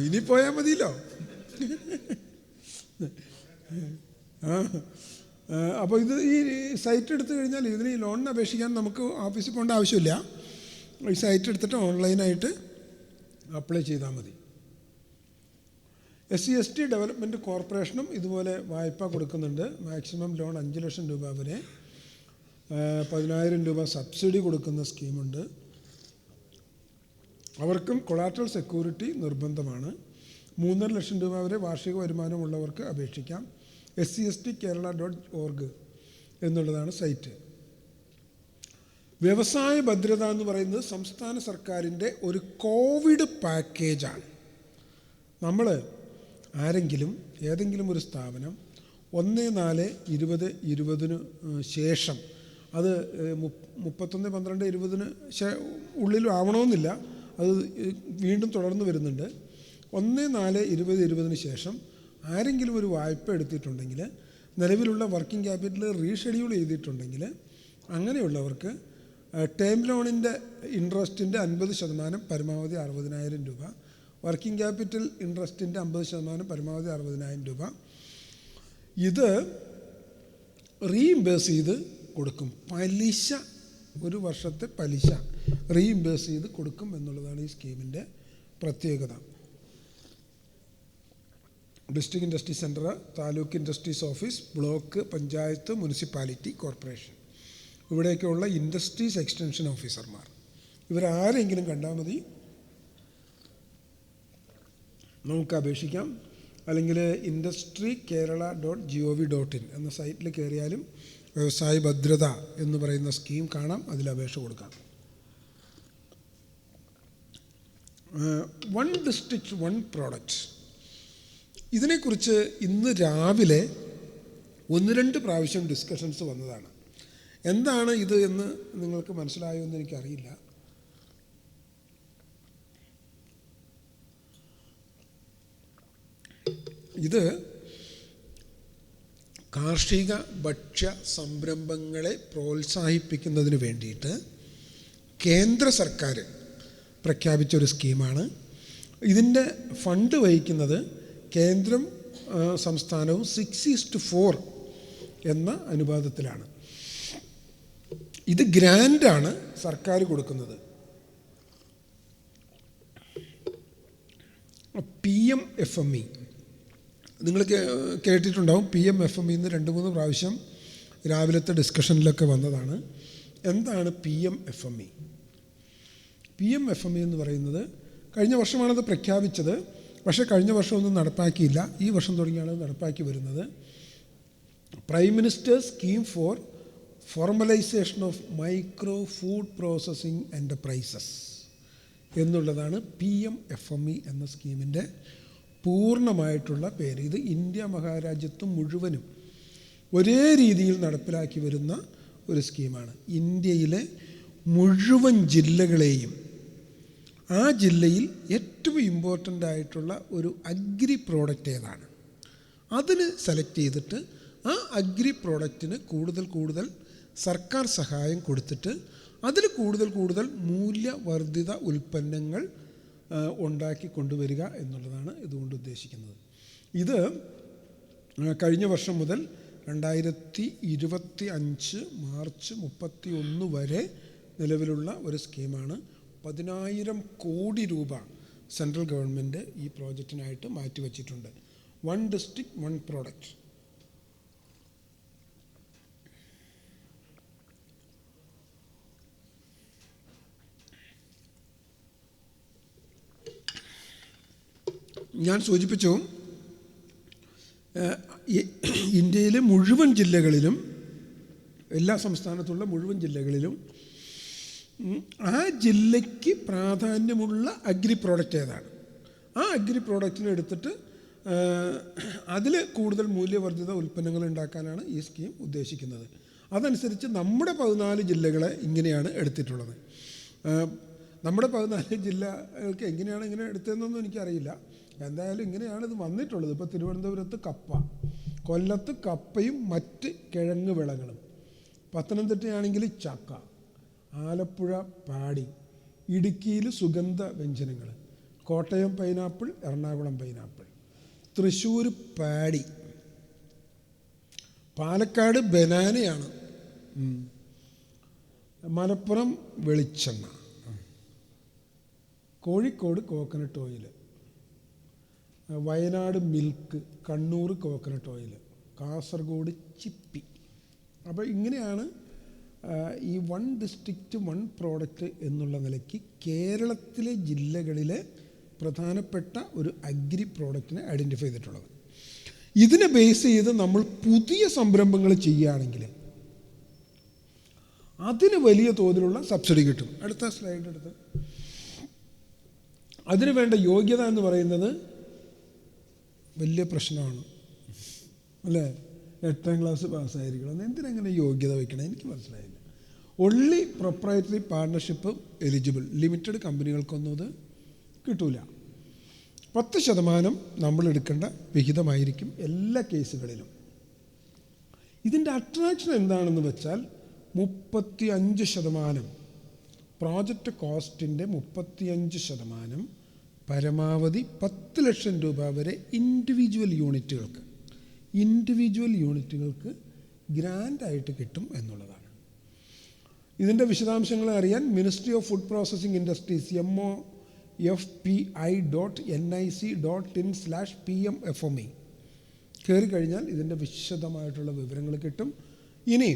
ഇനി പോയാൽ മതിയല്ലോ. അപ്പോൾ ഇത് ഈ സൈറ്റ് എടുത്തു കഴിഞ്ഞാൽ ഇതിന് ഈ ലോണിന് അപേക്ഷിക്കാൻ നമുക്ക് ഓഫീസിൽ പോകേണ്ട ആവശ്യമില്ല. ഈ സൈറ്റ് എടുത്തിട്ട് ഓൺലൈനായിട്ട് അപ്ലൈ ചെയ്താൽ മതി. SC/ST ഡെവലപ്മെൻറ്റ് കോർപ്പറേഷനും ഇതുപോലെ വായ്പ കൊടുക്കുന്നുണ്ട്. മാക്സിമം ലോൺ 5 ലക്ഷം രൂപ വരെ, 10,000 രൂപ സബ്സിഡി കൊടുക്കുന്ന സ്കീമുണ്ട്. അവർക്കും കൊളാട്രൽ സെക്യൂരിറ്റി നിർബന്ധമാണ്. 3.5 ലക്ഷം രൂപ വരെ വാർഷിക വരുമാനമുള്ളവർക്ക് അപേക്ഷിക്കാം. scstkerala.org എന്നുള്ളതാണ് സൈറ്റ്. വ്യവസായ ഭദ്രത എന്ന് പറയുന്നത് സംസ്ഥാന സർക്കാരിൻ്റെ ഒരു കോവിഡ് പാക്കേജാണ്. നമ്മൾ ആരെങ്കിലും ഏതെങ്കിലും ഒരു സ്ഥാപനം 1/4/2020 ശേഷം, അത് 31/12/20 ഉള്ളിലും ആവണമെന്നില്ല, അത് വീണ്ടും തുടർന്ന് വരുന്നുണ്ട്. 1/4/2020 ശേഷം ആരെങ്കിലും ഒരു വായ്പ എടുത്തിട്ടുണ്ടെങ്കിൽ, നിലവിലുള്ള വർക്കിംഗ് ക്യാപിറ്റൽ റീഷെഡ്യൂൾ ചെയ്തിട്ടുണ്ടെങ്കിൽ, അങ്ങനെയുള്ളവർക്ക് ടേം ലോണിൻ്റെ ഇൻട്രസ്റ്റിൻ്റെ 50% പരമാവധി 60,000 രൂപ, വർക്കിംഗ് ക്യാപിറ്റൽ ഇൻട്രസ്റ്റിൻ്റെ 50% പരമാവധി 60,000 രൂപ ഇത് റീഇംബേഴ്സ് ചെയ്ത് കൊടുക്കും. പലിശ, 1 വർഷത്തെ പലിശ റീഇംബേഴ്സ് ചെയ്ത് കൊടുക്കും എന്നുള്ളതാണ് ഈ സ്കീമിൻ്റെ പ്രത്യേകത. District industry centre, taluk industries office, block, panchayat, municipality, corporation, ഇവിടെയൊക്കെയുള്ള ഇൻഡസ്ട്രീസ് എക്സ്റ്റൻഷൻ ഓഫീസർമാർ, ഇവരാരെങ്കിലും കണ്ടാൽ മതി, നമുക്ക് അപേക്ഷിക്കാം. അല്ലെങ്കിൽ industrykerala.gov.in എന്ന സൈറ്റിൽ കയറിയാലും വ്യവസായ ഭദ്രത എന്ന് പറയുന്ന സ്കീം കാണാം, അതിൽ അപേക്ഷ കൊടുക്കാം. 1 district 1 product, ഇതിനെക്കുറിച്ച് ഇന്ന് രാവിലെ 1-2 പ്രാവശ്യം ഡിസ്കഷൻസ് വന്നതാണ്. എന്താണ് ഇത് എന്ന് നിങ്ങൾക്ക് മനസ്സിലായോ എന്ന് എനിക്കറിയില്ല. ഇത് കാർഷിക ഭക്ഷ്യ സംരംഭങ്ങളെ പ്രോത്സാഹിപ്പിക്കുന്നതിന് വേണ്ടിയിട്ട് കേന്ദ്ര സർക്കാർ പ്രഖ്യാപിച്ചൊരു സ്കീമാണ്. ഇതിൻ്റെ ഫണ്ട് വഹിക്കുന്നത് കേന്ദ്രം സംസ്ഥാനവും 6:4 എന്ന അനുപാതത്തിലാണ്. ഇത് ഗ്രാൻഡാണ് സർക്കാർ കൊടുക്കുന്നത്. PMFME നിങ്ങൾ കേട്ടിട്ടുണ്ടാവും. PMFME എന്ന് 2-3 പ്രാവശ്യം രാവിലത്തെ ഡിസ്കഷനിലൊക്കെ വന്നതാണ്. എന്താണ് PMFME? PMFME എന്ന് പറയുന്നത് കഴിഞ്ഞ വർഷമാണത് പ്രഖ്യാപിച്ചത്. പക്ഷേ കഴിഞ്ഞ വർഷമൊന്നും നടപ്പാക്കിയില്ല. ഈ വർഷം തുടങ്ങിയാണ് നടപ്പാക്കി വരുന്നത്. Prime minister scheme for formalisation of micro food processing enterprises എന്നുള്ളതാണ് PMFME എന്ന സ്കീമിൻ്റെ പൂർണ്ണമായിട്ടുള്ള പേര്. ഇത് ഇന്ത്യ മഹാരാജ്യത്ത് മുഴുവനും ഒരേ രീതിയിൽ നടപ്പിലാക്കി വരുന്ന ഒരു സ്കീമാണ്. ഇന്ത്യയിലെ മുഴുവൻ ജില്ലകളെയും ആ ജില്ലയിൽ ഏറ്റവും ഇമ്പോർട്ടൻ്റ് ആയിട്ടുള്ള ഒരു അഗ്രി പ്രോഡക്റ്റ് ഏതാണ് അതിന് സെലക്ട് ചെയ്തിട്ട് ആ അഗ്രി പ്രോഡക്റ്റിന് കൂടുതൽ സർക്കാർ സഹായം കൊടുത്തിട്ട് അതിൽ കൂടുതൽ മൂല്യവർദ്ധിത ഉൽപ്പന്നങ്ങൾ ഉണ്ടാക്കി കൊണ്ടുവരിക എന്നുള്ളതാണ് ഇതുകൊണ്ട് ഉദ്ദേശിക്കുന്നത്. ഇത് കഴിഞ്ഞ വർഷം മുതൽ 2025 മാർച്ച് 31 വരെ നിലവിലുള്ള ഒരു സ്കീമാണ്. 10,000 കോടി രൂപ സെൻട്രൽ ഗവൺമെൻറ് ഈ പ്രോജക്റ്റിനായിട്ട് മാറ്റിവെച്ചിട്ടുണ്ട്. 1 district 1 product. ഞാൻ സൂചിപ്പിച്ചു മുഴുവൻ ജില്ലകളിലും, എല്ലാ സംസ്ഥാനത്തുള്ള മുഴുവൻ ജില്ലകളിലും ആ ജില്ലയ്ക്ക് പ്രാധാന്യമുള്ള അഗ്രി പ്രോഡക്റ്റ് ഏതാണ്, ആ അഗ്രി പ്രോഡക്റ്റിനെ എടുത്തിട്ട് അതിൽ കൂടുതൽ മൂല്യവർദ്ധിത ഉൽപ്പന്നങ്ങൾ ഉണ്ടാക്കാനാണ് ഈ സ്കീം ഉദ്ദേശിക്കുന്നത്. അതനുസരിച്ച് നമ്മുടെ 14 ജില്ലകളെ ഇങ്ങനെയാണ് എടുത്തിട്ടുള്ളത്. നമ്മുടെ 14 ജില്ലകൾക്ക് എങ്ങനെയാണ് ഇങ്ങനെ എടുത്തതെന്നൊന്നും എനിക്കറിയില്ല. എന്തായാലും ഇങ്ങനെയാണ് ഇത് വന്നിട്ടുള്ളത്. ഇപ്പോൾ തിരുവനന്തപുരത്ത് കപ്പ, കൊല്ലത്ത് കപ്പയും മറ്റ് കിഴങ്ങ് വിളകളും, പത്തനംതിട്ടയാണെങ്കിൽ ചക്ക, ആലപ്പുഴ പാടി, ഇടുക്കിയിൽ സുഗന്ധ വ്യഞ്ജനങ്ങൾ, കോട്ടയം പൈനാപ്പിൾ, എറണാകുളം പൈനാപ്പിൾ, തൃശ്ശൂർ പാടി, പാലക്കാട് ബനാനയാണ്, മലപ്പുറം വെളിച്ചെണ്ണ, Kozhikode coconut oil, Wayanad milk, Kannur coconut oil, Kasaragod ചിപ്പി. അപ്പോൾ ഇങ്ങനെയാണ് ഈ 1 ഡിസ്ട്രിക്റ്റ് 1 പ്രോഡക്റ്റ് എന്നുള്ള നിലയ്ക്ക് കേരളത്തിലെ ജില്ലകളിലെ പ്രധാനപ്പെട്ട ഒരു അഗ്രി പ്രോഡക്റ്റിനെ ഐഡൻറ്റിഫൈ ചെയ്തിട്ടുള്ളത്. ഇതിനെ ബേസ് ചെയ്ത് നമ്മൾ പുതിയ സംരംഭങ്ങൾ ചെയ്യുകയാണെങ്കിൽ അതിന് വലിയ തോതിലുള്ള സബ്സിഡി കിട്ടും. അടുത്ത സ്ലൈഡ് എടുത്ത്. അതിന് വേണ്ട യോഗ്യത എന്ന് പറയുന്നത് വലിയ പ്രശ്നമാണ് അല്ലേ. 8ാം ക്ലാസ് പാസ്സായിരിക്കണം. എന്തിനങ്ങനെ യോഗ്യത വയ്ക്കണം, എനിക്ക് മനസ്സിലായില്ല. Only proprietary partnership eligible, limited കമ്പനികൾക്കൊന്നും അത് കിട്ടൂല. 10% നമ്മൾ എടുക്കേണ്ട വിഹിതമായിരിക്കും എല്ലാ കേസുകളിലും. ഇതിൻ്റെ അട്രാക്ഷൻ എന്താണെന്ന് വെച്ചാൽ 35% പ്രോജക്റ്റ് കോസ്റ്റിൻ്റെ 35% പരമാവധി 10 ലക്ഷം രൂപ വരെ ഇൻഡിവിജ്വൽ യൂണിറ്റുകൾക്ക് ഗ്രാൻഡായിട്ട് കിട്ടും എന്നുള്ളതാണ്. ഇതിൻ്റെ വിശദാംശങ്ങൾ അറിയാൻ ministry of food processing industries mofpi.nic.in/pmfme കയറി കഴിഞ്ഞാൽ ഇതിൻ്റെ വിശദമായിട്ടുള്ള വിവരങ്ങൾ കിട്ടും. ഇനി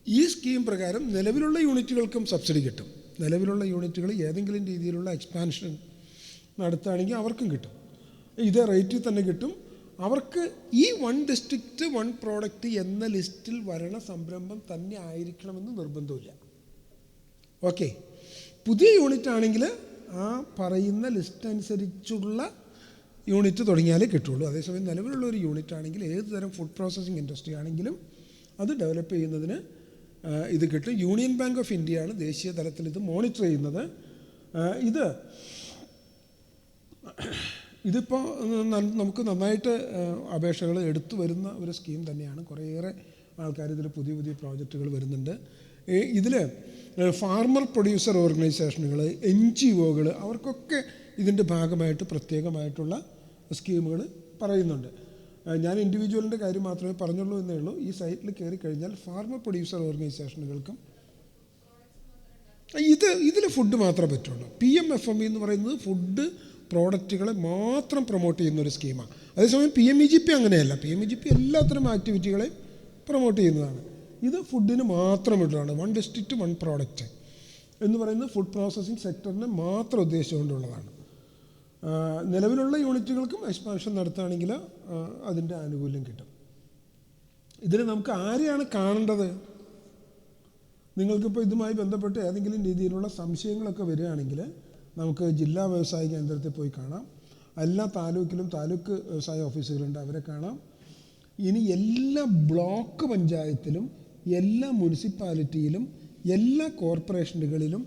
ഈ സ്കീം പ്രകാരം നിലവിലുള്ള യൂണിറ്റുകൾക്കും സബ്സിഡി കിട്ടും. നിലവിലുള്ള യൂണിറ്റുകൾ ഏതെങ്കിലും രീതിയിലുള്ള എക്സ്പാൻഷൻ നടത്തുകയാണെങ്കിൽ അവർക്കും കിട്ടും. ഇതേ റേറ്റിൽ തന്നെ കിട്ടും. അവർക്ക് ഈ 1 ഡിസ്ട്രിക്റ്റ് 1 പ്രോഡക്റ്റ് എന്ന ലിസ്റ്റിൽ വരണ സംരംഭം തന്നെ ആയിരിക്കണമെന്ന് നിർബന്ധമില്ല. ഓക്കെ, പുതിയ യൂണിറ്റ് ആണെങ്കിൽ ആ പറയുന്ന ലിസ്റ്റ് അനുസരിച്ചുള്ള യൂണിറ്റ് തുടങ്ങിയാലേ കിട്ടുള്ളൂ. അതേസമയം നിലവിലുള്ള ഒരു യൂണിറ്റ് ആണെങ്കിൽ ഏത് തരം ഫുഡ് പ്രോസസ്സിംഗ് ഇൻഡസ്ട്രി ആണെങ്കിലും അത് ഡെവലപ്പ് ചെയ്യുന്നതിന് ഇത് കിട്ടും. യൂണിയൻ ബാങ്ക് ഓഫ് ഇന്ത്യയാണ് ദേശീയ തലത്തിൽ ഇത് മോണിറ്റർ ചെയ്യുന്നത്. ഇതിപ്പോൾ നമുക്ക് നന്നായിട്ട് അപേക്ഷകൾ എടുത്തു വരുന്ന ഒരു സ്കീം തന്നെയാണ്. കുറേയേറെ ആൾക്കാർ ഇതിൽ പുതിയ പുതിയ പ്രോജക്റ്റുകൾ വരുന്നുണ്ട്. ഇതിൽ ഫാർമർ പ്രൊഡ്യൂസർ ഓർഗനൈസേഷനുകൾ, NGOകൾ, അവർക്കൊക്കെ ഇതിൻ്റെ ഭാഗമായിട്ട് പ്രത്യേകമായിട്ടുള്ള സ്കീമുകൾ പറയുന്നുണ്ട്. ഞാൻ ഇൻഡിവിജ്വലിൻ്റെ കാര്യം മാത്രമേ പറഞ്ഞുള്ളൂ എന്നേ ഉള്ളൂ. ഈ സൈറ്റിൽ കയറി കഴിഞ്ഞാൽ ഫാർമർ പ്രൊഡ്യൂസർ ഓർഗനൈസേഷനുകൾക്കും ഇതിൽ ഫുഡ് മാത്രമേ പറ്റുള്ളൂ. PMFME എന്ന് പറയുന്നത് ഫുഡ് പ്രോഡക്റ്റുകളെ മാത്രം പ്രൊമോട്ട് ചെയ്യുന്നൊരു സ്കീമാണ്. അതേസമയം PMEGP അങ്ങനെയല്ല. PMEGP എല്ലാത്തരം ആക്ടിവിറ്റികളെയും പ്രൊമോട്ട് ചെയ്യുന്നതാണ്. ഇത് ഫുഡിന് മാത്രമുള്ളതാണ്. 1 ഡിസ്ട്രിക്റ്റ് 1 പ്രോഡക്റ്റ് എന്ന് പറയുന്നത് ഫുഡ് പ്രോസസ്സിംഗ് സെക്ടറിനെ മാത്രം ഉദ്ദേശിച്ചുകൊണ്ടുള്ളതാണ്. നിലവിലുള്ള യൂണിറ്റുകൾക്കും എക്സ്പാൻഷൻ നടത്തുകയാണെങ്കിൽ അതിൻ്റെ ആനുകൂല്യം കിട്ടും. ഇതിൽ നമുക്ക് ആരെയാണ് കാണേണ്ടത്? നിങ്ങൾക്കിപ്പോൾ ഇതുമായി ബന്ധപ്പെട്ട് ഏതെങ്കിലും രീതിയിലുള്ള സംശയങ്ങളൊക്കെ വരികയാണെങ്കിൽ നമുക്ക് ജില്ലാ വ്യവസായ കേന്ദ്രത്തിൽ പോയി കാണാം. എല്ലാ താലൂക്കിലും താലൂക്ക് വ്യവസായ ഓഫീസുകളുണ്ട്, അവരെ കാണാം. ഇനി എല്ലാ ബ്ലോക്ക് പഞ്ചായത്തിലും എല്ലാ മുനിസിപ്പാലിറ്റിയിലും എല്ലാ കോർപ്പറേഷനുകളിലും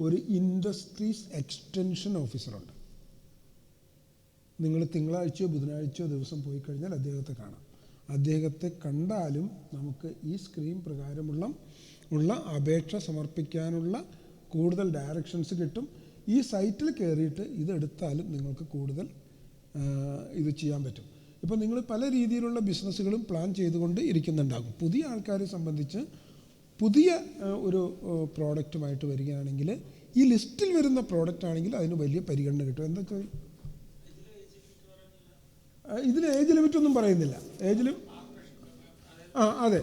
ഒരു ഇൻഡസ്ട്രീസ് എക്സ്റ്റൻഷൻ ഓഫീസറുണ്ട്. നിങ്ങൾ തിങ്കളാഴ്ചയോ ബുധനാഴ്ചയോ ദിവസം പോയി കഴിഞ്ഞാൽ അദ്ദേഹത്തെ കാണാം. അദ്ദേഹത്തെ കണ്ടാലും നമുക്ക് ഈ സ്കീം പ്രകാരമുള്ള അപേക്ഷ സമർപ്പിക്കാനുള്ള കൂടുതൽ ഡയറക്ഷൻസ് കിട്ടും. ഈ സൈറ്റിൽ കയറിയിട്ട് ഇതെടുത്താലും നിങ്ങൾക്ക് കൂടുതൽ ഇത് ചെയ്യാൻ പറ്റും. ഇപ്പോൾ നിങ്ങൾ പല രീതിയിലുള്ള ബിസിനസ്സുകളും പ്ലാൻ ചെയ്തുകൊണ്ട് ഇരിക്കുന്നുണ്ടാകും. പുതിയ ആൾക്കാരെ സംബന്ധിച്ച് പുതിയ ഒരു പ്രോഡക്റ്റുമായിട്ട് വരികയാണെങ്കിൽ ഈ ലിസ്റ്റിൽ വരുന്ന പ്രോഡക്റ്റ് ആണെങ്കിൽ അതിന് വലിയ പരിഗണന കിട്ടും. എന്താ വെച്ചാൽ ഇതിന് ഏജ് ലിമിറ്റൊന്നും പറയുന്നില്ല. അതെ,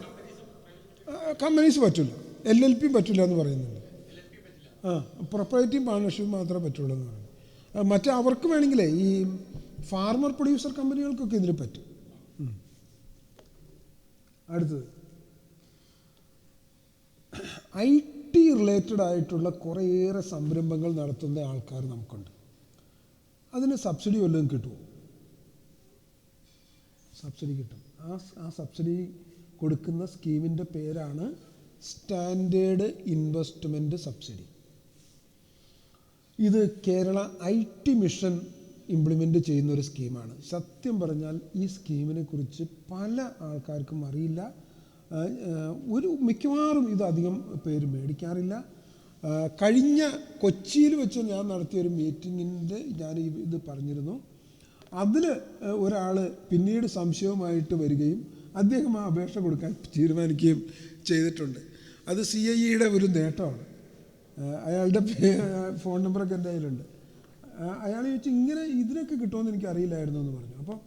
കമ്പനീസ് പറ്റില്ല, LLP പറ്റില്ല എന്ന് പറയുന്നുണ്ട്. പ്രൊപ്രൈറ്ററി പാർട്ണർഷിപ്പ് മാത്രമേ പറ്റുള്ളൂ എന്ന് പറയുന്നത്. മറ്റേ അവർക്ക് വേണമെങ്കിലേ ഈ ഫാർമർ പ്രൊഡ്യൂസർ കമ്പനികൾക്കൊക്കെ ഇതിൽ പറ്റും. അടുത്തത് IT റിലേറ്റഡ് ആയിട്ടുള്ള കുറേയേറെ സംരംഭങ്ങൾ നടത്തുന്ന ആൾക്കാർ നമുക്കുണ്ട്. അതിന് സബ്സിഡി വല്ലതും കിട്ടുമോ? സബ്സിഡി കിട്ടും. ആ സബ്സിഡി കൊടുക്കുന്ന സ്കീമിൻ്റെ പേരാണ് സ്റ്റാൻഡേർഡ് ഇൻവെസ്റ്റ്മെൻറ്റ് സബ്സിഡി. ഇത് കേരള IT മിഷൻ ഇംപ്ലിമെൻ്റ് ചെയ്യുന്ന ഒരു സ്കീമാണ്. സത്യം പറഞ്ഞാൽ ഈ സ്കീമിനെ കുറിച്ച് പല ആൾക്കാർക്കും അറിയില്ല. മിക്കവാറും ഇത് അധികം പേര് മേടിക്കാറില്ല. കഴിഞ്ഞ കൊച്ചിയിൽ വെച്ച് ഞാൻ നടത്തിയൊരു മീറ്റിങ്ങിൻ്റെ ഞാൻ ഇത് പറഞ്ഞിരുന്നു. അതിൽ ഒരാൾ പിന്നീട് സംശയവുമായിട്ട് വരികയും അദ്ദേഹം ആ അപേക്ഷ കൊടുക്കാൻ തീരുമാനിക്കുകയും ചെയ്തിട്ടുണ്ട്. അത് CIEയുടെ ഒരു നേട്ടമാണ്. അയാളുടെ ഫോൺ നമ്പറൊക്കെ എൻ്റെ കയ്യിലുണ്ട്. അയാൾ ചോദിച്ചു ഇങ്ങനെ ഇതിനൊക്കെ കിട്ടുമെന്ന് എനിക്ക് അറിയില്ലായിരുന്നു എന്ന് പറഞ്ഞു. അപ്പോൾ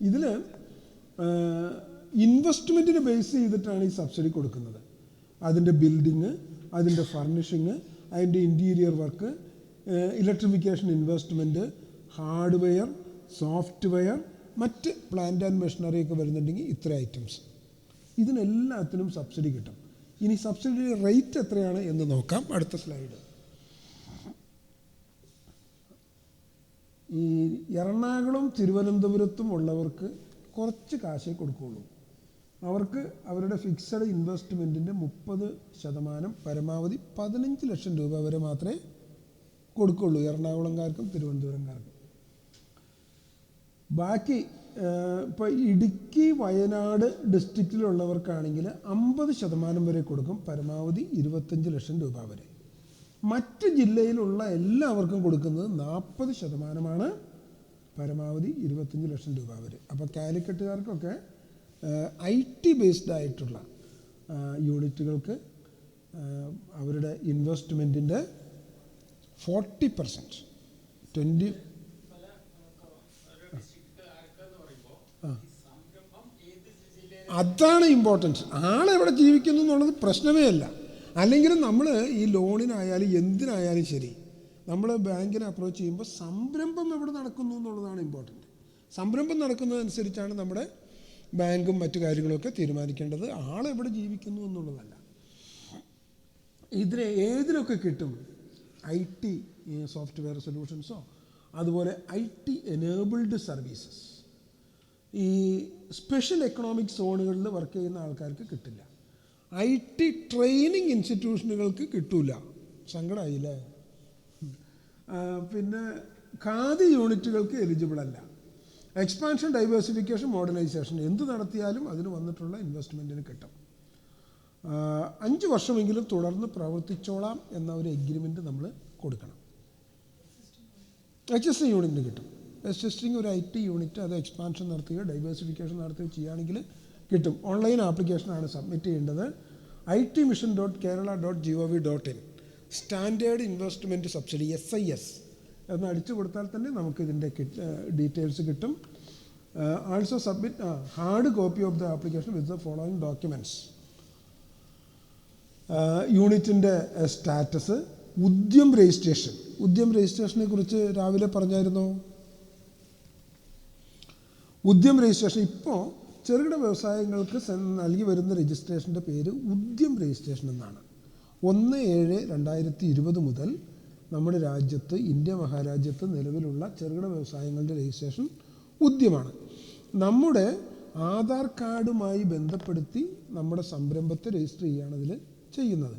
ഇതിൽ ഇൻവെസ്റ്റ്മെൻറ്റിന് ബേസ് ചെയ്തിട്ടാണ് ഈ സബ്സിഡി കൊടുക്കുന്നത്. അതിൻ്റെ ബിൽഡിങ്, അതിൻ്റെ ഫർണിഷിങ്, അതിൻ്റെ interior work, electrification investment, hardware, software, മറ്റ് പ്ലാന്റ് ആൻഡ് മെഷീനറിയൊക്കെ വരുന്നുണ്ടെങ്കിൽ ഇത്ര ഐറ്റംസ്. ഇതിനെല്ലാത്തിനും സബ്സിഡി കിട്ടും. ഇനി സബ്സിഡി റേറ്റ് എത്രയാണ് എന്ന് നോക്കാം. അടുത്ത സ്ലൈഡ്. ഈ എറണാകുളം തിരുവനന്തപുരത്തും ഉള്ളവർക്ക് കുറച്ച് കാശേ കൊടുക്കുകയുള്ളൂ. അവർക്ക് അവരുടെ ഫിക്സഡ് ഇൻവെസ്റ്റ്മെൻറ്റിൻ്റെ 30% പരമാവധി 15 ലക്ഷം രൂപ വരെ മാത്രമേ കൊടുക്കുകയുള്ളൂ എറണാകുളംകാർക്കും തിരുവനന്തപുരംകാർക്കും. ബാക്കി ഇപ്പോൾ ഇടുക്കി വയനാട് ഡിസ്ട്രിക്റ്റിലുള്ളവർക്കാണെങ്കിൽ 50% വരെ കൊടുക്കും, പരമാവധി 25 ലക്ഷം രൂപ വരെ. മറ്റ് ജില്ലയിലുള്ള എല്ലാവർക്കും കൊടുക്കുന്നത് 40%, പരമാവധി 25 ലക്ഷം രൂപ വരെ. അപ്പോൾ കാലിക്കറ്റുകാർക്കൊക്കെ IT ബേസ്ഡ് ആയിട്ടുള്ള യൂണിറ്റുകൾക്ക് അവരുടെ ഇൻവെസ്റ്റ്മെൻറ്റിൻ്റെ 40% അതാണ് ഇമ്പോർട്ടൻസ്. ആളെവിടെ ജീവിക്കുന്നു എന്നുള്ളത് പ്രശ്നമേ അല്ല. അല്ലെങ്കിൽ നമ്മൾ ഈ ലോണിനായാലും എന്തിനായാലും ശരി, നമ്മൾ ബാങ്കിനെ അപ്രോച്ച് ചെയ്യുമ്പോൾ സംരംഭം എവിടെ നടക്കുന്നു എന്നുള്ളതാണ് ഇമ്പോർട്ടൻറ്റ്. സംരംഭം നടക്കുന്നതനുസരിച്ചാണ് നമ്മുടെ ബാങ്കും മറ്റു കാര്യങ്ങളൊക്കെ തീരുമാനിക്കേണ്ടത്, ആളെവിടെ ജീവിക്കുന്നു എന്നുള്ളതല്ല. ഇതിന് ഏതിനൊക്കെ കിട്ടും? IT സോഫ്റ്റ്വെയർ സൊല്യൂഷൻസോ അതുപോലെ IT എനേബിൾഡ് സർവീസസ്. ഈ സ്പെഷ്യൽ എക്കണോമിക് സോണുകളിൽ വർക്ക് ചെയ്യുന്ന ആൾക്കാർക്ക് കിട്ടില്ല. IT ട്രെയിനിങ് ഇൻസ്റ്റിറ്റ്യൂഷനുകൾക്ക് കിട്ടൂല. സങ്കടമായില്ലേ? പിന്നെ ഖാദി യൂണിറ്റുകൾക്ക് എലിജിബിൾ അല്ല. എക്സ്പാൻഷൻ, ഡൈവേഴ്സിഫിക്കേഷൻ, മോഡേണൈസേഷൻ എന്ത് നടത്തിയാലും അതിന് വന്നിട്ടുള്ള ഇൻവെസ്റ്റ്മെൻറ്റിന് കിട്ടും. 5 വർഷമെങ്കിലും തുടർന്ന് പ്രവർത്തിച്ചോളാം എന്ന ഒരു എഗ്രിമെൻറ്റ് നമ്മൾ കൊടുക്കണം. HST യൂണിറ്റിന് കിട്ടും. എക്സിസ്റ്റിംഗ് ഒരു IT യൂണിറ്റ് അത് എക്സ്പാൻഷൻ നടത്തുകയോ ഡൈവേഴ്സിഫിക്കേഷൻ നടത്തുകയോ ചെയ്യുകയാണെങ്കിൽ കിട്ടും. ഓൺലൈൻ ആപ്ലിക്കേഷനാണ് സബ്മിറ്റ് ചെയ്യേണ്ടത്. itmission.kerala.gov.in standard investment subsidy SIS എന്ന് അടിച്ചു കൊടുത്താൽ തന്നെ നമുക്കിതിൻ്റെ ഡീറ്റെയിൽസ് കിട്ടും. Also submit hard copy of the application with the following documents. യൂണിറ്റിൻ്റെ സ്റ്റാറ്റസ്, ഉദ്യം രജിസ്ട്രേഷൻ. ഉദ്യം രജിസ്ട്രേഷനെ കുറിച്ച് രാവിലെ പറഞ്ഞായിരുന്നോ? ഉദ്യം രജിസ്ട്രേഷൻ ഇപ്പോൾ ചെറുകിട വ്യവസായങ്ങൾക്ക് നൽകി വരുന്ന രജിസ്ട്രേഷൻ്റെ പേര് ഉദ്യം രജിസ്ട്രേഷൻ എന്നാണ്. 1/7/2020 മുതൽ നമ്മുടെ രാജ്യത്ത്, ഇന്ത്യ മഹാരാജ്യത്ത് നിലവിലുള്ള ചെറുകിട വ്യവസായങ്ങളുടെ രജിസ്ട്രേഷൻ ഉദ്യമാണ്. നമ്മുടെ ആധാർ കാർഡുമായി ബന്ധപ്പെടുത്തി നമ്മുടെ സംരംഭത്തെ രജിസ്റ്റർ ചെയ്യുകയാണ് ഇതിൽ ചെയ്യുന്നത്.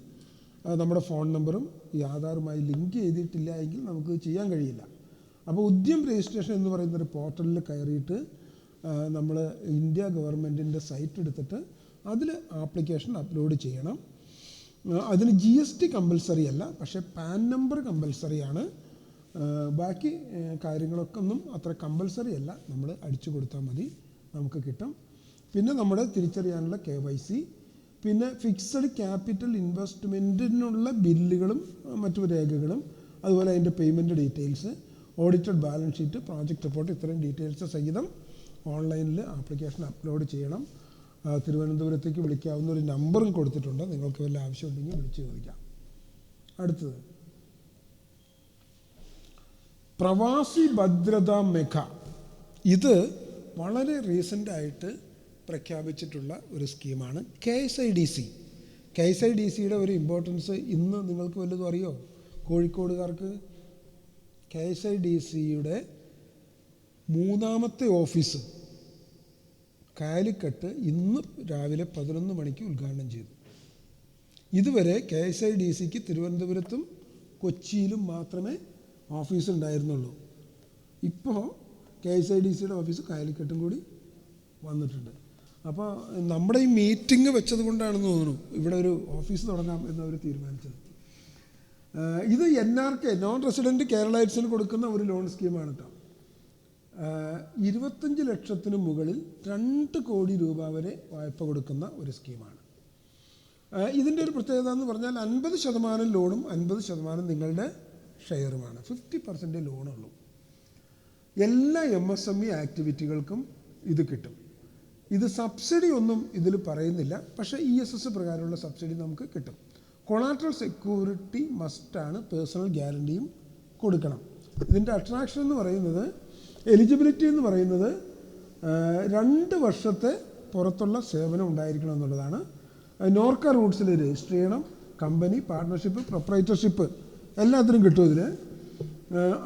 നമ്മുടെ ഫോൺ നമ്പറും ഈ ആധാറുമായി ലിങ്ക് ചെയ്തിട്ടില്ല എങ്കിൽ നമുക്ക് ചെയ്യാൻ കഴിയില്ല. അപ്പോൾ ഉദ്യം രജിസ്ട്രേഷൻ എന്ന് പറയുന്നൊരു പോർട്ടലിൽ കയറിയിട്ട് നമ്മൾ ഇന്ത്യ ഗവൺമെൻറ്റിൻ്റെ സൈറ്റ് എടുത്തിട്ട് അതിൽ ആപ്ലിക്കേഷൻ അപ്ലോഡ് ചെയ്യണം. അതിന് GST കമ്പൽസറി അല്ല, പക്ഷേ പാൻ നമ്പർ കമ്പൽസറിയാണ്. ബാക്കി കാര്യങ്ങളൊക്കെ ഒന്നും അത്ര കമ്പൽസറി അല്ല, നമ്മൾ അടിച്ചു കൊടുത്താൽ മതി, നമുക്ക് കിട്ടും. പിന്നെ നമ്മുടെ തിരിച്ചറിയാനുള്ള KYC, പിന്നെ ഫിക്സഡ് ക്യാപിറ്റൽ ഇൻവെസ്റ്റ്മെൻറ്റിനുള്ള ബില്ലുകളും മറ്റു രേഖകളും, അതുപോലെ അതിൻ്റെ payment details, audited balance sheet, project report, ഇത്രയും ഡീറ്റെയിൽസ് സഹിതം ഓൺലൈനിൽ ആപ്ലിക്കേഷൻ അപ്ലോഡ് ചെയ്യണം. തിരുവനന്തപുരത്തേക്ക് വിളിക്കാവുന്ന ഒരു നമ്പറും കൊടുത്തിട്ടുണ്ട്, നിങ്ങൾക്ക് വല്ല ആവശ്യമുണ്ടെങ്കിൽ വിളിച്ച് ചോദിക്കാം. അടുത്തത് പ്രവാസി ഭദ്രതാ മെഗ. ഇത് വളരെ റീസെൻ്റായിട്ട് പ്രഖ്യാപിച്ചിട്ടുള്ള ഒരു സ്കീമാണ് KSIDC. KSIDCയുടെ ഒരു ഇമ്പോർട്ടൻസ് ഇന്ന് നിങ്ങൾക്ക് വല്ലതും അറിയോ കോഴിക്കോടുകാർക്ക്? KSIDCയുടെ 3ാമത്തെ ഓഫീസ് കാലിക്കട്ട് ഇന്ന് രാവിലെ 11 മണിക്ക് ഉദ്ഘാടനം ചെയ്തു. ഇതുവരെ KSIDCക്ക് തിരുവനന്തപുരത്തും കൊച്ചിയിലും മാത്രമേ ഓഫീസ് ഉണ്ടായിരുന്നുള്ളൂ. ഇപ്പോൾ KSIDCയുടെ ഓഫീസ് കാലിക്കട്ടും കൂടി വന്നിട്ടുണ്ട്. അപ്പോൾ നമ്മുടെ ഈ മീറ്റിംഗ് വെച്ചത് കൊണ്ടാണെന്ന് തോന്നുന്നു ഇവിടെ ഒരു ഓഫീസ് തുടങ്ങാം എന്നവർ തീരുമാനിച്ചത്. ഇത് NRK നോൺ റെസിഡൻറ്റ് കേരളൈറ്റ്സിന് കൊടുക്കുന്ന ഒരു ലോൺ സ്കീമാണ് കേട്ടോ. 25 ലക്ഷത്തിന് മുകളിൽ 2 കോടി രൂപ വരെ വായ്പ കൊടുക്കുന്ന ഒരു സ്കീമാണ്. ഇതിൻ്റെ ഒരു പ്രത്യേകത എന്ന് പറഞ്ഞാൽ 50% ലോണും 50% നിങ്ങളുടെ ഷെയറുമാണ്. 50% ലോണുള്ളൂ. എല്ലാ MSME ആക്ടിവിറ്റികൾക്കും ഇത് കിട്ടും. ഇത് സബ്സിഡി ഒന്നും ഇതിൽ പറയുന്നില്ല, പക്ഷേ ESS പ്രകാരമുള്ള സബ്സിഡി നമുക്ക് കിട്ടും. കൊളാട്രൽ സെക്യൂരിറ്റി മസ്റ്റാണ്, പേഴ്സണൽ ഗ്യാരണ്ടിയും കൊടുക്കണം. ഇതിൻ്റെ അട്രാക്ഷൻ എന്ന് പറയുന്നത്, എലിജിബിലിറ്റി എന്ന് പറയുന്നത് 2 വർഷത്തെ പുറത്തുള്ള സേവനം ഉണ്ടായിരിക്കണം എന്നുള്ളതാണ്. നോർക്ക റൂട്ട്സിൽ രജിസ്റ്റർ ചെയ്യണം. കമ്പനി, പാർട്ട്ണർഷിപ്പ്, പ്രൊപ്പറേറ്റർഷിപ്പ് എല്ലാത്തിനും കിട്ടും. ഇതിൽ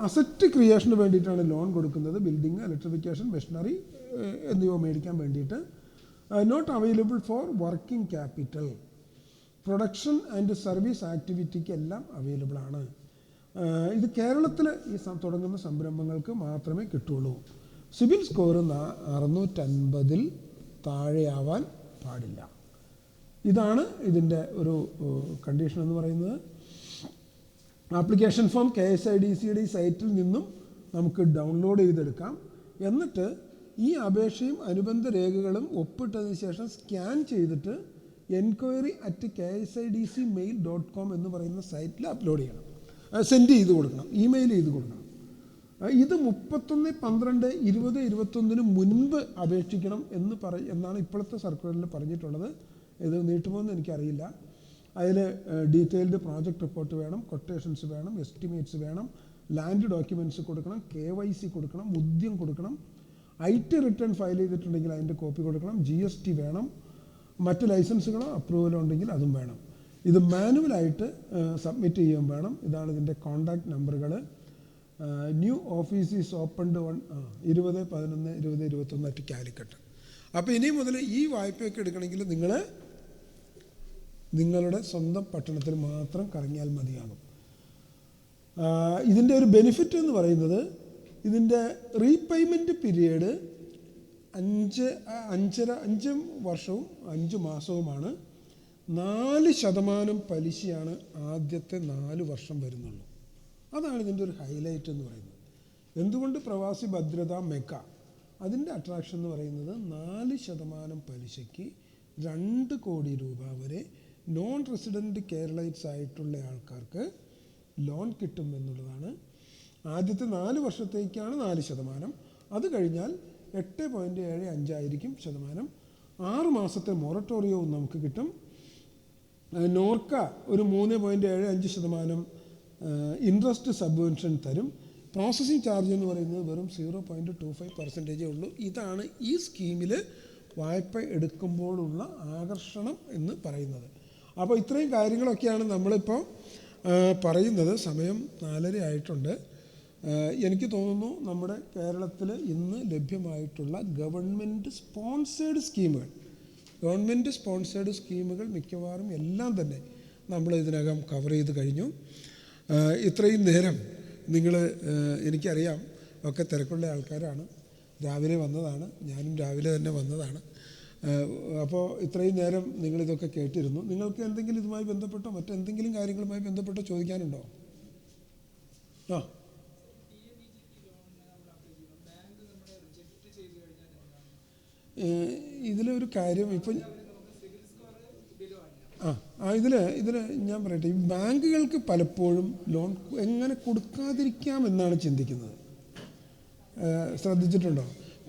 അസറ്റ് ക്രിയേഷന് വേണ്ടിയിട്ടാണ് ലോൺ കൊടുക്കുന്നത്. ബിൽഡിങ്, ഇലക്ട്രിഫിക്കേഷൻ, മെഷീനറി എന്നിവ മേടിക്കാൻ വേണ്ടിയിട്ട്. Not available for working capital. Production and service ആക്ടിവിറ്റിക്ക് എല്ലാം അവൈലബിൾ ആണ്. ഇത് കേരളത്തിൽ ഈ തുടങ്ങുന്ന സംരംഭങ്ങൾക്ക് മാത്രമേ കിട്ടുള്ളൂ. സിബിൽ സ്കോർ 650 താഴെയാവാൻ പാടില്ല. ഇതാണ് ഇതിൻ്റെ ഒരു കണ്ടീഷൻ എന്ന് പറയുന്നത്. ആപ്ലിക്കേഷൻ ഫോം KSIDCയുടെ ഈ സൈറ്റിൽ നിന്നും നമുക്ക് ഡൗൺലോഡ് ചെയ്തെടുക്കാം. എന്നിട്ട് ഈ അപേക്ഷയും അനുബന്ധ രേഖകളും ഒപ്പിട്ടതിന് ശേഷം സ്കാൻ ചെയ്തിട്ട് enquiry@ksidcmail.com എന്ന് പറയുന്ന സൈറ്റിൽ അപ്ലോഡ് ചെയ്യണം, സെൻഡ് ചെയ്ത് കൊടുക്കണം, ഇമെയിൽ ചെയ്ത് കൊടുക്കണം. ഇത് 31/12/2021 മുൻപ് അപേക്ഷിക്കണം എന്നാണ് ഇപ്പോഴത്തെ സർക്കുലറിൽ പറഞ്ഞിട്ടുള്ളത്. ഇത് നീട്ടുമോയെന്ന് എനിക്കറിയില്ല. അതിൽ ഡീറ്റെയിൽഡ് പ്രോജക്റ്റ് റിപ്പോർട്ട് വേണം, കൊട്ടേഷൻസ് വേണം, എസ്റ്റിമേറ്റ്സ് വേണം, ലാൻഡ് ഡോക്യുമെൻറ്റ്സ് കൊടുക്കണം, KYC കൊടുക്കണം, ഉദ്യം കൊടുക്കണം, IT റിട്ടേൺ ഫയൽ ചെയ്തിട്ടുണ്ടെങ്കിൽ അതിൻ്റെ കോപ്പി കൊടുക്കണം, GST വേണം, മറ്റ് ലൈസൻസുകളോ അപ്രൂവലോ ഉണ്ടെങ്കിൽ അതും വേണം. ഇത് മാനുവലായിട്ട് സബ്മിറ്റ് ചെയ്യുകയും വേണം. ഇതാണ് ഇതിൻ്റെ കോൺടാക്റ്റ് നമ്പറുകൾ. New office is opened 20/11/2021 Calicut. അപ്പോൾ ഇനി മുതൽ ഈ വായ്പയൊക്കെ എടുക്കണമെങ്കിൽ നിങ്ങൾ നിങ്ങളുടെ സ്വന്തം പട്ടണത്തിൽ മാത്രം കറങ്ങിയാൽ മതിയാകും. ഇതിൻ്റെ ഒരു ബെനിഫിറ്റ് എന്ന് പറയുന്നത്, ഇതിൻ്റെ റീപേയ്മെൻറ്റ് പീരീഡ് 5 വർഷവും 5 മാസവുമാണ്. 4% പലിശയാണ് ആദ്യത്തെ 4 വർഷം വരുന്നുള്ളൂ. അതാണ് ഇതിൻ്റെ ഒരു ഹൈലൈറ്റ് എന്ന് പറയുന്നത്. എന്തുകൊണ്ട് പ്രവാസി ഭദ്രത മെക്ക? അതിൻ്റെ അട്രാക്ഷൻ എന്ന് പറയുന്നത് 4% പലിശയ്ക്ക് 2 കോടി രൂപ വരെ നോൺ റെസിഡൻറ്റ് കേരളൈറ്റ്സ് ആയിട്ടുള്ള ആൾക്കാർക്ക് ലോൺ കിട്ടും എന്നുള്ളതാണ്. ആദ്യത്തെ 4 വർഷത്തേക്കാണ് 4%. അത് കഴിഞ്ഞാൽ 8.75 ആയിരിക്കും ശതമാനം. 6 മാസത്തെ മൊറട്ടോറിയവും നമുക്ക് കിട്ടും. നോർക്ക ഒരു 3.75% ഇൻട്രസ്റ്റ് സബ്വെൻഷൻ തരും. പ്രോസസ്സിംഗ് ചാർജ് എന്ന് പറയുന്നത് വെറും 0.25% ഉള്ളൂ. ഇതാണ് ഈ സ്കീമിൽ വായ്പ എടുക്കുമ്പോഴുള്ള ആകർഷണം എന്ന് പറയുന്നത്. അപ്പോൾ ഇത്രയും കാര്യങ്ങളൊക്കെയാണ് നമ്മളിപ്പോൾ പറയുന്നത്. സമയം 4:30 ആയിട്ടുണ്ട്. എനിക്ക് തോന്നുന്നു നമ്മുടെ കേരളത്തിൽ ഇന്ന് ലഭ്യമായിട്ടുള്ള ഗവൺമെൻറ് സ്പോൺസേഡ് സ്കീമുകൾ മിക്കവാറും എല്ലാം തന്നെ നമ്മൾ ഇതിനകം കവർ ചെയ്ത് കഴിഞ്ഞു. ഇത്രയും നേരം എനിക്കറിയാം ഒക്കെ തിരക്കുള്ള ആൾക്കാരാണ്, രാവിലെ വന്നതാണ്, ഞാനും രാവിലെ തന്നെ വന്നതാണ്. അപ്പോൾ ഇത്രയും നേരം നിങ്ങളിതൊക്കെ കേട്ടിരുന്നു. നിങ്ങൾക്ക് എന്തെങ്കിലും ഇതുമായി ബന്ധപ്പെട്ടോ മറ്റെന്തെങ്കിലും കാര്യങ്ങളുമായി ബന്ധപ്പെട്ടോ ചോദിക്കാനുണ്ടോ? ഇതിലൊരു കാര്യം ഇപ്പം ഇതിൽ ഞാൻ പറയട്ടെ, ഈ ബാങ്കുകൾക്ക് പലപ്പോഴും ലോൺ എങ്ങനെ കൊടുക്കാതിരിക്കാമെന്നാണ് ചിന്തിക്കുന്നത്. ശ്രദ്ധിച്ചിട്ടുണ്ടോ?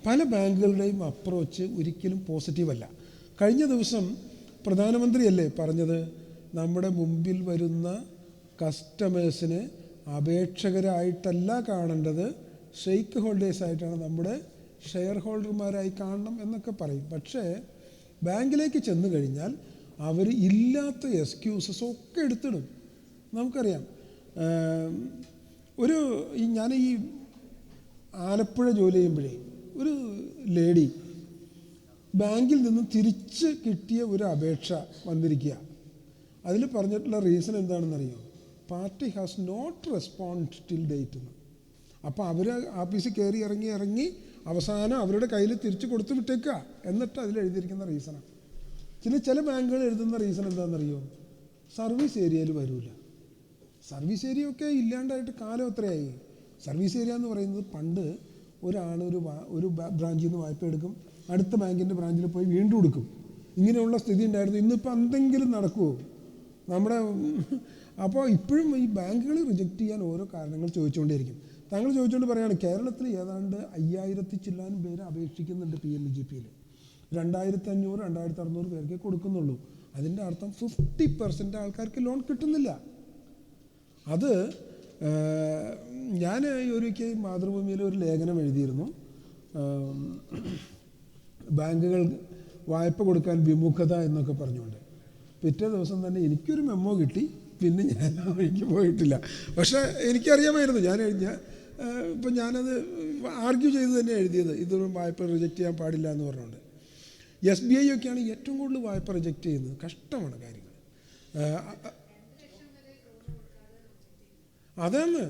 പല ബാങ്കുകളുടെയും അപ്രോച്ച് ഒരിക്കലും പോസിറ്റീവല്ല. കഴിഞ്ഞ ദിവസം പ്രധാനമന്ത്രിയല്ലേ പറഞ്ഞത്, നമ്മുടെ മുമ്പിൽ വരുന്ന കസ്റ്റമേഴ്സിനെ അപേക്ഷകരായിട്ടല്ല കാണേണ്ടത്, സ്റ്റേക്ക് ഹോൾഡേഴ്സായിട്ടാണ് നമ്മുടെ ഷെയർ ഹോൾഡർമാരായി കാണണം എന്നൊക്കെ പറയും. പക്ഷേ ബാങ്കിലേക്ക് ചെന്ന് കഴിഞ്ഞാൽ അവർ ഇല്ലാത്ത എക്സ്ക്യൂസസ് ഒക്കെ എടുത്തിടും. നമുക്കറിയാം, ഞാൻ ഈ ആലപ്പുഴ ജോലി ചെയ്യുമ്പോഴേ ഒരു ലേഡി ബാങ്കിൽ നിന്ന് തിരിച്ച് കിട്ടിയ ഒരു അപേക്ഷ വന്നിരിക്കുക. അതിൽ പറഞ്ഞിട്ടുള്ള റീസൺ എന്താണെന്നറിയോ? Party has not respond till date എന്ന്. അപ്പോൾ അവർ ആഫീസിൽ കയറി ഇറങ്ങി അവസാനം അവരുടെ കയ്യിൽ തിരിച്ച് കൊടുത്തു വിട്ടേക്കുക. എന്നിട്ട് അതിൽ എഴുതിയിരിക്കുന്ന റീസണാണ്. ചില ബാങ്കുകൾ എഴുതുന്ന റീസൺ എന്താണെന്നറിയോ? സർവീസ് ഏരിയയിൽ വരില്ല. സർവീസ് ഏരിയ ഒക്കെ ഇല്ലാണ്ടായിട്ട് കാലം എത്രയായി? സർവീസ് ഏരിയ എന്ന് പറയുന്നത് പണ്ട് ഒരാൾ ഒരു ബ്രാഞ്ചിൽ നിന്ന് വായ്പ എടുക്കും, അടുത്ത ബാങ്കിൻ്റെ ബ്രാഞ്ചിൽ പോയി വീണ്ടും എടുക്കും. ഇങ്ങനെയുള്ള സ്ഥിതി ഉണ്ടായിരുന്നു. ഇന്നിപ്പോൾ എന്തെങ്കിലും നടക്കുമോ നമ്മുടെ? അപ്പോൾ ഇപ്പോഴും ഈ ബാങ്കുകൾ റിജക്റ്റ് ചെയ്യാൻ ഓരോ കാരണങ്ങൾ ചോദിച്ചുകൊണ്ടേയിരിക്കും. താങ്കൾ ചോദിച്ചുകൊണ്ട് പറയുകയാണ്, കേരളത്തിൽ ഏതാണ്ട് 5000 ചില്ലാനും പേര് അപേക്ഷിക്കുന്നുണ്ട് PMGPയിൽ. 2500 2600 പേർക്കേ കൊടുക്കുന്നുള്ളൂ. അതിൻ്റെ അർത്ഥം 50% ആൾക്കാർക്ക് ലോൺ കിട്ടുന്നില്ല. അത് ഞാൻ ഒരിക്കൽ മാതൃഭൂമിയിൽ ഒരു ലേഖനം എഴുതിയിരുന്നു. ബാങ്കുകൾ വായ്പ കൊടുക്കാൻ വിമുഖത എന്നൊക്കെ പറഞ്ഞുകൊണ്ട്. പിറ്റേ ദിവസം തന്നെ എനിക്കൊരു മെമ്മോ കിട്ടി. പിന്നെ ഞാൻ ആ വഴിക്ക് പോയിട്ടില്ല. പക്ഷേ എനിക്കറിയാമായിരുന്നു. ഇപ്പം ഞാനത് ആർഗ്യൂ ചെയ്ത് തന്നെ എഴുതിയത്, ഇതൊരു വായ്പ റിജക്റ്റ് ചെയ്യാൻ പാടില്ല എന്ന് പറഞ്ഞുകൊണ്ട്. SBI ഒക്കെയാണ് ഏറ്റവും കൂടുതൽ വായ്പ റിജക്റ്റ് ചെയ്യുന്നത്. കഷ്ടമാണ് കാര്യങ്ങൾ. അതാണ്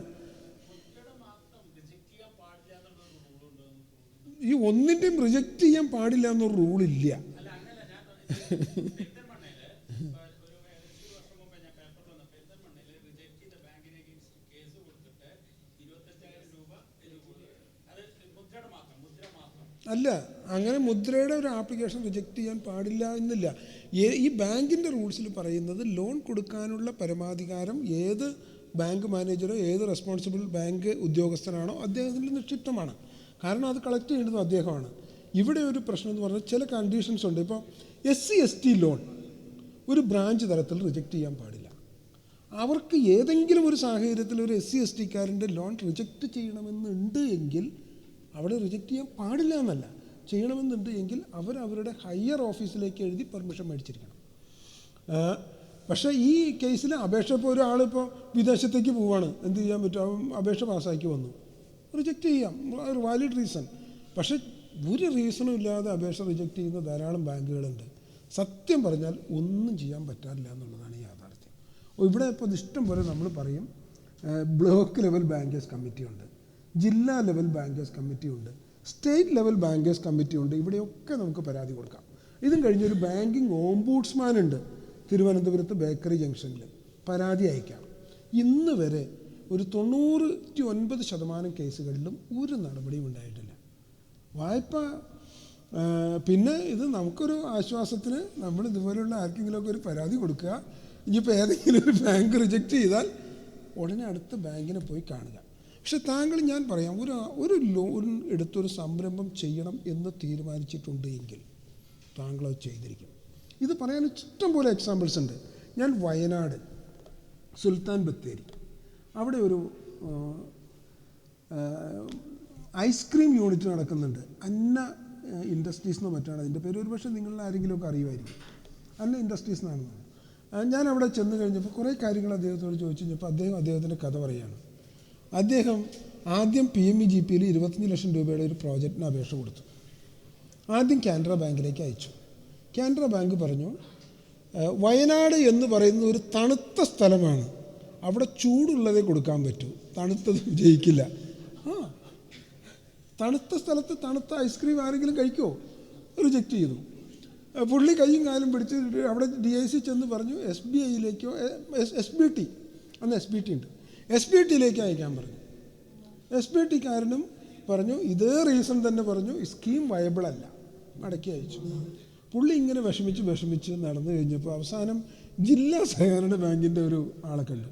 ഈ ഒന്നിൻ്റെയും റിജക്റ്റ് ചെയ്യാൻ പാടില്ല എന്നൊരു റൂളില്ല. അല്ല, അങ്ങനെ മുദ്രയുടെ ഒരു ആപ്ലിക്കേഷൻ റിജക്റ്റ് ചെയ്യാൻ പാടില്ല എന്നില്ല. ഈ ബാങ്കിൻ്റെ റൂൾസിൽ പറയുന്നത് ലോൺ കൊടുക്കാനുള്ള പരമാധികാരം ഏത് ബാങ്ക് മാനേജറോ ഏത് റെസ്പോൺസിബിൾ ബാങ്ക് ഉദ്യോഗസ്ഥനാണോ അദ്ദേഹത്തിൻ്റെ നിക്ഷിപ്തമാണ്. കാരണം അത് കളക്ട് ചെയ്യുന്നതും അദ്ദേഹമാണ്. ഇവിടെ ഒരു പ്രശ്നം എന്ന് പറഞ്ഞാൽ ചില കണ്ടീഷൻസ് ഉണ്ട്. ഇപ്പോൾ SC/ST ലോൺ ഒരു ബ്രാഞ്ച് തലത്തിൽ റിജക്റ്റ് ചെയ്യാൻ പാടില്ല. അവർക്ക് ഏതെങ്കിലും ഒരു സാഹചര്യത്തിൽ ഒരു SC/STക്കാരൻ്റെ ലോൺ റിജക്റ്റ് ചെയ്യണമെന്നുണ്ട് എങ്കിൽ അവിടെ റിജക്റ്റ് ചെയ്യാൻ പാടില്ല എന്നല്ല, ചെയ്യണമെന്നുണ്ട് എങ്കിൽ അവരുടെ ഹയർ ഓഫീസിലേക്ക് എഴുതി പെർമിഷൻ മേടിച്ചിരിക്കണം. പക്ഷേ ഈ കേസിൽ അപേക്ഷ ഇപ്പോൾ ഒരാളിപ്പോൾ വിദേശത്തേക്ക് പോവാണ്, എന്ത് ചെയ്യാൻ പറ്റും? അപേക്ഷ പാസ്സാക്കി വന്നു, റിജക്റ്റ് ചെയ്യാം, ഒരു വാലിഡ് റീസൺ. പക്ഷേ ഒരു റീസണും ഇല്ലാതെ അപേക്ഷ റിജക്റ്റ് ചെയ്യുന്ന ധാരാളം ബാങ്കുകളുണ്ട്. സത്യം പറഞ്ഞാൽ ഒന്നും ചെയ്യാൻ പറ്റാറില്ല എന്നുള്ളതാണ് യാഥാർത്ഥ്യം. ഇവിടെ ഇപ്പോൾ ഇഷ്ടം പോലെ നമ്മൾ പറയും ബ്ലോക്ക് ലെവൽ ബാങ്കേഴ്സ് കമ്മിറ്റി ഉണ്ട്, ജില്ലാ ലെവൽ ബാങ്കേഴ്സ് കമ്മിറ്റി ഉണ്ട്, സ്റ്റേറ്റ് ലെവൽ ബാങ്കേഴ്സ് കമ്മിറ്റി ഉണ്ട്. ഇവിടെയൊക്കെ നമുക്ക് പരാതി കൊടുക്കാം. ഇതും കഴിഞ്ഞൊരു ബാങ്കിങ് ഓംബുഡ്സ്മാൻ ഉണ്ട് തിരുവനന്തപുരത്ത് ബേക്കറി ജംഗ്ഷനിൽ. പരാതി അയക്കാം. ഇന്ന് വരെ ഒരു 99% കേസുകളിലും ഒരു നടപടിയും ഉണ്ടായിട്ടില്ല. വായ്പ പിന്നെ ഇത് നമുക്കൊരു ആശ്വാസത്തിന് നമ്മൾ ഇതുപോലെയുള്ള ആർക്കെങ്കിലുമൊക്കെ ഒരു പരാതി കൊടുക്കുക. ഇനിയിപ്പോൾ ഏതെങ്കിലും ഒരു ബാങ്ക് റിജക്റ്റ് ചെയ്താൽ ഉടനെ അടുത്ത ബാങ്കിനെ പോയി കാണുക. പക്ഷെ താങ്കൾ, ഞാൻ പറയാം, ഒരു ലോൺ എടുത്തൊരു സംരംഭം ചെയ്യണം എന്ന് തീരുമാനിച്ചിട്ടുണ്ട് എങ്കിൽ താങ്കൾ അത് ചെയ്തിരിക്കും. ഇത് പറയാൻ ഇഷ്ടം പോലെ എക്സാമ്പിൾസ് ഉണ്ട്. ഞാൻ വയനാട് സുൽത്താൻ ബത്തേരി അവിടെ ഒരു ഐസ്ക്രീം യൂണിറ്റ് നടക്കുന്നുണ്ട്. അന്ന ഇൻഡസ്ട്രീസ് എന്നോ മറ്റാണ് അതിൻ്റെ പേര്. ഒരു പക്ഷേ നിങ്ങളിൽ ആരെങ്കിലുമൊക്കെ അറിയുമായിരിക്കും. അന്ന ഇൻഡസ്ട്രീസ് എന്നാണ്. ഞാൻ അവിടെ ചെന്ന് കഴിഞ്ഞപ്പോൾ കുറേ കാര്യങ്ങൾ അദ്ദേഹത്തോട് ചോദിച്ചു കഴിഞ്ഞപ്പോൾ അദ്ദേഹത്തിൻ്റെ കഥ പറയുകയാണ്. അദ്ദേഹം ആദ്യം PMGPയിൽ 25 ലക്ഷം രൂപയുടെ ഒരു പ്രോജക്റ്റിന് അപേക്ഷ കൊടുത്തു. ആദ്യം കാനറ ബാങ്കിലേക്ക് അയച്ചു. കാനറ ബാങ്ക് പറഞ്ഞു, വയനാട് എന്ന് പറയുന്നത് ഒരു തണുത്ത സ്ഥലമാണ്, അവിടെ ചൂടുള്ളതേ കൊടുക്കാൻ പറ്റൂ, തണുത്തത് ജയിക്കില്ല. തണുത്ത സ്ഥലത്ത് തണുത്ത ഐസ്ക്രീം ആരെങ്കിലും കഴിക്കുമോ? റിജക്റ്റ് ചെയ്തു. പുള്ളി കൈയും കാലും പിടിച്ച് അവിടെ DIC ചെന്ന് പറഞ്ഞു SBIയിലേക്കോ SBT, അന്ന് SBT ഉണ്ട്, SBTയിലേക്ക് അയക്കാൻ പറഞ്ഞു. SBTക്കാരനും പറഞ്ഞു ഇതേ റീസൺ തന്നെ പറഞ്ഞു, സ്കീം വയബിൾ അല്ല, മടക്കി അയച്ചു. പുള്ളി ഇങ്ങനെ വിഷമിച്ച് നടന്നു കഴിഞ്ഞപ്പോൾ അവസാനം ജില്ലാ സഹകരണ ബാങ്കിൻ്റെ ഒരു ആളെ കണ്ടു.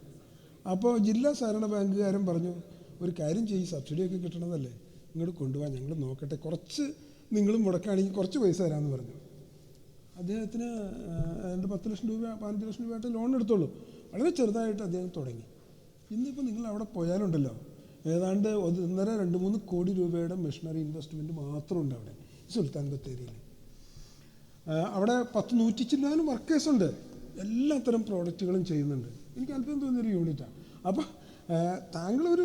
അപ്പോൾ ജില്ലാ സഹകരണ ബാങ്കുകാരൻ പറഞ്ഞു, ഒരു കാര്യം ചെയ്യും, സബ്സിഡിയൊക്കെ കിട്ടണതല്ലേ, ഇങ്ങോട്ട് കൊണ്ടുപോകാൻ, ഞങ്ങൾ നോക്കട്ടെ, കുറച്ച് നിങ്ങൾ മുടക്കുകയാണെങ്കിൽ കുറച്ച് പൈസ തരാമെന്ന് പറഞ്ഞു. അദ്ദേഹത്തിന് 10 ലക്ഷം രൂപ 15 ലക്ഷം രൂപയായിട്ട് ലോൺ എടുത്തോളൂ. വളരെ ചെറുതായിട്ട് അദ്ദേഹം തുടങ്ങി. ഇന്നിപ്പോൾ നിങ്ങൾ അവിടെ പോയാലുണ്ടല്ലോ, ഏതാണ്ട് 1.5-2-3 കോടി രൂപയുടെ മെഷീനറി ഇൻവെസ്റ്റ്മെൻറ്റ് മാത്രമുണ്ട് അവിടെ സുൽത്താൻ ബത്തേരിയിൽ. അവിടെ 100-100 ചില്ലാനും വർക്കേഴ്സുണ്ട്, എല്ലാ തരം പ്രോഡക്റ്റുകളും ചെയ്യുന്നുണ്ട്. എനിക്ക് അല്പം തോന്നിയൊരു യൂണിറ്റാണ്. അപ്പോൾ താങ്കളൊരു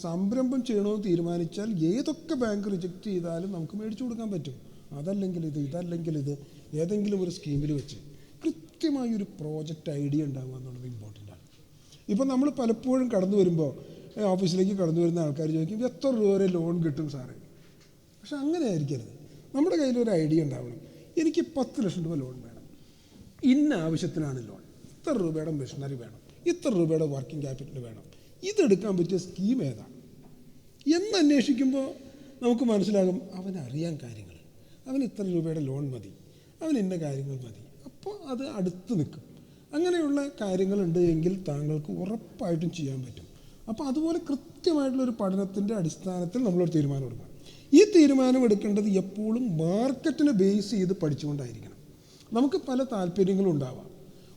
സംരംഭം ചെയ്യണമെന്ന് തീരുമാനിച്ചാൽ ഏതൊക്കെ ബാങ്ക് റിജക്റ്റ് ചെയ്താലും നമുക്ക് മേടിച്ചു കൊടുക്കാൻ പറ്റും. അതല്ലെങ്കിൽ ഇത്, ഇതല്ലെങ്കിൽ ഇത്, ഏതെങ്കിലും ഒരു സ്കീമിൽ വെച്ച് കൃത്യമായി ഒരു പ്രോജക്റ്റ് ഐഡിയ ഉണ്ടാകുക എന്നുള്ളത് ഇമ്പോർട്ടൻ്റ് ആണ്. ഇപ്പോൾ നമ്മൾ പലപ്പോഴും കടന്നു വരുമ്പോൾ ഓഫീസിലേക്ക് കടന്നു വരുന്ന ആൾക്കാർ ചോദിക്കും എത്ര രൂപ വരെ ലോൺ കിട്ടും സാറേ. പക്ഷെ അങ്ങനെ ആയിരിക്കരുത്. നമ്മുടെ കയ്യിലൊരു ഐഡിയ ഉണ്ടാവണം. എനിക്ക് 10 ലക്ഷം രൂപ ലോൺ വേണം, ഇന്ന ആവശ്യത്തിനാണ് ലോൺ, ഇത്ര രൂപയുടെ മെഷീനറി വേണം, ഇത്ര രൂപയുടെ വർക്കിംഗ് ക്യാപിറ്റൽ വേണം, ഇതെടുക്കാൻ പറ്റിയ സ്കീം ഏതാണ് എന്നന്വേഷിക്കുമ്പോൾ നമുക്ക് മനസ്സിലാകും അവനറിയാൻ കാര്യങ്ങൾ, അവന് ഇത്ര രൂപയുടെ ലോൺ മതി, അവന് ഇന്ന കാര്യങ്ങൾ മതി. അപ്പോൾ അത് അടുത്ത് നിൽക്കും. അങ്ങനെയുള്ള കാര്യങ്ങളുണ്ട് എങ്കിൽ താങ്കൾക്ക് ഉറപ്പായിട്ടും ചെയ്യാൻ പറ്റും. അപ്പോൾ അതുപോലെ കൃത്യമായിട്ടുള്ളൊരു പഠനത്തിൻ്റെ അടിസ്ഥാനത്തിൽ നമ്മളൊരു തീരുമാനം എടുക്കണം. ഈ തീരുമാനം എടുക്കേണ്ടത് എപ്പോഴും മാർക്കറ്റിനെ ബേസ് ചെയ്ത് പഠിച്ചുകൊണ്ടായിരിക്കണം. നമുക്ക് പല താല്പര്യങ്ങളും ഉണ്ടാവാം.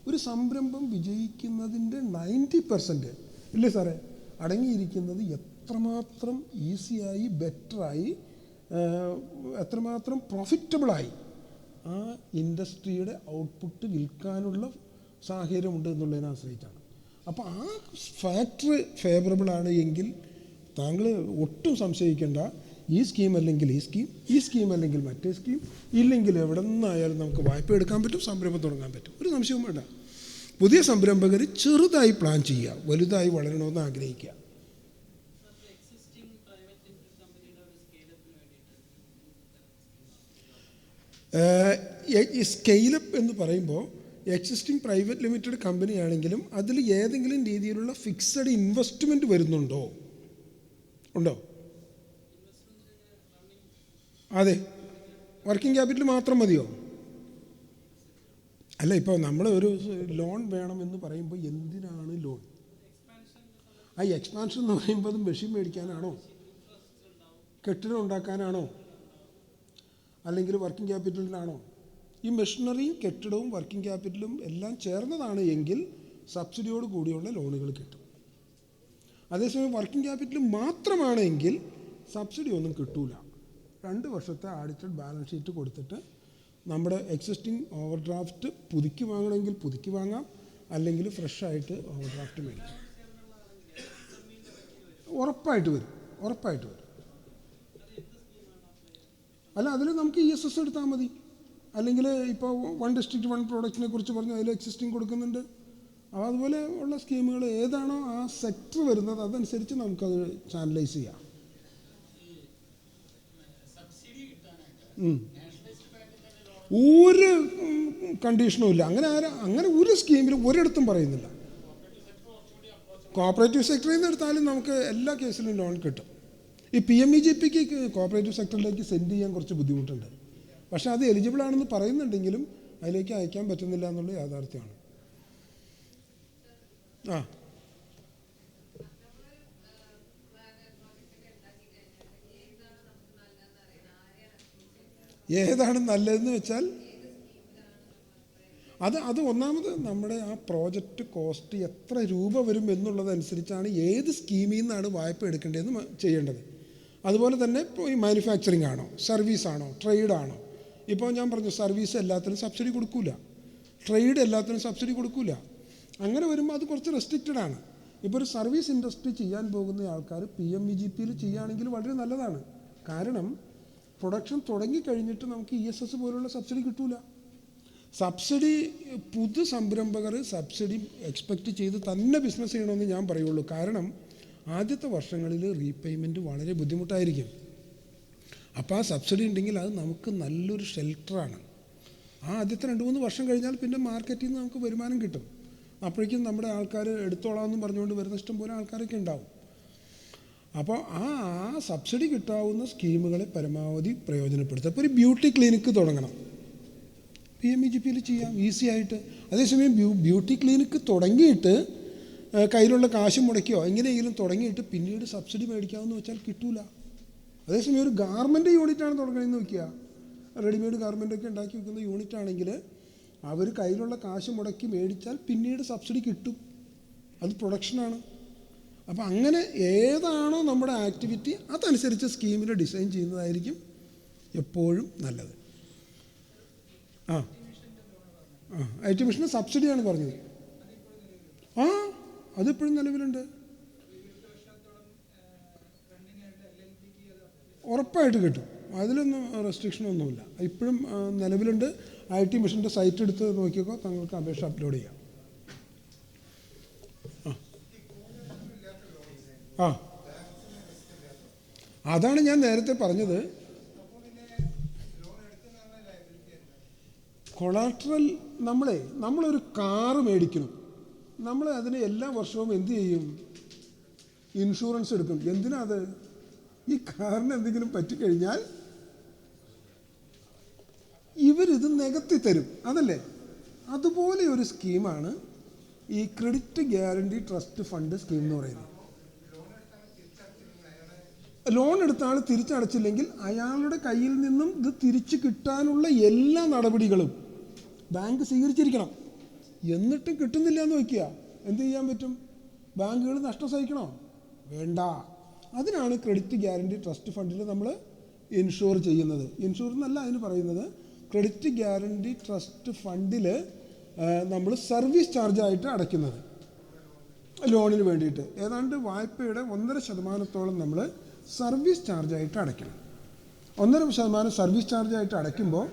ഒരു സംരംഭം വിജയിക്കുന്നതിൻ്റെ 90% ഇല്ലേ സാറേ അടങ്ങിയിരിക്കുന്നത് എത്രമാത്രം ഈസിയായി, ബെറ്ററായി, എത്രമാത്രം പ്രോഫിറ്റബിളായി ആ ഇൻഡസ്ട്രിയുടെ ഔട്ട്പുട്ട് വിൽക്കാനുള്ള സാഹചര്യമുണ്ട് എന്നുള്ളതിനെ ആശ്രയിച്ചാണ്. അപ്പോൾ ആ ഫാക്ടർ ഫേവറബിളാണ് എങ്കിൽ താങ്കൾ ഒട്ടും സംശയിക്കേണ്ട, ഈ സ്കീം അല്ലെങ്കിൽ ഈ സ്കീം, ഈ സ്കീം അല്ലെങ്കിൽ മറ്റേ സ്കീം, ഇല്ലെങ്കിൽ എവിടെ നിന്നായാലും നമുക്ക് വായ്പ എടുക്കാൻ പറ്റും, സംരംഭം തുടങ്ങാൻ പറ്റും. ഒരു സംശയവും വേണ്ട. പുതിയ സംരംഭകർ ചെറുതായി പ്ലാൻ ചെയ്യുക, വലുതായി വളരണമെന്ന് ആഗ്രഹിക്കുക. ഈ സ്കെയിലപ്പ് എന്ന് പറയുമ്പോൾ എക്സിസ്റ്റിംഗ് പ്രൈവറ്റ് ലിമിറ്റഡ് കമ്പനി ആണെങ്കിലും അതിൽ ഏതെങ്കിലും രീതിയിലുള്ള ഫിക്സഡ് ഇൻവെസ്റ്റ്മെൻറ്റ് വരുന്നുണ്ടോ? ഉണ്ടോ? അതെ, വർക്കിംഗ് ക്യാപിറ്റൽ മാത്രം മതിയോ? അല്ല, ഇപ്പോൾ നമ്മൾ ഒരു ലോൺ വേണമെന്ന് പറയുമ്പോൾ എന്തിനാണ് ലോൺ? ആ എക്സ്പാൻഷൻ എന്ന് പറയുമ്പോൾ അത് മെഷീൻ മേടിക്കാനാണോ, കെട്ടിടം ഉണ്ടാക്കാനാണോ, അല്ലെങ്കിൽ വർക്കിംഗ് ക്യാപിറ്റലിനാണോ? ഈ മെഷീനറിയും കെട്ടിടവും വർക്കിംഗ് ക്യാപിറ്റലും എല്ലാം ചേർന്നതാണ് എങ്കിൽ സബ്സിഡിയോട് കൂടിയുള്ള ലോണുകൾ കിട്ടും. അതേസമയം വർക്കിംഗ് ക്യാപിറ്റൽ മാത്രമാണ് എങ്കിൽ സബ്സിഡി ഒന്നും കിട്ടൂല. 2 വർഷത്തെ ആഡിറ്റഡ് ബാലൻസ് ഷീറ്റ് കൊടുത്തിട്ട് നമ്മുടെ എക്സിസ്റ്റിംഗ് ഓവർ ഡ്രാഫ്റ്റ് പുതുക്കി വാങ്ങണമെങ്കിൽ പുതുക്കി വാങ്ങാം, അല്ലെങ്കിൽ ഫ്രഷായിട്ട് ഓവർ ഡ്രാഫ്റ്റ് മേടിക്കാം. ഉറപ്പായിട്ട് വരും, ഉറപ്പായിട്ട് വരും. അല്ല, അതിൽ നമുക്ക് ESS എടുത്താൽ മതി. അല്ലെങ്കിൽ ഇപ്പോൾ 1 district 1 പ്രോഡക്റ്റിനെ കുറിച്ച് പറഞ്ഞു, അതിൽ എക്സിസ്റ്റിംഗ് കൊടുക്കുന്നുണ്ട്. അപ്പോൾ അതുപോലെ ഉള്ള സ്കീമുകൾ ഏതാണോ ആ സെക്ടർ വരുന്നത് അതനുസരിച്ച് നമുക്കത് ചാനലൈസ് ചെയ്യാം. ഒരു കണ്ടീഷനും ഇല്ല. അങ്ങനെ ഒരു സ്കീമിലും ഒരിടത്തും പറയുന്നില്ല. കോപ്പറേറ്റീവ് സെക്ടറിൽ നിന്ന് എടുത്താലും നമുക്ക് എല്ലാ കേസിലും ലോൺ കിട്ടും. ഈ PMEGPക്ക് കോപ്പറേറ്റീവ് സെക്ടറിലേക്ക് സെൻഡ് ചെയ്യാൻ കുറച്ച് ബുദ്ധിമുട്ടുണ്ട്. പക്ഷേ അത് എലിജിബിൾ ആണെന്ന് പറയുന്നുണ്ടെങ്കിലും അതിലേക്ക് അയക്കാൻ പറ്റുന്നില്ല എന്നുള്ള യാഥാർത്ഥ്യമാണ്. ഏതാണ് നല്ലതെന്ന് വെച്ചാൽ അത് ഒന്നാമത് നമ്മുടെ ആ പ്രോജക്റ്റ് കോസ്റ്റ് എത്ര രൂപ വരും എന്നുള്ളതനുസരിച്ചാണ് ഏത് സ്കീമിൽ നിന്നാണ് വായ്പ എടുക്കേണ്ടതെന്ന് ചെയ്യേണ്ടത്. അതുപോലെ തന്നെ ഇപ്പോൾ ഈ മാനുഫാക്ചറിങ് ആണോ, സർവീസാണോ, ട്രേഡാണോ? ഇപ്പോൾ ഞാൻ പറഞ്ഞു സർവീസ് എല്ലാത്തിനും സബ്സിഡി കൊടുക്കില്ല, ട്രേഡ് എല്ലാത്തിനും സബ്സിഡി കൊടുക്കില്ല. അങ്ങനെ വരുമ്പോൾ അത് കുറച്ച് റെസ്ട്രിക്റ്റഡ് ആണ്. ഇപ്പോൾ ഒരു സർവീസ് ഇൻഡസ്ട്രി ചെയ്യാൻ പോകുന്ന ആൾക്കാർ PMEGPയിൽ ചെയ്യുകയാണെങ്കിൽ വളരെ നല്ലതാണ്. കാരണം പ്രൊഡക്ഷൻ തുടങ്ങിക്കഴിഞ്ഞിട്ട് നമുക്ക് ESS പോലുള്ള സബ്സിഡി കിട്ടൂല. സബ്സിഡി പുതു സംരംഭകർ സബ്സിഡി എക്സ്പെക്റ്റ് ചെയ്ത് തന്നെ ബിസിനസ് ചെയ്യണമെന്ന് ഞാൻ പറയുള്ളൂ. കാരണം ആദ്യത്തെ വർഷങ്ങളിൽ റീപേയ്മെൻറ്റ് വളരെ ബുദ്ധിമുട്ടായിരിക്കും. അപ്പോൾ ആ സബ്സിഡി ഉണ്ടെങ്കിൽ അത് നമുക്ക് നല്ലൊരു ഷെൽട്ടറാണ്. ആ ആദ്യത്തെ 2-3 വർഷം കഴിഞ്ഞാൽ പിന്നെ മാർക്കറ്റിൽ നിന്ന് നമുക്ക് വരുമാനം കിട്ടും. അപ്പോഴേക്കും നമ്മുടെ ആൾക്കാർ എടുത്തോളാമെന്നും പറഞ്ഞുകൊണ്ട് വരുന്ന ഇഷ്ടം പോലെ ആൾക്കാരൊക്കെ ഉണ്ടാവും. അപ്പോൾ ആ സബ്സിഡി കിട്ടാവുന്ന സ്കീമുകളെ പരമാവധി പ്രയോജനപ്പെടുത്തുക. അപ്പോൾ ഒരു ബ്യൂട്ടി ക്ലിനിക്ക് തുടങ്ങണം, PMEGPയിൽ ചെയ്യാം ഈസി ആയിട്ട്. അതേസമയം ബ്യൂട്ടി ക്ലിനിക്ക് തുടങ്ങിയിട്ട് കയ്യിലുള്ള കാശ് മുടക്കിയോ എങ്ങനെയെങ്കിലും തുടങ്ങിയിട്ട് പിന്നീട് സബ്സിഡി മേടിക്കാമെന്ന് വെച്ചാൽ കിട്ടൂല. അതേസമയം ഒരു ഗാർമെൻറ്റ് യൂണിറ്റാണ് തുടങ്ങണമെന്ന് വയ്ക്കുക, റെഡിമെയ്ഡ് ഗാർമെൻറ്റൊക്കെ ഉണ്ടാക്കി വെക്കുന്ന യൂണിറ്റ് ആണെങ്കിൽ അവർ കയ്യിലുള്ള കാശ് മുടക്കി മേടിച്ചാൽ പിന്നീട് സബ്സിഡി കിട്ടും. അത് പ്രൊഡക്ഷനാണ്. അപ്പോൾ അങ്ങനെ ഏതാണോ നമ്മുടെ ആക്ടിവിറ്റി അതനുസരിച്ച് സ്കീമിൽ ഡിസൈൻ ചെയ്യുന്നതായിരിക്കും എപ്പോഴും നല്ലത്. ആ ആ IT മിഷന് സബ്സിഡിയാണ് പറഞ്ഞത്. ആ അതിപ്പോഴും നിലവിലുണ്ട്, ഉറപ്പായിട്ട് കിട്ടും. അതിലൊന്നും റെസ്ട്രിക്ഷനൊന്നുമില്ല, ഇപ്പോഴും നിലവിലുണ്ട്. IT മിഷൻ്റെ സൈറ്റ് എടുത്ത് നോക്കിയപ്പോൾ താങ്കൾക്ക് അപേക്ഷ അപ്ലോഡ് ചെയ്യാം. ആ അതാണ് ഞാൻ നേരത്തെ പറഞ്ഞത്. കൊളാട്രൽ നമ്മളൊരു കാറ് മേടിക്കണം, നമ്മൾ അതിന് എല്ലാ വർഷവും എന്ത് ചെയ്യും? ഇൻഷുറൻസ് എടുക്കും. എന്തിനാ അത്? ഈ കാറിന് എന്തെങ്കിലും പറ്റിക്കഴിഞ്ഞാൽ ഇവരിത് നികത്തി തരും, അതല്ലേ? അതുപോലെ ഒരു സ്കീമാണ് ഈ credit guarantee trust fund scheme എന്ന് പറയുന്നത്. ലോൺ എടുത്ത ആൾ തിരിച്ചടച്ചില്ലെങ്കിൽ അയാളുടെ കയ്യിൽ നിന്നും ഇത് തിരിച്ചു കിട്ടാനുള്ള എല്ലാ നടപടികളും ബാങ്ക് സ്വീകരിച്ചിരിക്കണം. എന്നിട്ടും കിട്ടുന്നില്ല എന്ന് വയ്ക്കുക, എന്ത് ചെയ്യാൻ പറ്റും? ബാങ്കുകൾ നഷ്ടം സഹിക്കണോ? വേണ്ട. അതിനാണ് ക്രെഡിറ്റ് ഗ്യാരണ്ടി ട്രസ്റ്റ് ഫണ്ടിൽ നമ്മൾ ഇൻഷുർ ചെയ്യുന്നത്. ഇൻഷുർ എന്നല്ല അതിന് പറയുന്നത്, ക്രെഡിറ്റ് ഗ്യാരണ്ടി ട്രസ്റ്റ് ഫണ്ടിൽ നമ്മൾ സർവീസ് ചാർജായിട്ട് അടയ്ക്കുന്നത് ലോണിന് വേണ്ടിയിട്ട് ഏതാണ്ട് വായ്പയുടെ 1.5% നമ്മൾ സർവീസ് ചാർജായിട്ട് അടയ്ക്കണം. 1.5% സർവീസ് ചാർജായിട്ട് അടയ്ക്കുമ്പോൾ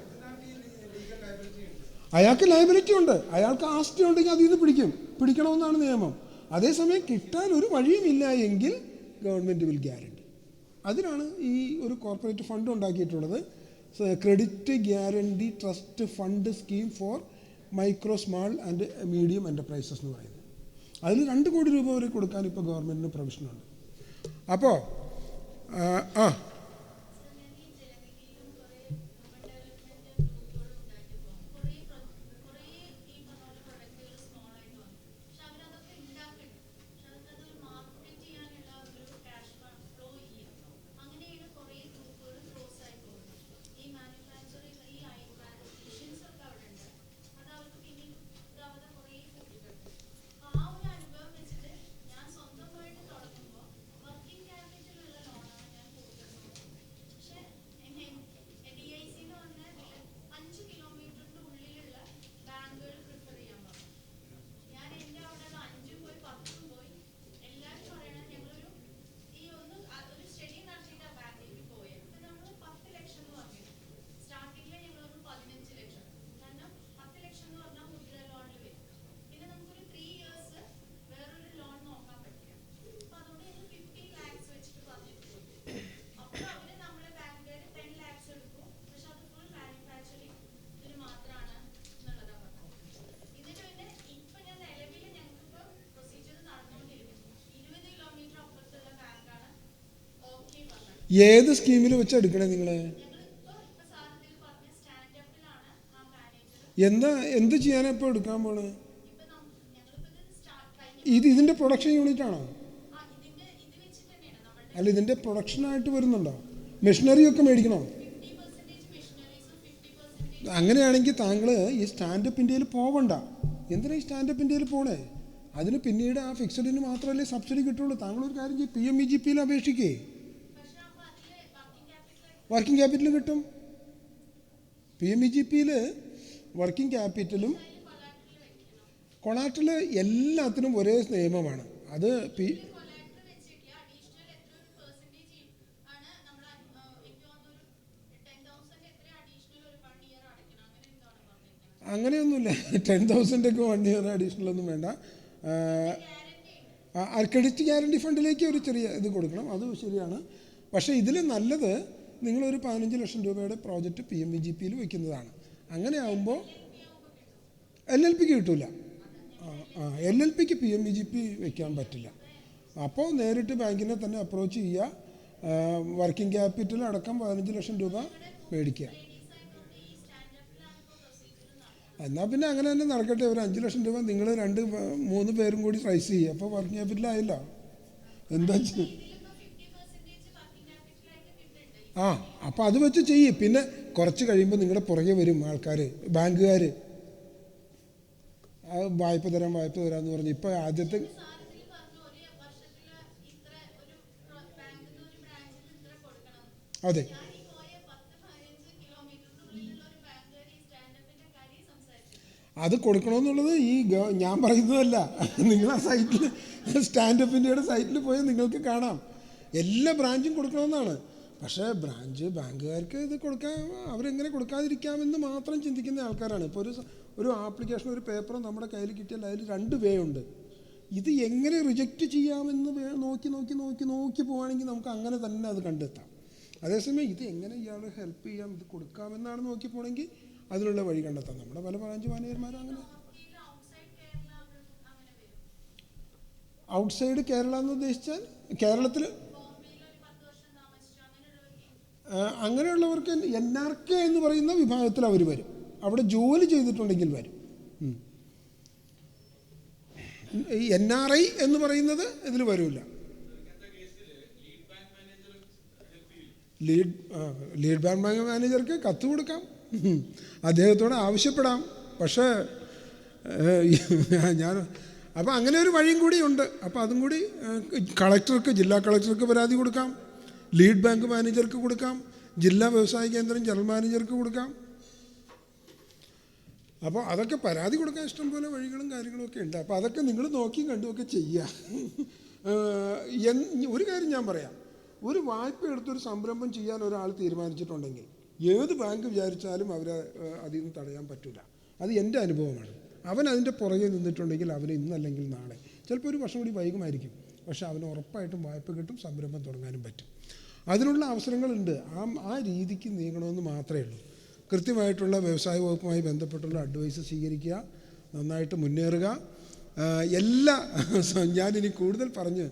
അയാൾക്ക് ലയബിലിറ്റി ഉണ്ട്, അയാൾക്ക് ആസ്തി ഉണ്ടെങ്കിൽ അതിൽ നിന്ന് പിടിക്കണമെന്നാണ് നിയമം. അതേസമയം കിട്ടാൻ ഒരു വഴിയുമില്ല എങ്കിൽ ഗവൺമെൻറ് വിൽ ഗ്യാരണ്ടി. അതിനാണ് ഈ ഒരു കോർപ്പറേറ്റ് ഫണ്ട് ഉണ്ടാക്കിയിട്ടുള്ളത്, credit guarantee trust fund scheme for micro small and medium enterprises എന്ന് പറയുന്നത്. അതിൽ 2 കോടി രൂപ വരെ കൊടുക്കാൻ ഇപ്പോൾ ഗവൺമെൻറ്റിന് പ്രൊവിഷനുണ്ട്. അപ്പോൾ ഏത് സ്കീമിൽ വെച്ച് എടുക്കണേ നിങ്ങൾ? എന്ത് ചെയ്യാനാണ് ഇപ്പോൾ എടുക്കാൻ പോണേ? ഇതിൻ്റെ പ്രൊഡക്ഷൻ യൂണിറ്റ് ആണോ? അല്ല, ഇതിൻ്റെ പ്രൊഡക്ഷനായിട്ട് വരുന്നുണ്ടോ? മെഷീനറിയൊക്കെ മേടിക്കണോ? അങ്ങനെയാണെങ്കിൽ താങ്കൾ ഈ സ്റ്റാൻഡപ്പ് ഇന്ത്യയിൽ പോവണ്ട. എന്തിനാ ഈ സ്റ്റാൻഡപ്പ് ഇന്ത്യയിൽ പോണേ? അതിന് പിന്നീട് ആ ഫിക്സഡിന് മാത്രമല്ലേ സബ്സിഡി കിട്ടുള്ളൂ. താങ്കളൊരു കാര്യം ചെയ്യും, PMEGPയിൽ അപേക്ഷിക്കേ, വർക്കിംഗ് ക്യാപിറ്റൽ കിട്ടും. PMEGPയിൽ വർക്കിംഗ് ക്യാപിറ്റലും കൊളാട്രൽ എല്ലാത്തിനും ഒരേ നിയമമാണ്. അത് അങ്ങനെയൊന്നുമില്ല. 10,000 1 ഇയർ അഡീഷണൽ ഒന്നും വേണ്ട. ക്രെഡിറ്റ് ഗ്യാരണ്ടി ഫണ്ടിലേക്ക് ഒരു ചെറിയ ഇത് കൊടുക്കണം, അത് ശരിയാണ്. പക്ഷേ ഇതിൽ നല്ലത് നിങ്ങളൊരു 15 ലക്ഷം രൂപയുടെ പ്രോജക്റ്റ് PMEGPയിൽ വയ്ക്കുന്നതാണ്. അങ്ങനെ ആകുമ്പോൾ LLPക്ക് കിട്ടില്ല. LLPക്ക് PMEGP വയ്ക്കാൻ പറ്റില്ല. അപ്പോൾ നേരിട്ട് ബാങ്കിനെ തന്നെ അപ്രോച്ച് ചെയ്യുക, വർക്കിംഗ് ക്യാപിറ്റൽ അടക്കം 15 ലക്ഷം രൂപ മേടിക്കുക. എന്നാൽ പിന്നെ അങ്ങനെ തന്നെ നടക്കട്ടെ. ഒരു 5 ലക്ഷം രൂപ നിങ്ങൾ 2-3 പേരും കൂടി റൈസ് ചെയ്യുക, അപ്പോൾ വർക്കിംഗ് ക്യാപിറ്റൽ ആയില്ല. എന്താ അപ്പോൾ അത് വെച്ച് ചെയ്യും. പിന്നെ കുറച്ച് കഴിയുമ്പോൾ നിങ്ങളുടെ പുറകെ വരും ആൾക്കാർ, ബാങ്കുകാർ, വായ്പ തരാമെന്ന് പറഞ്ഞ്. ഇപ്പോൾ ആദ്യത്തെ അതെ, അത് കൊടുക്കണമെന്നുള്ളത് ഞാൻ പറയുന്നതല്ല. നിങ്ങൾ ആ സൈറ്റിൽ, സ്റ്റാൻഡപ്പ് ഇന്ത്യയുടെ സൈറ്റിൽ പോയാൽ നിങ്ങൾക്ക് കാണാം. എല്ലാ ബ്രാഞ്ചും കൊടുക്കണമെന്നാണ്. പക്ഷേ ബാങ്കുകാർക്ക് ഇത് കൊടുക്കാൻ, അവരെങ്ങനെ കൊടുക്കാതിരിക്കാമെന്ന് മാത്രം ചിന്തിക്കുന്ന ആൾക്കാരാണ്. ഇപ്പോൾ ഒരു ആപ്ലിക്കേഷൻ, ഒരു പേപ്പർ നമ്മുടെ കയ്യിൽ കിട്ടിയാൽ അതിൽ 2 വേ ഉണ്ട്. ഇത് എങ്ങനെ റിജക്റ്റ് ചെയ്യാമെന്ന് നോക്കി പോവുകയാണെങ്കിൽ നമുക്ക് അങ്ങനെ തന്നെ അത് കണ്ടെത്താം. അതേസമയം ഇത് എങ്ങനെ ഇയാളെ ഹെൽപ്പ് ചെയ്യാം, ഇത് കൊടുക്കാമെന്നാണ് നോക്കി പോകണമെങ്കിൽ അതിനുള്ള വഴി കണ്ടെത്താം. നമ്മുടെ പല ബ്രാഞ്ച് മാനേജർമാരും അങ്ങനെ. ഔട്ട്സൈഡ് കേരള എന്ന് ഉദ്ദേശിച്ചാൽ കേരളത്തിൽ അങ്ങനെയുള്ളവർക്ക് NRK എന്ന് പറയുന്ന വിഭാഗത്തിൽ അവർ വരും. അവിടെ ജോലി ചെയ്തിട്ടുണ്ടെങ്കിൽ വരും. ഈ NRI എന്ന് പറയുന്നത് ഇതിൽ വരില്ല. ലീഡ് ബാങ്ക് മാനേജർക്ക് കത്ത് കൊടുക്കാം, അദ്ദേഹത്തോട് ആവശ്യപ്പെടാം. പക്ഷേ അപ്പോൾ അങ്ങനെ ഒരു വഴിയും കൂടി ഉണ്ട്. അപ്പോൾ അതും കൂടി കളക്ടർക്ക്, ജില്ലാ കളക്ടർക്ക് പരാതി കൊടുക്കാം, ലീഡ് ബാങ്ക് മാനേജർക്ക് കൊടുക്കാം, ജില്ലാ വ്യവസായ കേന്ദ്രം ജനറൽ മാനേജർക്ക് കൊടുക്കാം. അപ്പോൾ അതൊക്കെ പരാതി കൊടുക്കാൻ ഇഷ്ടംപോലെ വഴികളും കാര്യങ്ങളും ഒക്കെ ഉണ്ട്. അപ്പോൾ അതൊക്കെ നിങ്ങൾ നോക്കിയും കണ്ടുമൊക്കെ ചെയ്യുക. ഒരു കാര്യം ഞാൻ പറയാം, ഒരു വായ്പ എടുത്തൊരു സംരംഭം ചെയ്യാൻ ഒരാൾ തീരുമാനിച്ചിട്ടുണ്ടെങ്കിൽ ഏത് ബാങ്ക് വിചാരിച്ചാലും അവരെ അതിൽ നിന്ന് തടയാൻ പറ്റില്ല. അത് എൻ്റെ അനുഭവമാണ്. അവൻ അതിൻ്റെ പുറകെ നിന്നിട്ടുണ്ടെങ്കിൽ അവന് ഇന്നല്ലെങ്കിൽ നാളെ, ചിലപ്പോൾ ഒരു വർഷം കൂടി വൈകുമായിരിക്കും, പക്ഷേ അവന് ഉറപ്പായിട്ടും വായ്പ കിട്ടും, സംരംഭം തുടങ്ങാനും പറ്റും. അതിനുള്ള അവസരങ്ങളുണ്ട്. ആ രീതിക്ക് നീങ്ങണമെന്ന് മാത്രമേ ഉള്ളൂ. കൃത്യമായിട്ടുള്ള വ്യവസായ വകുപ്പുമായി ബന്ധപ്പെട്ടുള്ള അഡ്വൈസ് സ്വീകരിക്കുക, നന്നായിട്ട് മുന്നേറുക. ഞാനിനി കൂടുതൽ പറഞ്ഞ്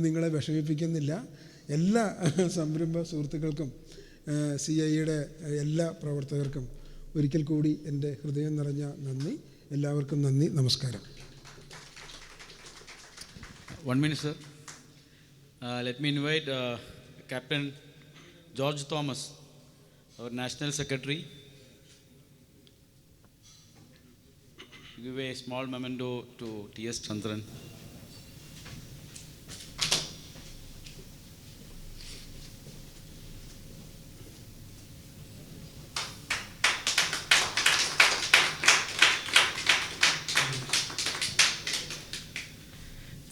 നിങ്ങളെ വിഷമിപ്പിക്കുന്നില്ല. എല്ലാ സംരംഭ സുഹൃത്തുക്കൾക്കും CIയുടെ എല്ലാ പ്രവർത്തകർക്കും ഒരിക്കൽ കൂടി എൻ്റെ ഹൃദയം നിറഞ്ഞ നന്ദി. എല്ലാവർക്കും നന്ദി, നമസ്കാരം. 1 minute, sir. Let me invite Captain George Thomas, our National Secretary, to give a small memento to T.S. Chandran.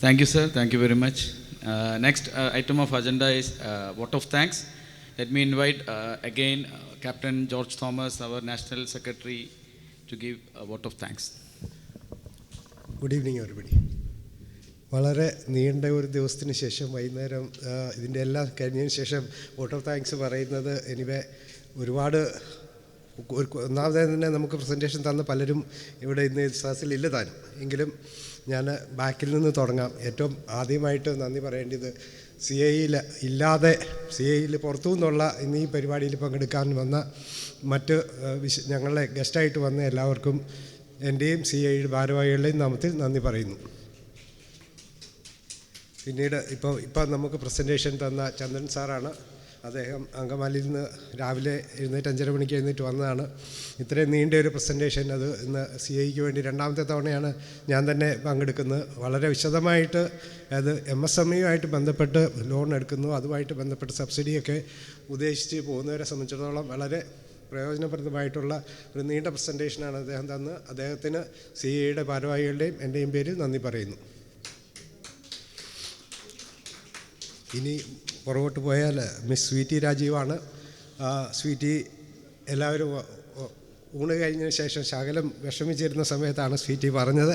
Thank you, sir. Thank you very much. Next item of agenda is vote of thanks. Let me invite again Captain George Thomas, our National Secretary, to give a vote of thanks. Good evening, everybody. വളരെ നീണ്ട ഒരു ദിവസത്തിന് ശേഷം വൈകുന്നേരം ഇതിൻ്റെ എല്ലാം കഴിഞ്ഞതിന് ശേഷം വോട്ട് ഓഫ് താങ്ക്സ് പറയുന്നത് എനിവേ ഒരുപാട് ഒന്നാമതേ തന്നെ നമുക്ക് പ്രസൻറ്റേഷൻ തന്ന പലരും ഇവിടെ ഇന്ന് സദസ്സിലില്ല താനും. എങ്കിലും ഞാൻ ബാക്കിൽ നിന്ന് തുടങ്ങാം. ഏറ്റവും ആദ്യമായിട്ട് നന്ദി പറയേണ്ടത് CIയിൽ പുറത്തു നിന്നുള്ള ഇന്ന് ഈ പരിപാടിയിൽ പങ്കെടുക്കാൻ വന്ന മറ്റ് ഞങ്ങളെ ഗസ്റ്റായിട്ട് വന്ന എല്ലാവർക്കും എൻ്റെയും CIയുടെ ഭാരവാഹികളുടെയും നാമത്തിൽ നന്ദി പറയുന്നു. പിന്നീട് ഇപ്പോൾ നമുക്ക് പ്രസൻറ്റേഷൻ തന്ന ചന്ദ്രൻ സാറാണ്. അദ്ദേഹം അങ്കമാലിയിൽ നിന്ന് രാവിലെ 5:30 മണിക്ക് എഴുന്നേറ്റ് വന്നതാണ്. ഇത്രയും നീണ്ട ഒരു പ്രസൻറ്റേഷൻ അത് ഇന്ന് CIക്ക് വേണ്ടി 2ാമത്തെ തവണയാണ് ഞാൻ തന്നെ പങ്കെടുക്കുന്നത്. വളരെ വിശദമായിട്ട് അത് MSMEയുമായിട്ട് ബന്ധപ്പെട്ട് ലോൺ എടുക്കുന്നു, അതുമായിട്ട് ബന്ധപ്പെട്ട് സബ്സിഡിയൊക്കെ ഉദ്ദേശിച്ച് പോകുന്നവരെ സംബന്ധിച്ചിടത്തോളം വളരെ പ്രയോജനപ്രദമായിട്ടുള്ള ഒരു നീണ്ട പ്രസൻറ്റേഷനാണ് അദ്ദേഹം തന്ന്. അദ്ദേഹത്തിന് CIയുടെ ഭാരവാഹികളുടെയും എൻ്റെയും പേരിൽ നന്ദി പറയുന്നു. ഇനി പുറകോട്ട് പോയാൽ മിസ് സ്വീറ്റി രാജീവാണ്. സ്വീറ്റി എല്ലാവരും ഊണ് കഴിഞ്ഞതിന് ശേഷം ശകലം വിഷമിച്ചിരുന്ന സമയത്താണ് സ്വീറ്റി പറഞ്ഞത്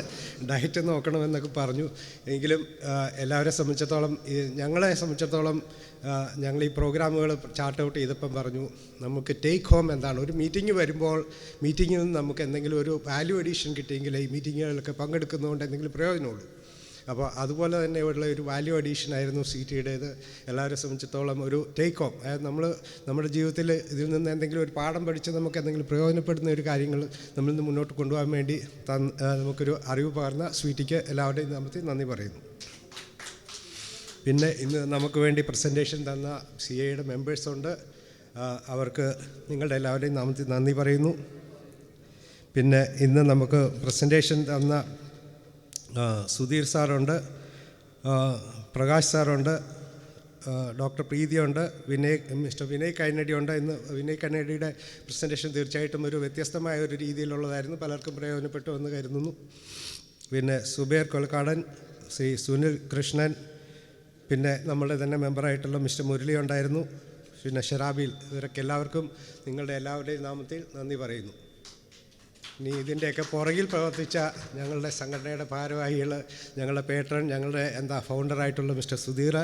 ഡയറ്റ് നോക്കണമെന്നൊക്കെ പറഞ്ഞു. എങ്കിലും എല്ലാവരെ സംബന്ധിച്ചിടത്തോളം ഞങ്ങളെ സംബന്ധിച്ചിടത്തോളം ഞങ്ങൾ ഈ പ്രോഗ്രാമുകൾ ചാർട്ട് ഔട്ട് ചെയ്തപ്പം പറഞ്ഞു നമുക്ക് ടേക്ക് ഹോം എന്താണ്. ഒരു മീറ്റിംഗ് വരുമ്പോൾ മീറ്റിങ്ങിൽ നിന്ന് നമുക്ക് എന്തെങ്കിലും ഒരു വാല്യൂ അഡീഷൻ കിട്ടിയെങ്കിൽ ഈ മീറ്റിങ്ങുകളിലൊക്കെ പങ്കെടുക്കുന്നതുകൊണ്ട് എന്തെങ്കിലും പ്രയോജനമുള്ളൂ. അപ്പോൾ അതുപോലെ തന്നെ ഉള്ള ഒരു വാല്യൂ അഡീഷനായിരുന്നു CIയുടേത്. എല്ലാവരെ സംബന്ധിച്ചിടത്തോളം ഒരു ടേക്ക് ഹോം, അതായത് നമ്മുടെ ജീവിതത്തിൽ ഇതിൽ നിന്ന് എന്തെങ്കിലും ഒരു പാഠം പഠിച്ച് നമുക്ക് എന്തെങ്കിലും പ്രയോജനപ്പെടുന്ന ഒരു കാര്യങ്ങൾ നമ്മളിൽ നിന്ന് മുന്നോട്ട് കൊണ്ടുപോകാൻ വേണ്ടി നമുക്കൊരു അറിവ് പകർന്ന സ്വീറ്റിക്ക് എല്ലാവരുടെയും നാമത്തിൽ നന്ദി പറയുന്നു. പിന്നെ ഇന്ന് നമുക്ക് വേണ്ടി പ്രസൻറ്റേഷൻ തന്ന CIയുടെ മെമ്പേഴ്സുണ്ട്, അവർക്ക് നിങ്ങളുടെ എല്ലാവരുടെയും നാമത്തിൽ നന്ദി പറയുന്നു. പിന്നെ ഇന്ന് നമുക്ക് പ്രസൻറ്റേഷൻ തന്ന സുധീർ സാറുണ്ട്, പ്രകാശ് സാറുണ്ട്, ഡോക്ടർ പ്രീതിയുണ്ട്, മിസ്റ്റർ വിനയ് കൈനഡിയുണ്ട്. ഇന്ന് വിനയ് കൈനഡിയുടെ പ്രസൻറ്റേഷൻ തീർച്ചയായിട്ടും ഒരു വ്യത്യസ്തമായ ഒരു രീതിയിലുള്ളതായിരുന്നു, പലർക്കും പ്രയോജനപ്പെട്ടു എന്ന് കരുതുന്നു. പിന്നെ സുബേർ കൊലക്കാടൻ, ശ്രീ സുനിൽ കൃഷ്ണൻ, പിന്നെ നമ്മളുടെ തന്നെ മെമ്പറായിട്ടുള്ള മിസ്റ്റർ മുരളി ഉണ്ടായിരുന്നു, പിന്നെ ഷെറാബിൽ. ഇവരൊക്കെ എല്ലാവർക്കും നിങ്ങളുടെ എല്ലാവരുടെയും നാമത്തിൽ നന്ദി പറയുന്നു. ഇനി ഇതിൻ്റെയൊക്കെ പുറകിൽ പ്രവർത്തിച്ച ഞങ്ങളുടെ സംഘടനയുടെ ഭാരവാഹികൾ, ഞങ്ങളുടെ പേട്രൺ, ഞങ്ങളുടെ ഫൗണ്ടറായിട്ടുള്ള മിസ്റ്റർ സുധീർ,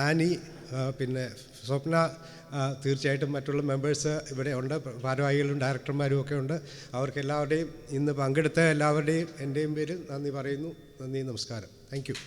ആനി, പിന്നെ സ്വപ്ന, തീർച്ചയായിട്ടും മറ്റുള്ള മെമ്പേഴ്സ് ഇവിടെ ഉണ്ട്, ഭാരവാഹികളും ഡയറക്ടർമാരും ഒക്കെ ഉണ്ട്. അവർക്കെല്ലാവരുടെയും ഇന്ന് പങ്കെടുത്ത എല്ലാവരുടെയും എൻ്റെയും പേരിൽ നന്ദി പറയുന്നു. നന്ദി, നമസ്കാരം. Thank you.